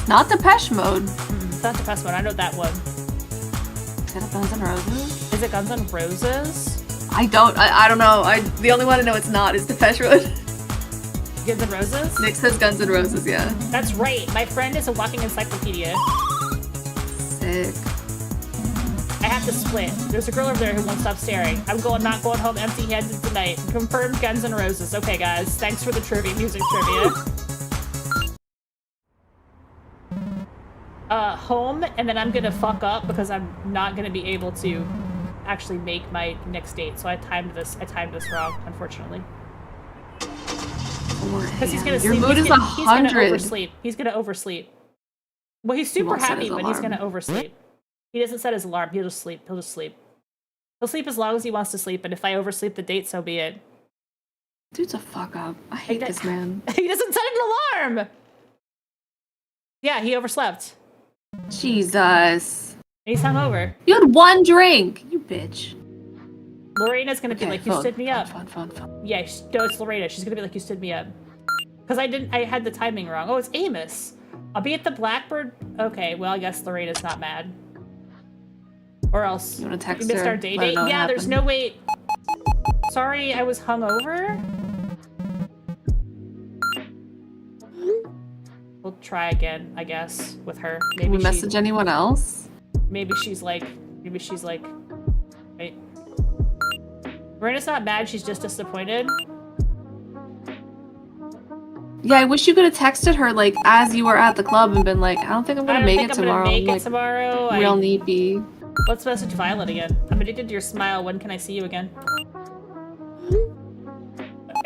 Not Depeche Mode. It's not Depeche Mode. I know that one. Is it Guns N' Roses? Is it Guns N' Roses? I don't know. The only one I know it's not is Depeche Mode. Guns N' Roses? Nick says Guns N' Roses, yeah. That's right. My friend is a walking encyclopedia. Sick. I have to split. There's a girl over there who won't stop staring. I'm not going home empty-handed tonight. Confirmed Guns N' Roses. Okay, guys. Thanks for the trivia, music trivia. Home, and then I'm gonna fuck up because I'm not gonna be able to actually make my next date. So I timed this wrong, unfortunately. Because he's gonna Your sleep. mood is 100. He's gonna oversleep. He's gonna oversleep. Well, he's super won't set happy, his but he's alarm. gonna oversleep. He doesn't set his alarm. He'll just sleep. He'll just sleep. He'll sleep as long as he wants to sleep, and if I oversleep the date, so be it. Dude's a fuck up. I hate this man. He doesn't set an alarm! Yeah, he overslept. Jesus. And he's hungover. You had one drink, you bitch. Lorena's gonna be Okay, like, you phone, stood me up. Phone. Yeah, no, it's Lorena. She's gonna be like, you stood me up. Because I had the timing wrong. Oh, it's Amos. I'll be at the Blackbird. Okay, well, I guess Lorena's not mad. Or else. You wanna text we missed her? our date. Let her know what Yeah, there's happened. no way. Sorry, I was hungover. We'll try again, I guess, with her. Can we message anyone else? Maybe she's like, wait. Lorena's not mad, she's just disappointed. Yeah, I wish you could have texted her like as you were at the club and been like, I don't think I'm gonna make it tomorrow. Real needy. Let's message Violet again. I'm addicted to your smile. When can I see you again?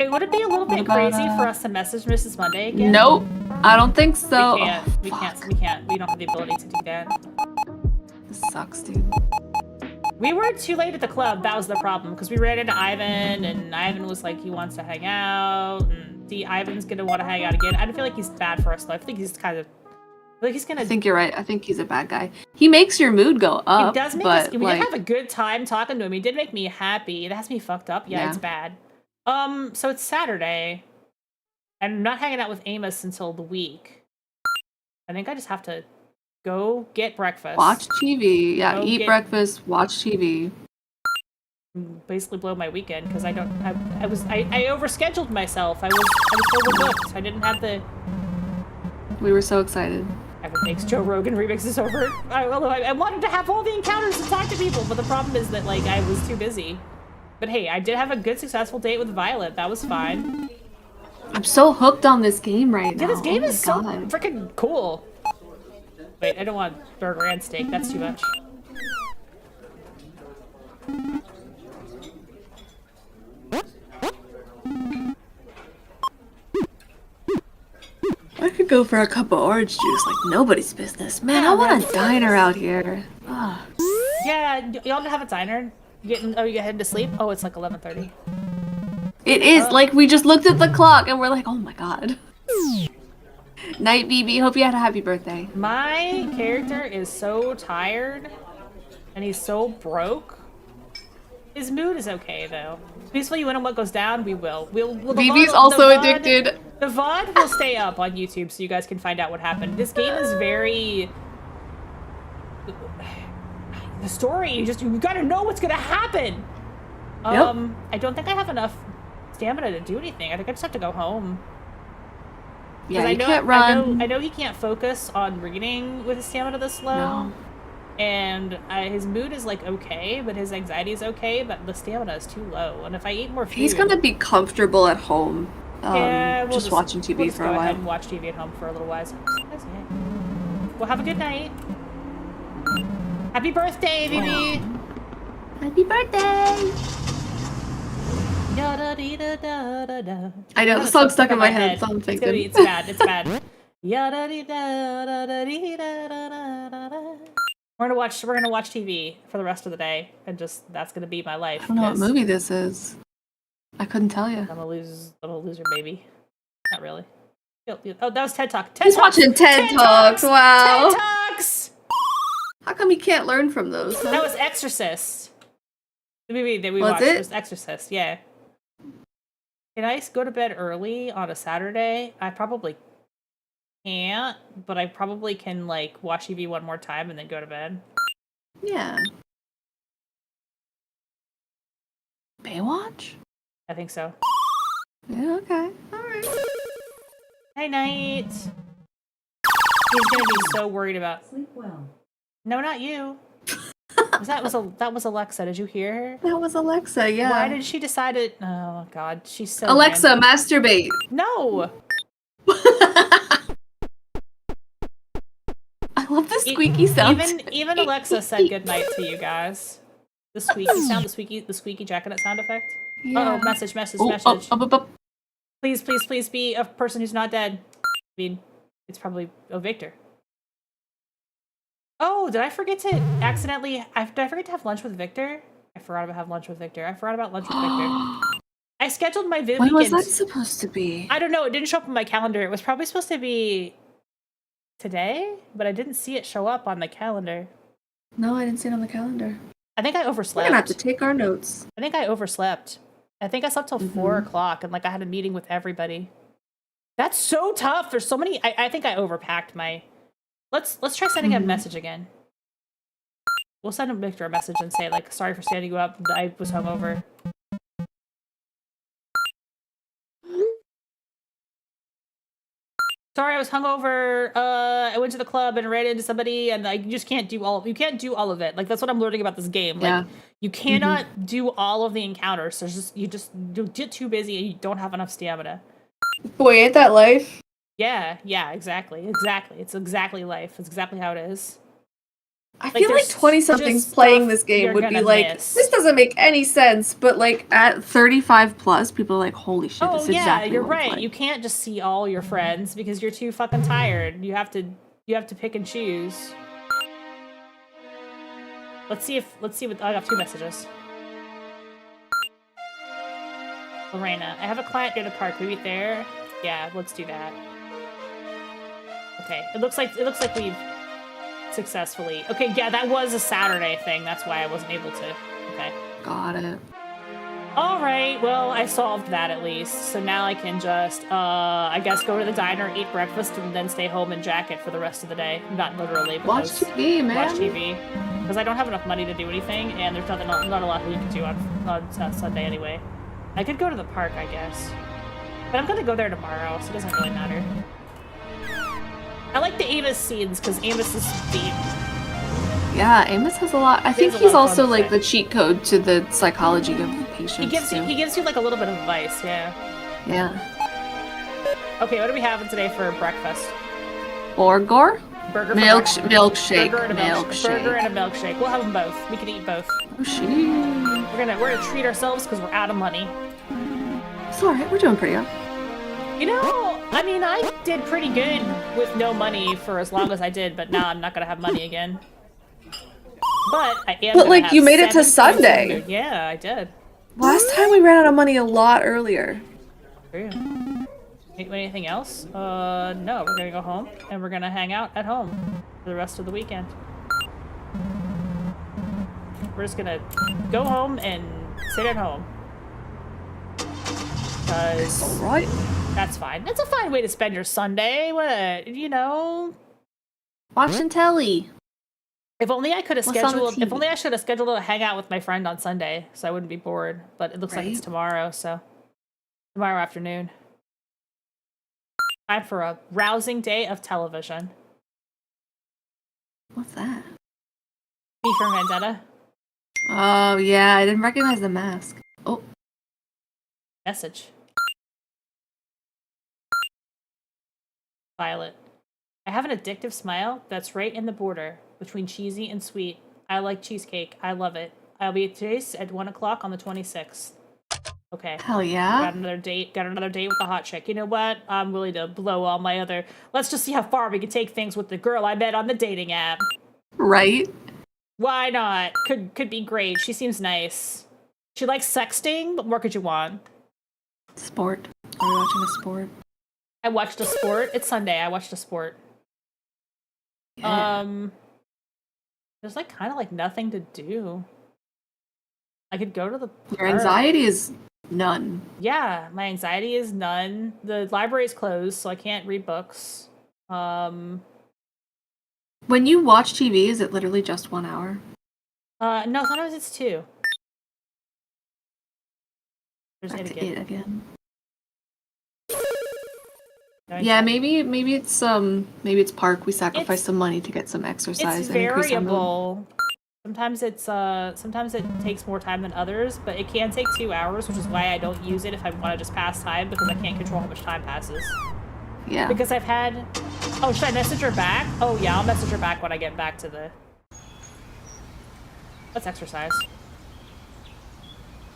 Would it be a little bit crazy for us to message Mrs. Monday again? Nope. I don't think so. We can't. Oh, We fuck. can't. We don't have the ability to do that. This sucks, dude. We were too late at the club. That was the problem because we ran into Ivan, and Ivan was like, he wants to hang out. And see, Ivan's gonna want to hang out again. I don't feel like he's bad for us though. I think he's kind of like he's gonna. I think you're right. I think he's a bad guy. He makes your mood go up. It does make but, us. We like, did have a good time talking to him. He did make me happy. It has me fucked up. Yeah, Yeah. it's bad. So it's Saturday. and I'm not hanging out with Amos until the week. I think I just have to go get breakfast. Watch TV. Yeah, Go eat get- breakfast, watch TV. Basically blow my weekend because I overscheduled myself. I was overbooked. I didn't have the. We were so excited. Evan makes Joe Rogan remixes over. I wanted to have all the encounters and talk to people, but the problem is that like I was too busy. But hey, I did have a good, successful date with Violet. That was fine. I'm so hooked on this game right now. Yeah, this game Oh my is so God. freaking cool. Wait, I don't want burger and steak. That's too much. I could go for a cup of orange juice like nobody's business. Man, I want a diner out here. Ah. Yeah, y'all have a diner. You heading to sleep? Oh, it's like 11:30. It is like we just looked at the clock and we're like, oh my god. Night, BB. Hope you had a happy birthday. My character is so tired, and he's so broke. His mood is okay though. Peacefully, when and what goes down, we will. The BB's VOD also addicted. The VOD will stay up on YouTube so you guys can find out what happened. This game is very. The story, you gotta know what's gonna happen. Yep. I don't think I have enough stamina to do anything. I think I just have to go home. Yeah, 'Cause you can't run. I know he can't focus on reading with his stamina this low. No. And his mood is like okay, but his anxiety is okay, but the stamina is too low. And if I eat more food, He's gonna be comfortable at home. yeah, we'll just watching TV we'll just for go a ahead while. and watch TV at home for a little while. Well, have a good night. Happy birthday, Vivi. Happy birthday! Da-da-dee-da-da-da-da. I know, the Got a song's stuck in my head, so I'm It's gonna thinking. be, it's bad, it's bad. Ya-da-dee-da-da-da-dee-da-da-da-da. We're gonna watch TV for the rest of the day, and just that's gonna be my life. I don't know what 'cause movie this is. I couldn't tell you. I'm a loser, baby. Not really. Oh, that was TED Talk. He's watching TED Talks, wow. TED Talks. How come you can't learn from those? Huh? That was Exorcist. The movie that we Was watched it? was Exorcist. Yeah. Can I go to bed early on a Saturday? I probably can't, but I probably can like watch TV one more time and then go to bed. Yeah. Baywatch? I think so. Yeah, okay. Alright. Hey, Night. He's gonna be so worried about. Sleep well. No, not you. That was Alexa. Did you hear her? That was Alexa, yeah. Why did she decide it? Oh God, she's so. Alexa, random. masturbate. No. I love the squeaky sound. Even Alexa said goodnight to you guys. The squeaky sound, the squeaky jacket sound effect. Yeah. Oh, message. Oh. Please be a person who's not dead. I mean, it's probably Victor. Oh, did I forget to accidentally? Did I forget to have lunch with Victor? I forgot about lunch with Victor. I scheduled my Viv When weekend. was that supposed to be? I don't know. It didn't show up on my calendar. It was probably supposed to be today, but I didn't see it show up on the calendar. No, I didn't see it on the calendar. I think I We're overslept. gonna have to take our notes. I think I overslept. I think I slept till 4 o'clock, and like I had a meeting with everybody. That's so tough. There's so many. I think I overpacked my. Let's try sending a message again. We'll send Victor a message and say like, sorry for standing you up. I was hungover. Sorry, I was hungover. I went to the club and ran into somebody, and you just can't do all. You can't do all of it. Like that's what I'm learning about this game. Like you cannot do all of the encounters. There's you get too busy and you don't have enough stamina. Boy, ain't that life? Yeah, exactly. It's exactly life. It's exactly how it is. I feel like there's 20-somethings just playing stuff this game you're would be gonna like, miss. this doesn't make any sense. But like at 35 plus, people are like, holy shit, Oh this is yeah, exactly you're what it's right. like. You can't just see all your friends because you're too fucking tired. You have to pick and choose. Let's see what I got 2 messages. Lorena, I have a client near the park. We meet there. Yeah, let's do that. Okay, it looks like we've successfully. Okay, yeah, that was a Saturday thing. That's why I wasn't able to. Okay. Got it. All right, well, I solved that at least. So now I can just, I guess, go to the diner, eat breakfast, and then stay home and jacket for the rest of the day. Not literally, but Watch TV, man. watch TV. Because I don't have enough money to do anything, and there's not a lot that you can do on Sunday anyway. I could go to the park, I guess. But I'm gonna go there tomorrow, so it doesn't really matter. I like the Amos scenes, because Amos is deep. Yeah, Amos has a lot. I think has a he's lot of also fun like stuff. the cheat code to the psychology of patients. He gives you like a little bit of advice, yeah. Yeah. Okay, what do we have today for breakfast? Borgor? Burger, Milkshake. Burger and a Milkshake. Burger and a milkshake. We'll have them both. We can eat both. Oh, shit. We're gonna treat ourselves because we're out of money. It's alright, we're doing pretty good. You know, I mean, I did pretty good with no money for as long as I did, but now I'm not gonna have money again. But I am. But gonna like, have you made it to 7 times Sunday. food. Yeah, I did. Last time we ran out of money a lot earlier. True. Anything else? No. We're gonna go home and we're gonna hang out at home for the rest of the weekend. We're just gonna go home and sit at home. Because Right? that's fine. That's a fine way to spend your Sunday. What, you know? Watching telly. If only I could have What's on the scheduled. If TV? only I should have scheduled a hangout with my friend on Sunday, so I wouldn't be bored. But it looks like it's Right. tomorrow, so tomorrow afternoon. Time for a rousing day of television. What's that? V for Vendetta. Oh, yeah, I didn't recognize the mask. Oh, Message. Violet. I have an addictive smile that's right in the border between cheesy and sweet. I like cheesecake. I love it. I'll be at Chase at 1 o'clock on the 26th. Okay. hell yeah. Got another date with the hot chick. You know what? I'm willing to blow all my other. Let's just see how far we can take things with the girl I met on the dating app. Right? Why not? Could be great. She seems nice. She likes sexting, but what could you want? Sport. Are we watching a sport? I watched a sport. It's Sunday. I watched a sport. Yeah. There's like kind of like nothing to do. I could go to the Your park. anxiety is none. Yeah, my anxiety is none. The library is closed, so I can't read books. When you watch TV, is it literally just 1 hour? No, sometimes it's 2. There's Back it to again. it again. Nice. Yeah, maybe it's park. We sacrifice some money to get some exercise It's and increase our mood. variable. Sometimes it takes more time than others, but it can take 2 hours, which is why I don't use it if I want to just pass time, because I can't control how much time passes. Yeah. Because I've had... Oh, should I message her back? Oh, yeah, I'll message her back when I get back to the... Let's exercise.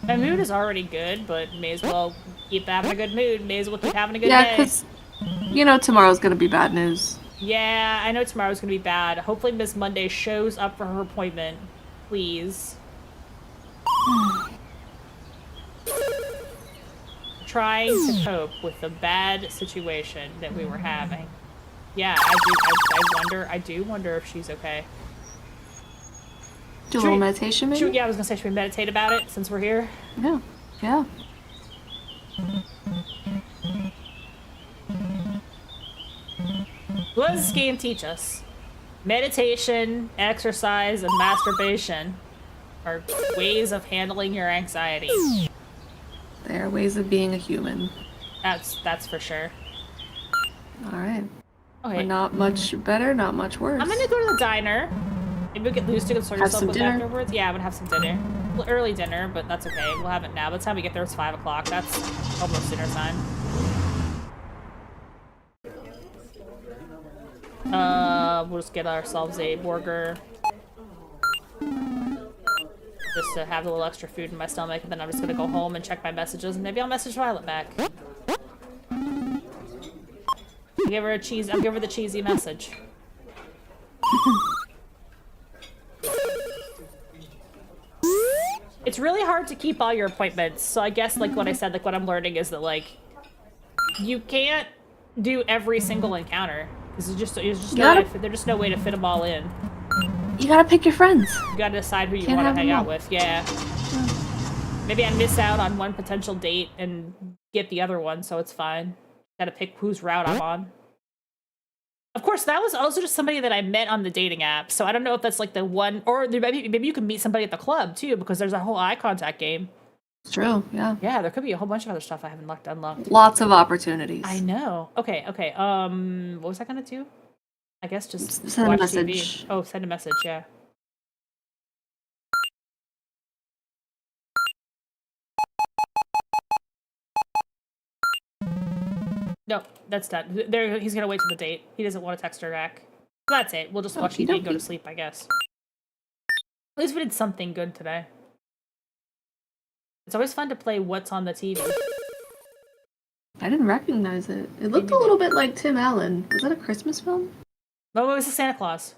My mood is already good, but may as well keep having a good mood. May as well keep having a good day. Yeah, because, tomorrow's gonna be bad news. Yeah, I know tomorrow's gonna be bad. Hopefully Miss Monday shows up for her appointment. Please. Trying to cope with the bad situation that we were having. Yeah, I do wonder if she's okay. Do a little meditation, maybe? Yeah, I was gonna say, should we meditate about it since we're here? Yeah. Yeah. What does this game teach us? Meditation, exercise, and masturbation are ways of handling your anxiety. They are ways of being a human. That's for sure. Alright. Okay. We're not much better, not much worse. I'm gonna go to the diner. Maybe we'll get loose to console yourself with afterwards. Yeah, I'm gonna have some dinner. Well, early dinner, but that's okay. We'll have it now. By the time we get there, it's 5 o'clock. That's almost dinner time. We'll just get ourselves a burger. Just to have a little extra food in my stomach, and then I'm just gonna go home and check my messages, and maybe I'll message Violet back. I'll give her the cheesy message. It's really hard to keep all your appointments, so I guess, like, what I said, like, what I'm learning is that, like, you can't do every single encounter. Because there's just no way to fit them all in. You gotta pick your friends. You gotta decide who you want to hang out with, yeah. Maybe I miss out on one potential date and get the other one, so it's fine. Gotta pick whose route I'm on. Of course, that was also just somebody that I met on the dating app, so I don't know if that's like the one, or maybe you can meet somebody at the club too, because there's a whole eye contact game. It's true, yeah. Yeah, there could be a whole bunch of other stuff I haven't unlocked. Lots of opportunities. I know. Okay. What was I gonna do? I guess just send watch a message. TV. Oh, send a message, yeah. No, that's done. He's gonna wait till the date. He doesn't want to text her back. So that's it. We'll just watch TV and go to sleep, I guess. At least we did something good today. It's always fun to play What's on the TV. I didn't recognize it. It looked a little bit like Tim Allen. Was that a Christmas film? No, it was the Santa Claus.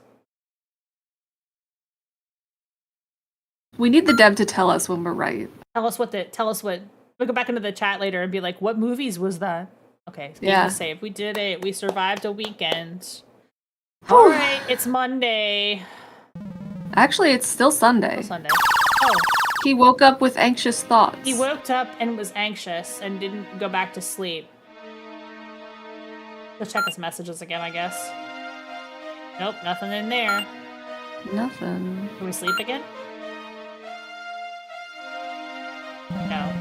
We need the dev to tell us when we're right. Tell us what. We'll go back into the chat later and be like, what movies was that? Okay, yeah. Save. We did it. We survived a weekend. All right, it's Monday. Actually, it's still Sunday. Sunday. Oh. He woke up with anxious thoughts. He woke up and was anxious and didn't go back to sleep. Let's check his messages again, I guess. Nope, nothing in there. Nothing. Can we sleep again? No.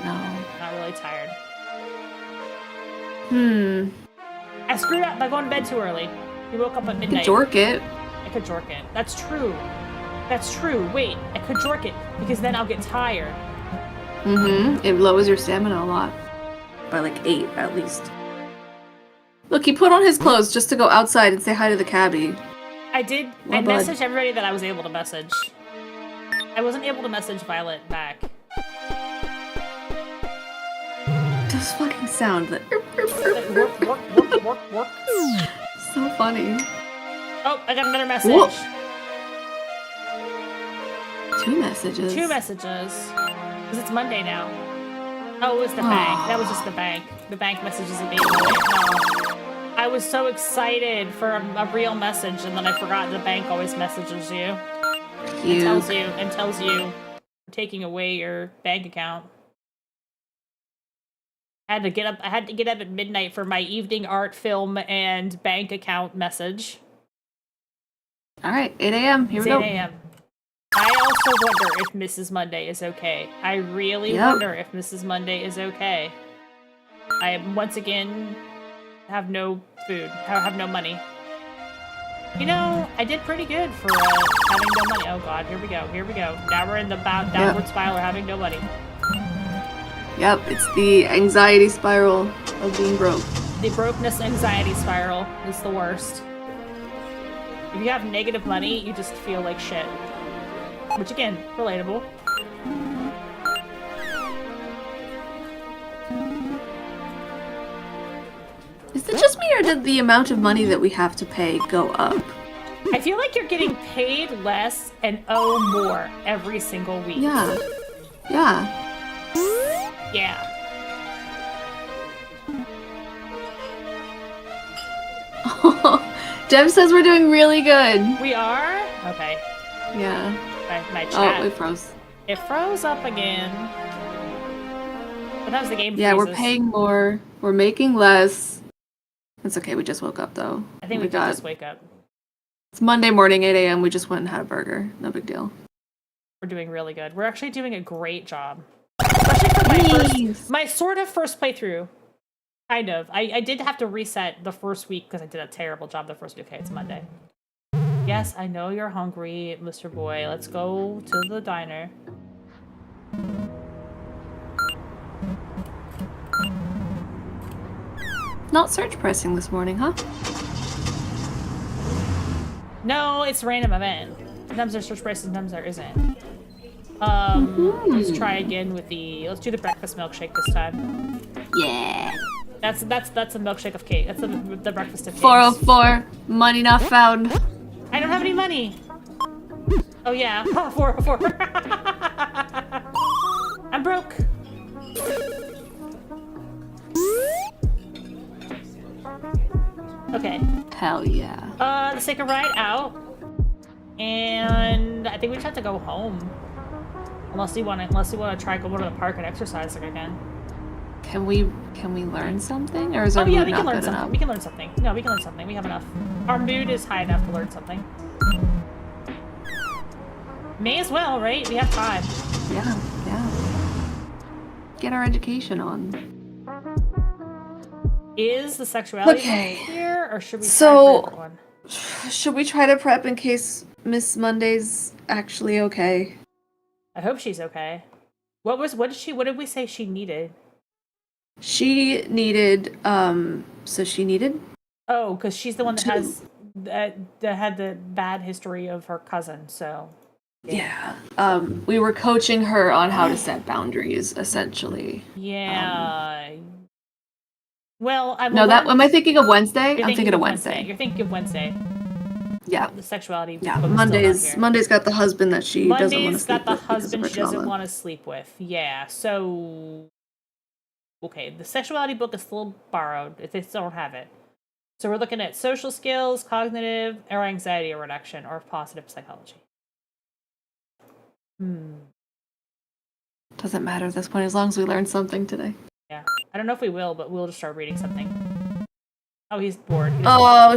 No. Not really tired. I screwed up by going to bed too early. He woke up at midnight. I could jork it. I could jork it. That's true. That's true. Wait, I could jork it because then I'll get tired. It lowers your stamina a lot. By like 8 at least. Look, he put on his clothes just to go outside and say hi to the cabbie. I did. I messaged everybody that I was able to message. I wasn't able to message Violet back. This fucking sound. That work. So funny. Oh, I got another message. Whoa. 2 messages. 2 messages. Because it's Monday now. Oh, it was the bank. That was just the bank. The bank messages are being delayed. No. I was so excited for a real message, and then I forgot the bank always messages you. And tells you taking away your bank account. I had to get up at midnight for my evening art, film, and bank account message. All right, 8 a.m. Here It's we go. 8 a.m. I also wonder if Mrs. Monday is okay. I really wonder if Mrs. Monday is okay. I once again have no food. I have no money. You know, I did pretty good for having no money. Oh god, here we go. Here we go. Now we're in the downward spiral of having no money. Yep, it's the anxiety spiral of being broke. The brokenness anxiety spiral is the worst. If you have negative money, you just feel like shit. Which again, relatable. Is it just me, or did the amount of money that we have to pay go up? I feel like you're getting paid less and owe more every single week. Yeah. Yeah. Yeah. Deb says we're doing really good. We are? Okay. Yeah. My chat. Oh, it froze. It froze up again. Sometimes the game freezes. Yeah, we're paying more. We're making less. It's okay, we just woke up though. I think we did just wake up. It's Monday morning, 8 a.m. We just went and had a burger. No big deal. We're doing really good. We're actually doing a great job. Especially for my sort of first playthrough. Kind of. I did have to reset the first week because I did a terrible job the first week. Okay, it's Monday. Yes, I know you're hungry, Mr. Boy. Let's go to the diner. Not search pressing this morning, huh? No, it's a random event. Sometimes there's search price, sometimes there isn't. Let's try again with let's do the breakfast milkshake this time. Yeah. That's a milkshake of cake. That's the breakfast of cake. 404, money not found. I don't have any money. Oh yeah, 404. I'm broke. Okay. Hell yeah. Let's take a ride out. And I think we just have to go home. Unless you wanna try go to the park and exercise again. Can we learn something? Or is our Oh yeah, mood we not can learn good something. enough? We can learn something. No, we can learn something. We have enough. Our mood is high enough to learn something. May as well, right? We have time. Yeah, yeah. Get our education on. Is the sexuality Okay. here, or should we try So- for a different one? Should we try to prep in case Miss Monday's actually okay? I hope she's okay. What did we say she needed? She needed, so she needed? Oh, because she's the one that has that had the bad history of her cousin, so Yeah. We were coaching her on how to set boundaries, essentially. yeah. Well, I'm No, am I thinking of Wednesday? You're I'm thinking of Wednesday. You're thinking of Wednesday. Yeah. The sexuality. Yeah, book is still on here. Monday's got the husband that she doesn't want to Monday's sleep got the with because of husband her she doesn't trauma. want to sleep with. Yeah, so okay, the sexuality book is still borrowed if they still don't have it. So we're looking at social skills, cognitive, or anxiety reduction, or positive psychology. Doesn't matter at this point as long as we learn something today. Yeah, I don't know if we will, but we'll just start reading something. Oh, he's bored.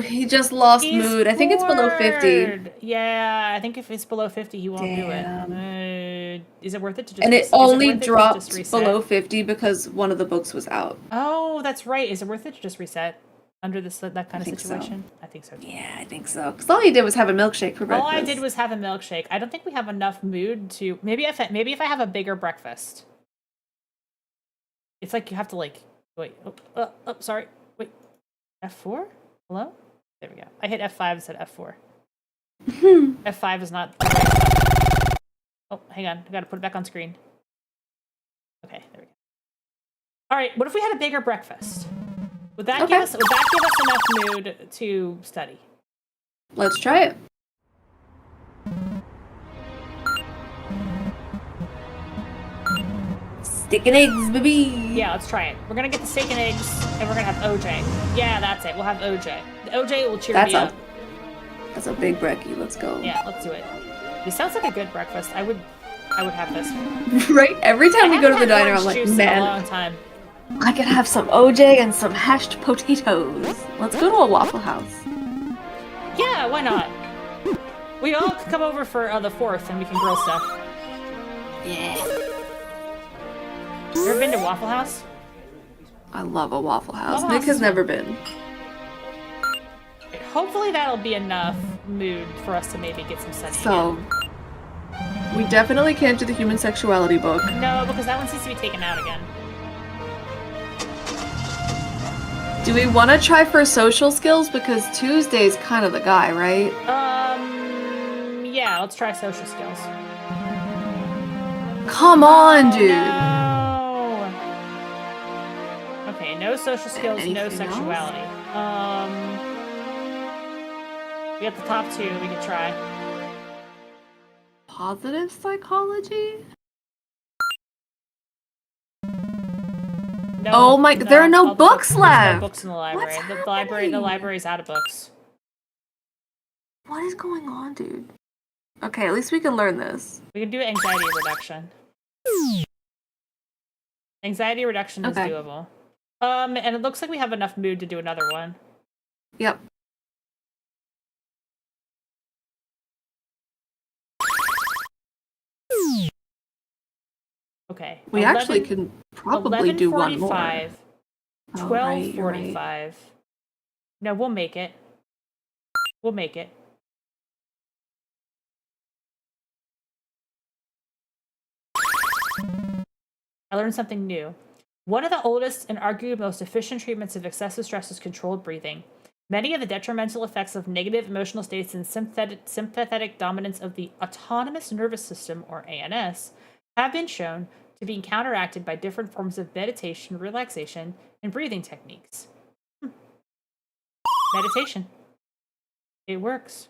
He just lost mood. I think it's below 50. bored. Yeah, I think if it's below 50, he won't Damn. do it. Is it worth it to just? And it is only worth it to dropped just reset? below 50 because one of the books was out. Oh, that's right. Is it worth it to just reset under that kind of think so. situation? I think so. Yeah, I think so. Because all he did was have a milkshake for breakfast. All I did was have a milkshake. I don't think we have enough mood to maybe if I have a bigger breakfast. It's like you have to like wait. Oh, sorry. Wait. F4? Hello? There we go. I hit F5 instead of F4. F5 is not. Oh, hang on. I gotta put it back on screen. Okay, there we go. All right. What if we had a bigger breakfast? Would that give us enough mood to study? Let's try it. Steak and eggs, baby. Yeah, let's try it. We're gonna get the steak and eggs, and we're gonna have OJ. Yeah, that's it. We'll have OJ. The OJ will cheer me up. That's a big brekkie. Let's go. Yeah, let's do it. This sounds like a good breakfast. I would have this. Right? Every time we go to the I haven't had diner, I'm orange like, juice in a man, long time. I could have some OJ and some hashed potatoes. Let's go to a Waffle House. Yeah, why not? We all could come over for the 4th and we can grill stuff. Yeah. You ever been to Waffle House? I love a Waffle House. Waffle Nick House has is never been. Hopefully that'll be enough mood for us to maybe get some studying. So, we definitely can't do the human sexuality book. No, because that one seems to be taken out again. Do we want to try for social skills? Because Tuesday's kind of the guy, right? Yeah, let's try social skills. Come on, dude. No. Okay, no social skills, no Anything sexuality. We got the top 2 we could try. Positive psychology? No, Oh my- there are no all the books there's left. No books in the library. What's The library's out of books. What is going on, dude? Okay, at least we can learn this. We can do anxiety reduction. Anxiety reduction is Okay. doable. And it looks like we have enough mood to do another one. Yep. Okay. We actually can probably do one more. 11:45, Oh, right, you're right. 12:45. No, we'll make it. We'll make it. I learned something new. One of the oldest and arguably most efficient treatments of excessive stress is controlled breathing. Many of the detrimental effects of negative emotional states and sympathetic dominance of the autonomous nervous system, or ANS, have been shown to be counteracted by different forms of meditation, relaxation, and breathing techniques. Meditation. It works.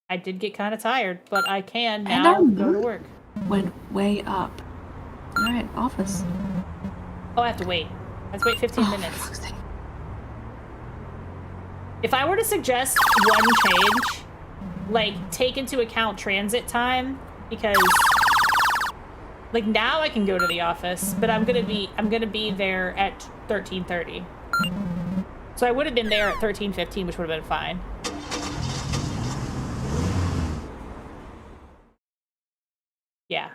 I did get kind of tired, but I can now go to work. Went way up. Alright, office. Oh, I have to wait. I have to wait 15 minutes. If I were to suggest one change, like, take into account transit time, because, like, now I can go to the office, but I'm gonna be there at 13:30. So I would have been there at 13:15, which would have been fine. Yeah.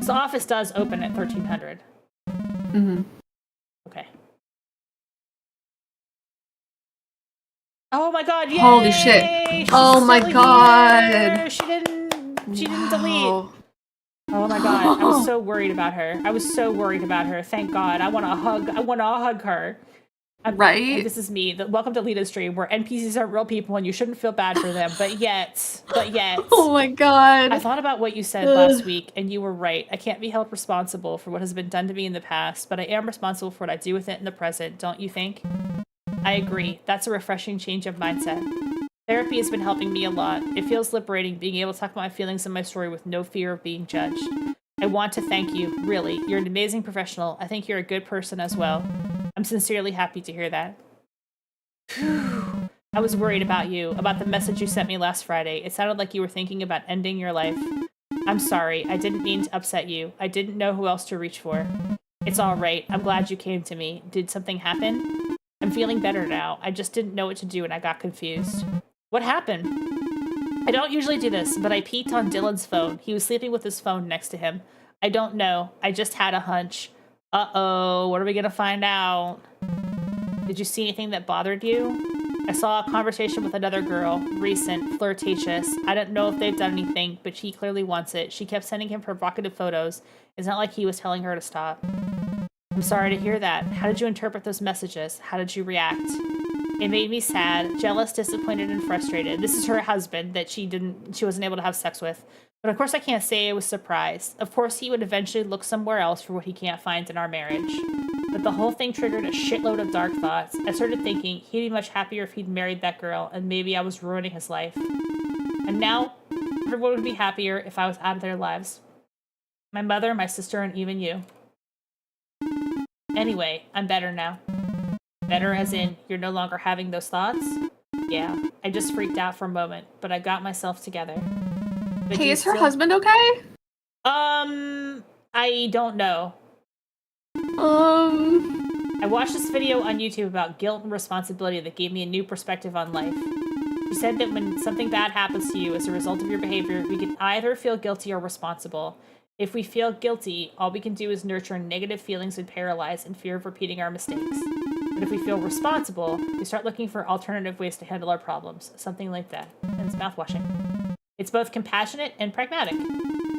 So office does open at 1300. Mm-hmm. Okay. Oh my god, yay! Holy shit. She's Oh my still god. here! She didn't delete. Oh my god, I was so worried about her. Thank God. I want to hug her. Right? This is me. Welcome to Lita's stream, where NPCs aren't real people and you shouldn't feel bad for them. But yet. Oh my god. I thought about what you said last week, and you were right. I can't be held responsible for what has been done to me in the past, but I am responsible for what I do with it in the present, don't you think? I agree. That's a refreshing change of mindset. Therapy has been helping me a lot. It feels liberating being able to talk about my feelings and my story with no fear of being judged. I want to thank you, really. You're an amazing professional. I think you're a good person as well. I'm sincerely happy to hear that. I was worried about you, about the message you sent me last Friday. It sounded like you were thinking about ending your life. I'm sorry. I didn't mean to upset you. I didn't know who else to reach for. It's all right. I'm glad you came to me. Did something happen? I'm feeling better now. I just didn't know what to do and I got confused. What happened? I don't usually do this, but I peeked on Dylan's phone. He was sleeping with his phone next to him. I don't know. I just had a hunch. Uh-oh, what are we gonna find out? Did you see anything that bothered you? I saw a conversation with another girl, recent, flirtatious. I don't know if they've done anything, but she clearly wants it. She kept sending him provocative photos. It's not like he was telling her to stop. I'm sorry to hear that. How did you interpret those messages? How did you react? It made me sad, jealous, disappointed, and frustrated. This is her husband that she wasn't able to have sex with. But of course I can't say I was surprised. Of course he would eventually look somewhere else for what he can't find in our marriage. But the whole thing triggered a shitload of dark thoughts. I started thinking he'd be much happier if he'd married that girl, and maybe I was ruining his life. And now, everyone would be happier if I was out of their lives. My mother, my sister, and even you. Anyway, I'm better now. Better as in, you're no longer having those thoughts? Yeah, I just freaked out for a moment, but I got myself together. But Hey, is her husband okay? I I don't know. I watched this video on YouTube about guilt and responsibility that gave me a new perspective on life. She said that when something bad happens to you as a result of your behavior, we can either feel guilty or responsible. If we feel guilty, all we can do is nurture negative feelings and paralyze in fear of repeating our mistakes. But if we feel responsible, we start looking for alternative ways to handle our problems. Something like that. And it's mouthwashing. It's both compassionate and pragmatic.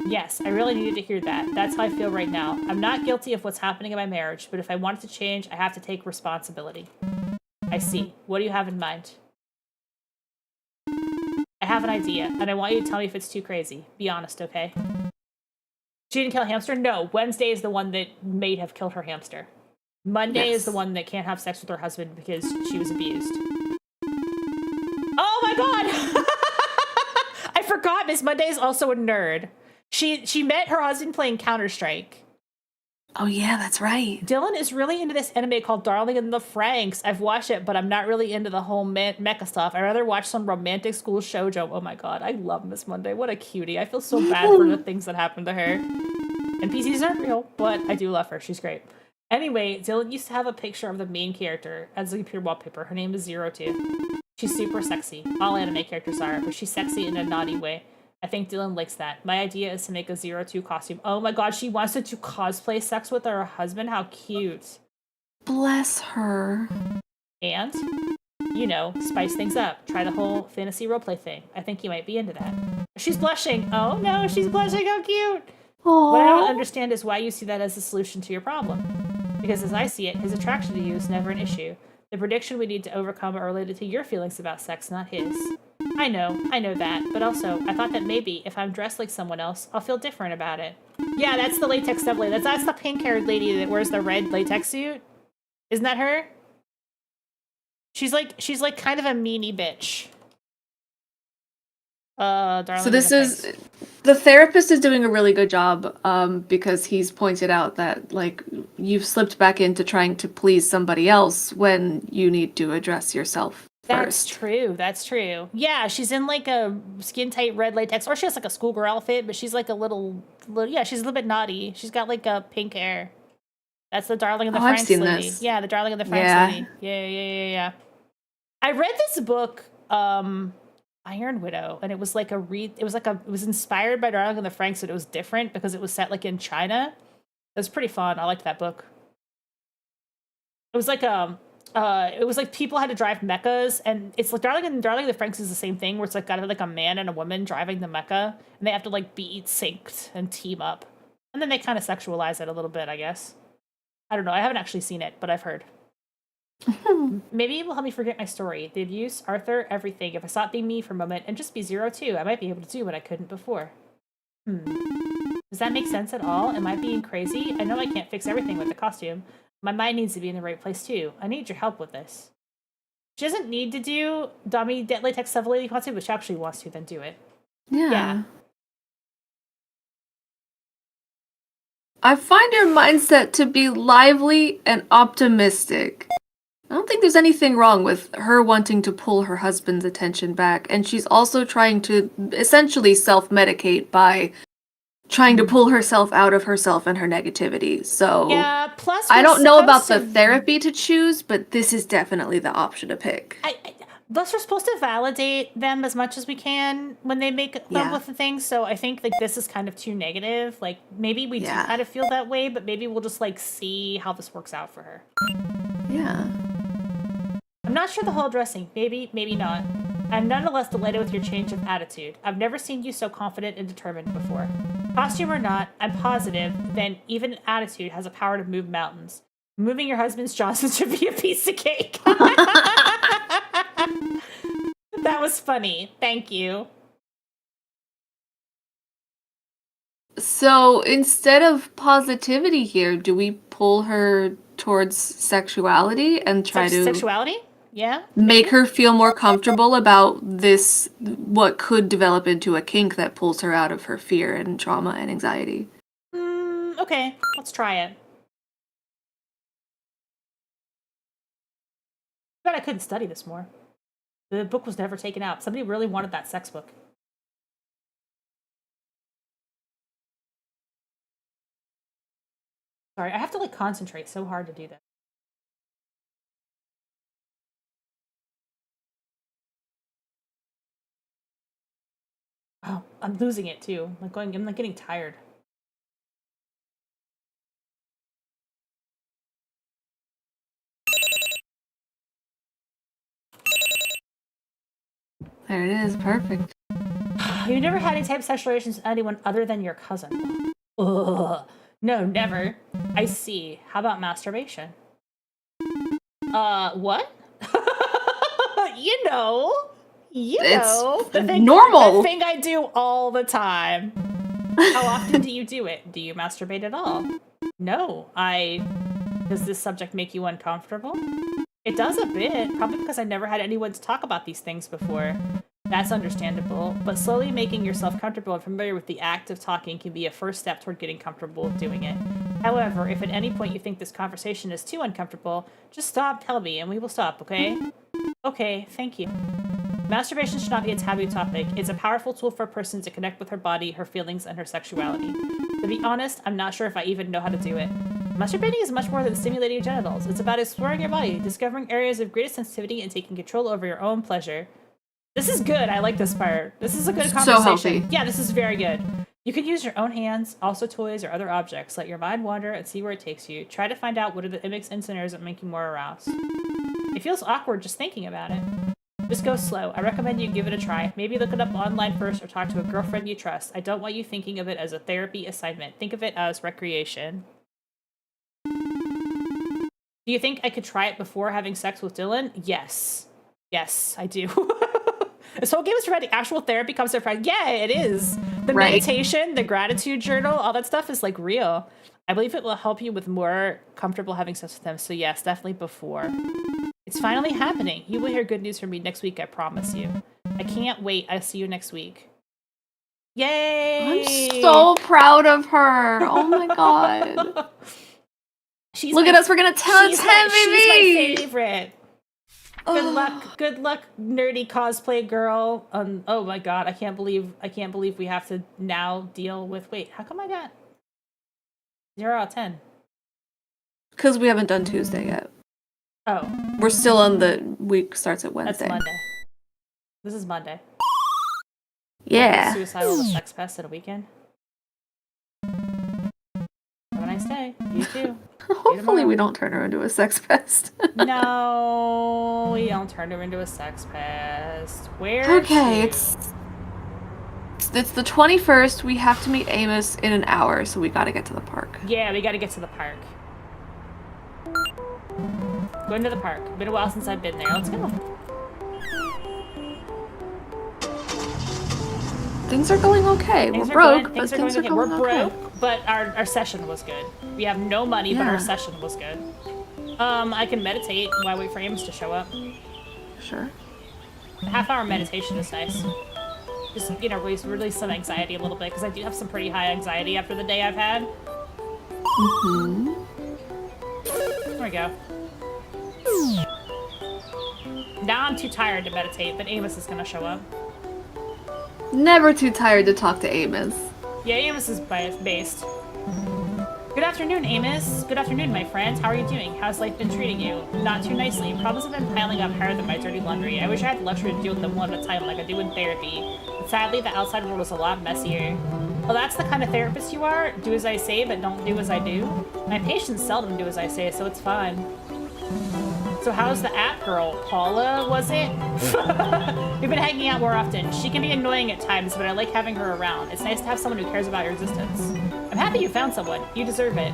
Yes, I really needed to hear that. That's how I feel right now. I'm not guilty of what's happening in my marriage, but if I want it to change, I have to take responsibility. I see. What do you have in mind? I have an idea, and I want you to tell me if it's too crazy. Be honest, okay? She didn't kill a hamster? No, Wednesday is the one that may have killed her hamster. Monday is the one that can't have sex with her husband because she was abused. Oh my god! I forgot Miss Monday is also a nerd. She met her husband playing Counter-Strike. Oh yeah, that's right. Dylan is really into this anime called Darling in the Franxx. I've watched it, but I'm not really into the whole mecha stuff. I'd rather watch some romantic school shoujo. Oh my god, I love Miss Monday. What a cutie. I feel so bad for the things that happened to her. And PCs aren't real, but I do love her. She's great. Anyway, Dylan used to have a picture of the main character as a computer wallpaper. Her name is Zero Two. She's super sexy. All anime characters are, but she's sexy in a naughty way. I think Dylan likes that. My idea is to make a Zero Two costume. Oh my god, she wants to cosplay sex with her husband? How cute. Bless her. And, you know, spice things up. Try the whole fantasy roleplay thing. I think you might be into that. She's blushing. Oh no, she's blushing. How cute. Aww. What I don't understand is why you see that as a solution to your problem. Because as I see it, his attraction to you is never an issue. The prediction we need to overcome are related to your feelings about sex, not his. I know that, but also, I thought that maybe if I'm dressed like someone else, I'll feel different about it. Yeah, that's the latex stuff lady. That's the pink-haired lady that wears the red latex suit. Isn't that her? She's like kind of a meanie bitch. Darling. So this is the therapist is doing a really good job because he's pointed out that like you've slipped back into trying to please somebody else when you need to address yourself That's first. true. That's true. Yeah, she's in like a skin tight red latex, or she has like a schoolgirl outfit, but she's like a little yeah, she's a little bit naughty. She's got like a pink hair. That's the Darling in the I've Franxx seen lady. this. Yeah, the Darling in the Franxx Yeah. lady. Yeah. I read this book, Iron Widow, and it was like it was inspired by Darling in the Franxx, but it was different because it was set like in China. It was pretty fun. I liked that book. It was like people had to drive mechas, and it's like Darling in the Franxx is the same thing, where it's like got like a man and a woman driving the mecha, and they have to like be synced and team up, and then they kind of sexualize it a little bit, I guess. I don't know. I haven't actually seen it, but I've heard. Maybe it will help me forget my story. The abuse, Arthur, everything. If I stop being me for a moment and just be Zero Two, I might be able to do what I couldn't before. Does that make sense at all? Am I being crazy? I know I can't fix everything with the costume. My mind needs to be in the right place too. I need your help with this. She doesn't need to do dummy latex stuff lady costume, but she actually wants to, then do it. Yeah. I find her mindset to be lively and optimistic. I don't think there's anything wrong with her wanting to pull her husband's attention back, and she's also trying to essentially self-medicate by trying to pull herself out of herself and her negativity. So yeah, plus I don't know about the therapy to choose, but this is definitely the option to pick. Plus, we're supposed to validate them as much as we can when they make up with the things. So I think like this is kind of too negative. Like maybe we do kind of feel that way, but maybe we'll just like see how this works out for her. Yeah. I'm not sure the whole dressing. Maybe not. I'm nonetheless delighted with your change of attitude. I've never seen you so confident and determined before. Costume or not, I'm positive then even attitude has a power to move mountains. Moving your husband's Johnson should be a piece of cake. That was funny. Thank you. So instead of positivity here, do we pull her towards sexuality and try to sexuality? Yeah. Make her feel more comfortable about this, what could develop into a kink that pulls her out of her fear and trauma and anxiety. Okay, let's try it. I bet I couldn't study this more. The book was never taken out. Somebody really wanted that sex book. Sorry, I have to like concentrate so hard to do this. Oh, I'm losing it too. I'm like getting tired. There it is, perfect. You never had any type of sexual relations with anyone other than your cousin? Ugh. No, never. I see. How about masturbation? What? You know. It's The thing, normal. The thing I do all the time. How often do you do it? Do you masturbate at all? No. Does this subject make you uncomfortable? It does a bit, probably because I never had anyone to talk about these things before. That's understandable, but slowly making yourself comfortable and familiar with the act of talking can be a first step toward getting comfortable with doing it. However, if at any point you think this conversation is too uncomfortable, just stop, tell me, and we will stop, okay? Okay, thank you. Masturbation should not be a taboo topic. It's a powerful tool for a person to connect with her body, her feelings, and her sexuality. To be honest, I'm not sure if I even know how to do it. Masturbating is much more than stimulating your genitals. It's about exploring your body, discovering areas of greatest sensitivity, and taking control over your own pleasure. This is good. I like this part. This is a good conversation. So healthy. Yeah, this is very good. You can use your own hands, also toys or other objects. Let your mind wander and see where it takes you. Try to find out what are the mimics and centers that make you more aroused. It feels awkward just thinking about it. Just go slow. I recommend you give it a try. Maybe look it up online first or talk to a girlfriend you trust. I don't want you thinking of it as a therapy assignment. Think of it as recreation. Do you think I could try it before having sex with Dylan? Yes. Yes, I do. This whole game is providing actual therapy comes to friend. Yeah, it is. The meditation, the gratitude journal, all that stuff is like real. I believe it will help you with more comfortable having sex with them. So yes, definitely before. It's finally happening. You will hear good news from me next week, I promise you. I can't wait. I'll see you next week. Yay! I'm so proud of her. Oh my god. Look at us, we're gonna 10 baby! She's my favorite. Good luck, nerdy cosplay girl. Oh my god, I can't believe we have to now deal with. Wait, how come I got 0 out of 10? Because we haven't done Tuesday yet. Oh, we're still on the week starts at Wednesday. That's Monday. This is Monday. Yeah. Suicidal with sex pest at a weekend. Have a nice day. You too. Hopefully we don't turn her into a sex pest. No, we don't turn her into a sex pest. Where? Okay, it's the 21st. We have to meet Amos in an hour, so we gotta get to the park. Yeah, we gotta get to the park. Going to the park. Been a while since I've been there. Let's go. Things are going okay. We're broke, but things are going okay. We're broke, but our session was good. We have no money, but our session was good. I can meditate while I wait for Amos to show up. Sure. A half-hour meditation is nice. Just, you know, release some anxiety a little bit, because I do have some pretty high anxiety after the day I've had. Mm-hmm. There we go. Now I'm too tired to meditate, but Amos is gonna show up. Never too tired to talk to Amos. Yeah, Amos is based. Good afternoon, Amos. Good afternoon, my friend. How are you doing? How's life been treating you? Not too nicely. Problems have been piling up higher than my dirty laundry. I wish I had the luxury to deal with them one at a time like I do in therapy. But sadly, the outside world is a lot messier. Well, that's the kind of therapist you are. Do as I say, but don't do as I do. My patients seldom do as I say, so it's fine. So how's the app girl? Paula, was it? We've been hanging out more often. She can be annoying at times, but I like having her around. It's nice to have someone who cares about your existence. I'm happy you found someone. You deserve it.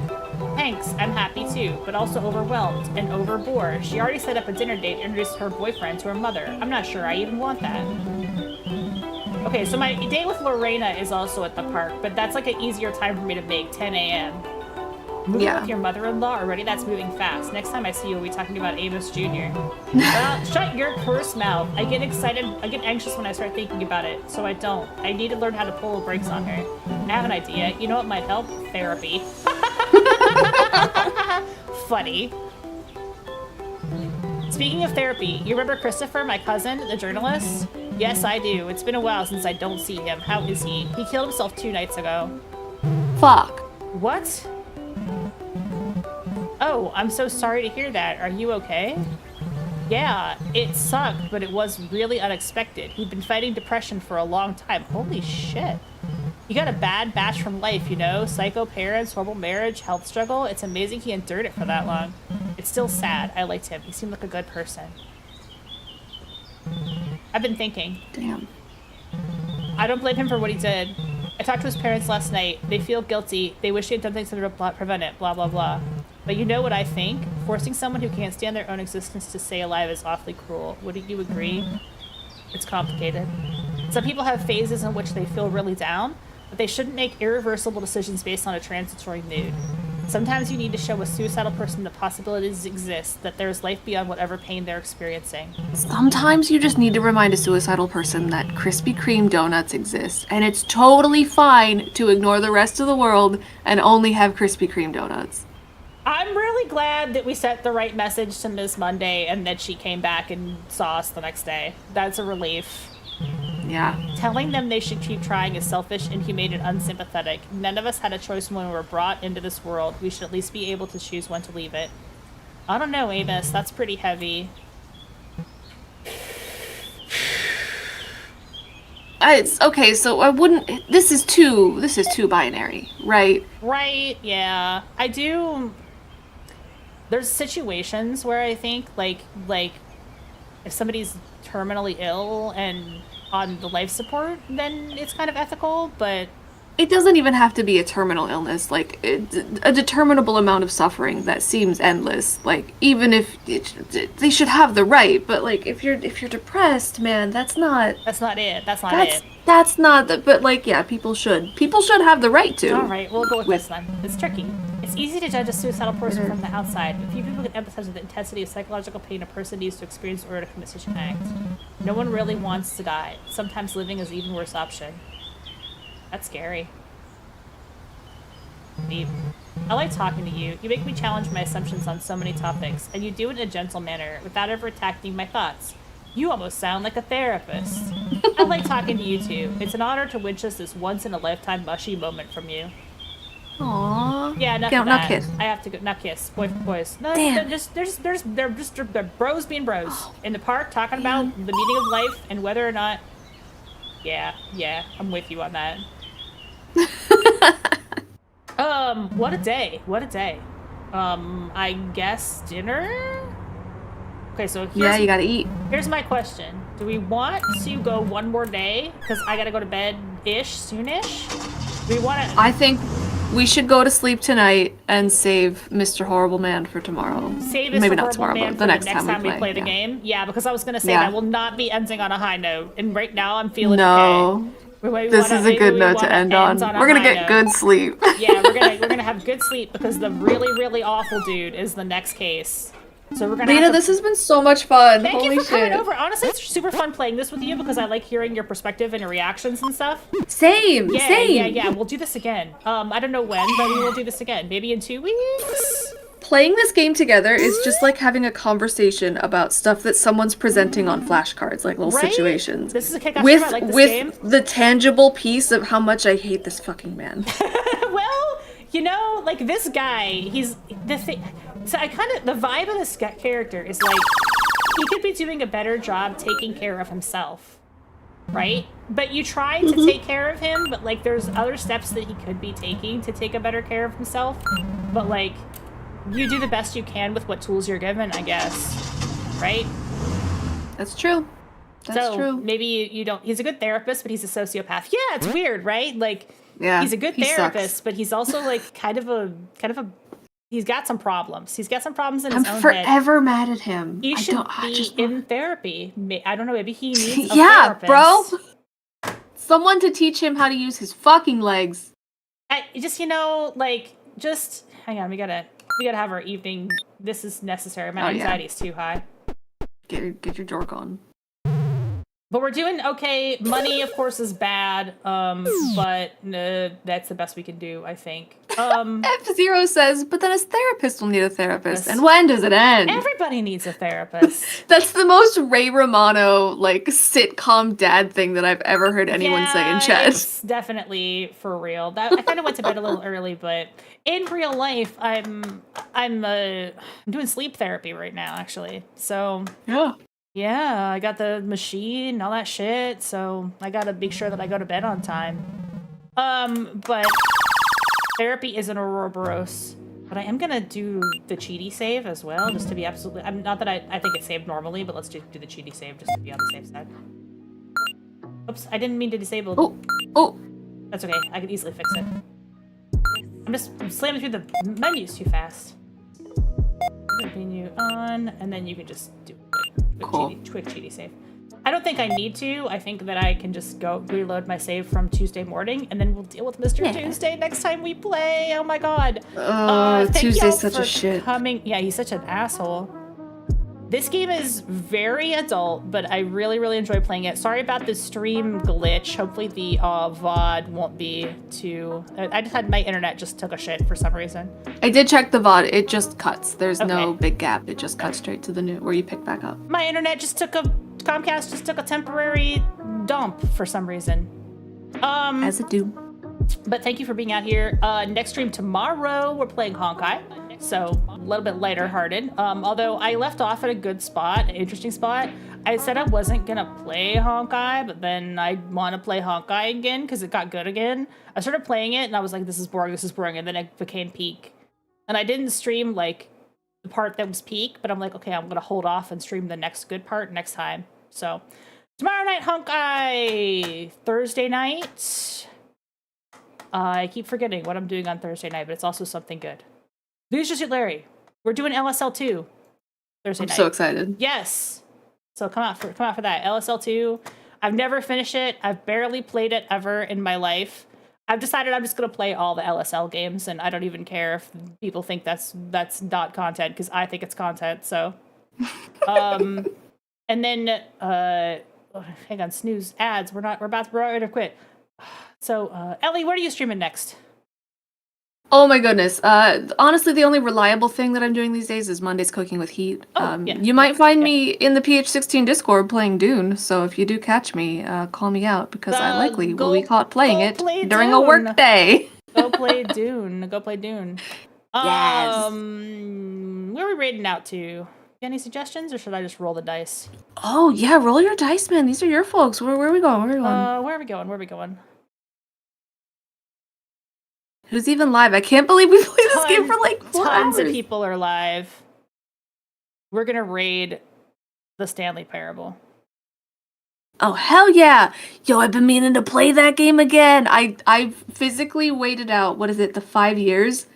Thanks, I'm happy too, but also overwhelmed and overboard. She already set up a dinner date and introduced her boyfriend to her mother. I'm not sure I even want that. Okay, so my date with Lorena is also at the park, but that's like an easier time for me to make, 10 a.m. Moving with your mother-in-law already? That's moving fast. Next time I see you, we'll be talking about Amos Jr. Well, shut your cursed mouth. I get excited, I get anxious when I start thinking about it, so I don't. I need to learn how to pull the brakes on her. I have an idea. You know what might help? Therapy. Funny. Speaking of therapy, you remember Christopher, my cousin, the journalist? Yes, I do. It's been a while since I don't see him. How is he? He killed himself 2 nights ago. Fuck. What? Oh, I'm so sorry to hear that. Are you okay? Yeah, it sucked, but it was really unexpected. He'd been fighting depression for a long time. Holy shit. He got a bad batch from life, you know? Psycho parents, horrible marriage, health struggle. It's amazing he endured it for that long. It's still sad. I liked him. He seemed like a good person. I've been thinking. Damn. I don't blame him for what he did. I talked to his parents last night. They feel guilty. They wish he had done things to prevent it, blah, blah, blah. But you know what I think? Forcing someone who can't stand their own existence to stay alive is awfully cruel. Wouldn't you agree? It's complicated. Some people have phases in which they feel really down, but they shouldn't make irreversible decisions based on a transitory mood. Sometimes you need to show a suicidal person that possibilities exist, that there is life beyond whatever pain they're experiencing. Sometimes you just need to remind a suicidal person that Krispy Kreme donuts exist, and it's totally fine to ignore the rest of the world and only have Krispy Kreme donuts. I'm really glad that we sent the right message to Ms. Monday and that she came back and saw us the next day. That's a relief. Yeah. Telling them they should keep trying is selfish, inhumane, and unsympathetic. None of us had a choice when we were brought into this world. We should at least be able to choose when to leave it. I don't know, Amos. That's pretty heavy. It's okay, so I wouldn't. This is too binary, right? Right, yeah. I do. There's situations where I think, like, if somebody's terminally ill and on the life support, then it's kind of ethical, but It doesn't even have to be a terminal illness, like a determinable amount of suffering that seems endless. Like even if they should have the right, but like if you're depressed, man, that's not it. That's not it. That's not the. But like, yeah, people should have the right to. All right, we'll go with this then. It's tricky. It's easy to judge a suicidal person from the outside, but few people can empathize with the intensity of psychological pain a person needs to experience in order to commit such an act. No one really wants to die. Sometimes living is an even worse option. That's scary. Deep. I like talking to you. You make me challenge my assumptions on so many topics, and you do it in a gentle manner, without ever attacking my thoughts. You almost sound like a therapist. I like talking to you too. It's an honor to witness this once-in-a-lifetime mushy moment from you. Aww. Yeah, enough of that. Kiss. I have to go. Not kiss. Boys. No, damn. They're bros being bros in the park, talking about the meaning of life and whether or not. Yeah, I'm with you on that. What a day. I guess dinner? Okay, so yeah, you gotta eat. Here's my question. Do we want to go one more day? Because I gotta go to bed-ish, soonish? Do we want to... I think we should go to sleep tonight and save Mr. Horrible Man for tomorrow. Save Mr. Maybe not Horrible tomorrow, Man but for the next time we play the yeah. game. Yeah, because I was going to say Yeah. that will not be ending on a high note. And right now I'm feeling No. okay. This is a good note to end on. We're gonna get good sleep. Yeah, we're gonna have good sleep because the really, really awful dude is the next case. So we're gonna. Lena, this has been so much fun. Thank Holy you for coming shit. over. Honestly, it's super fun playing this with you because I like hearing your perspective and your reactions and stuff. Same. Yeah. We'll do this again. I don't know when, but we will do this again. Maybe in 2 weeks. Playing this game together is just like having a conversation about stuff that someone's presenting on flashcards, like little situations. This is a kick-ass game. I like this game. With the tangible piece of how much I hate this fucking man. Well, you know, like this guy, he's the thing. So I kind of, the vibe of this character is like, he could be doing a better job taking care of himself, right? But you try to take care of him, but like there's other steps that he could be taking to take a better care of himself. But like, you do the best you can with what tools you're given, I guess, right? That's true. That's true. Maybe you don't, he's a good therapist, but he's a sociopath. Yeah, it's weird, right? Like, yeah, he's a good therapist, sucks. but he's also like kind of a, he's got some problems. He's got some problems in his own head. I'm forever mad at him. He should be in therapy. I don't know, maybe he needs a yeah, therapist. bro. Someone to teach him how to use his fucking legs. Just hang on. We gotta have our evening. This is necessary. My anxiety's too high. Get your dork on. But we're doing okay. Money, of course, is bad. But that's the best we can do, I think. F-Zero says, but then his therapist will need a therapist. And when does it end? Everybody needs a therapist. That's the most Ray Romano, like, sitcom dad thing that I've ever heard anyone say in chat. It's definitely for real. That I kind of went to bed a little early, but in real life, I'm doing sleep therapy right now, actually. So yeah, I got the machine, all that shit. So I gotta make sure that I go to bed on time. But therapy is an Ouroboros. But I am gonna do the cheaty save as well, just to be absolutely. I'm not that I think it's saved normally, but let's do the cheaty save just to be on the safe side. Oops, I didn't mean to disable. Oh. That's okay. I can easily fix it. I'm just slamming through the menus too fast. Menu on, and then you can just do a quick cheaty save. I don't think I need to. I think that I can just go reload my save from Tuesday morning, and then we'll deal with Mr. Tuesday next time we play. Oh my god. Tuesday's such a shit. Yeah, he's such an asshole. This game is very adult, but I really, really enjoy playing it. Sorry about the stream glitch. Hopefully the VOD won't be too... I just had my internet just took a shit for some reason. I did check the VOD. It just cuts. There's no big gap. It just cuts straight to the new where you pick back up. My internet just took a... Comcast just took a temporary dump for some reason. As it do. But thank you for being out here. Next stream tomorrow, we're playing Honkai. So a little bit lighter hearted. Although I left off at a good spot, an interesting spot. I said I wasn't gonna play Honkai, but then I want to play Honkai again because it got good again. I started playing it and I was like, this is boring, and then it became peak. And I didn't stream like the part that was peak, but I'm like, okay, I'm gonna hold off and stream the next good part next time. So tomorrow night Honkai, Thursday night. I keep forgetting what I'm doing on Thursday night, but it's also something good. Leisure Suit Larry. We're doing LSL 2 Thursday night. I'm so excited. Yes. So come out for that. LSL 2. I've never finished it. I've barely played it ever in my life. I've decided I'm just gonna play all the LSL games, and I don't even care if people think that's not content, because I think it's content. So, and then hang on, snooze ads. We're ready to quit. So, Ellie, what are you streaming next? Oh my goodness. Honestly, the only reliable thing that I'm doing these days is Monday's Cooking with Heat. You might find me in the PH16 Discord playing Dune, so if you do catch me, call me out, because I likely will be caught playing it during a work day. Go play Dune. Go play Dune. Yes. Where are we raiding out to? Any suggestions, or should I just roll the dice? Oh, yeah, roll your dice, man. These are your folks. Where are we going? Where are we going? Who's even live? I can't believe we played this game for like 4 Tons hours. of people are live. We're gonna raid the Stanley Parable. Oh, hell yeah. Yo, I've been meaning to play that game again. I physically waited out, what is it, the 5 years?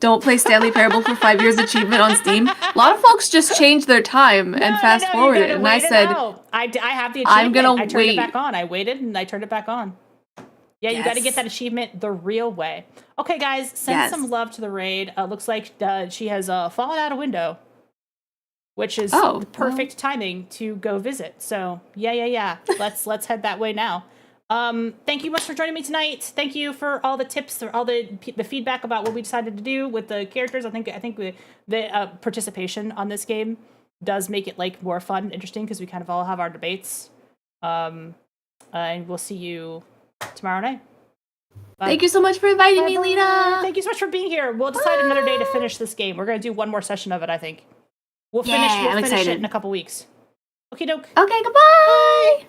Don't play Stanley Parable for 5 years achievement on Steam. A lot of folks just changed their time and fast forwarded, and I said, I have the achievement. I'm gonna I turned it back on. I waited and I turned it back on. Yeah, you got to get that achievement the real way. Okay, guys, send some love to the raid. Looks like she has fallen out a window, which is perfect timing to go visit. So yeah. Let's head that way now. Thank you much for joining me tonight. Thank you for all the tips, or all the feedback about what we decided to do with the characters. I think the participation on this game does make it like more fun and interesting, because we kind of all have our debates. And we'll see you tomorrow night. Bye. Thank you so much for inviting me, Lena. Thank you so much for being here. We'll decide another day to finish this game. We're going to do one more session of it, I think. We'll finish it in a couple weeks. Okay, doke. Okay, goodbye. Bye.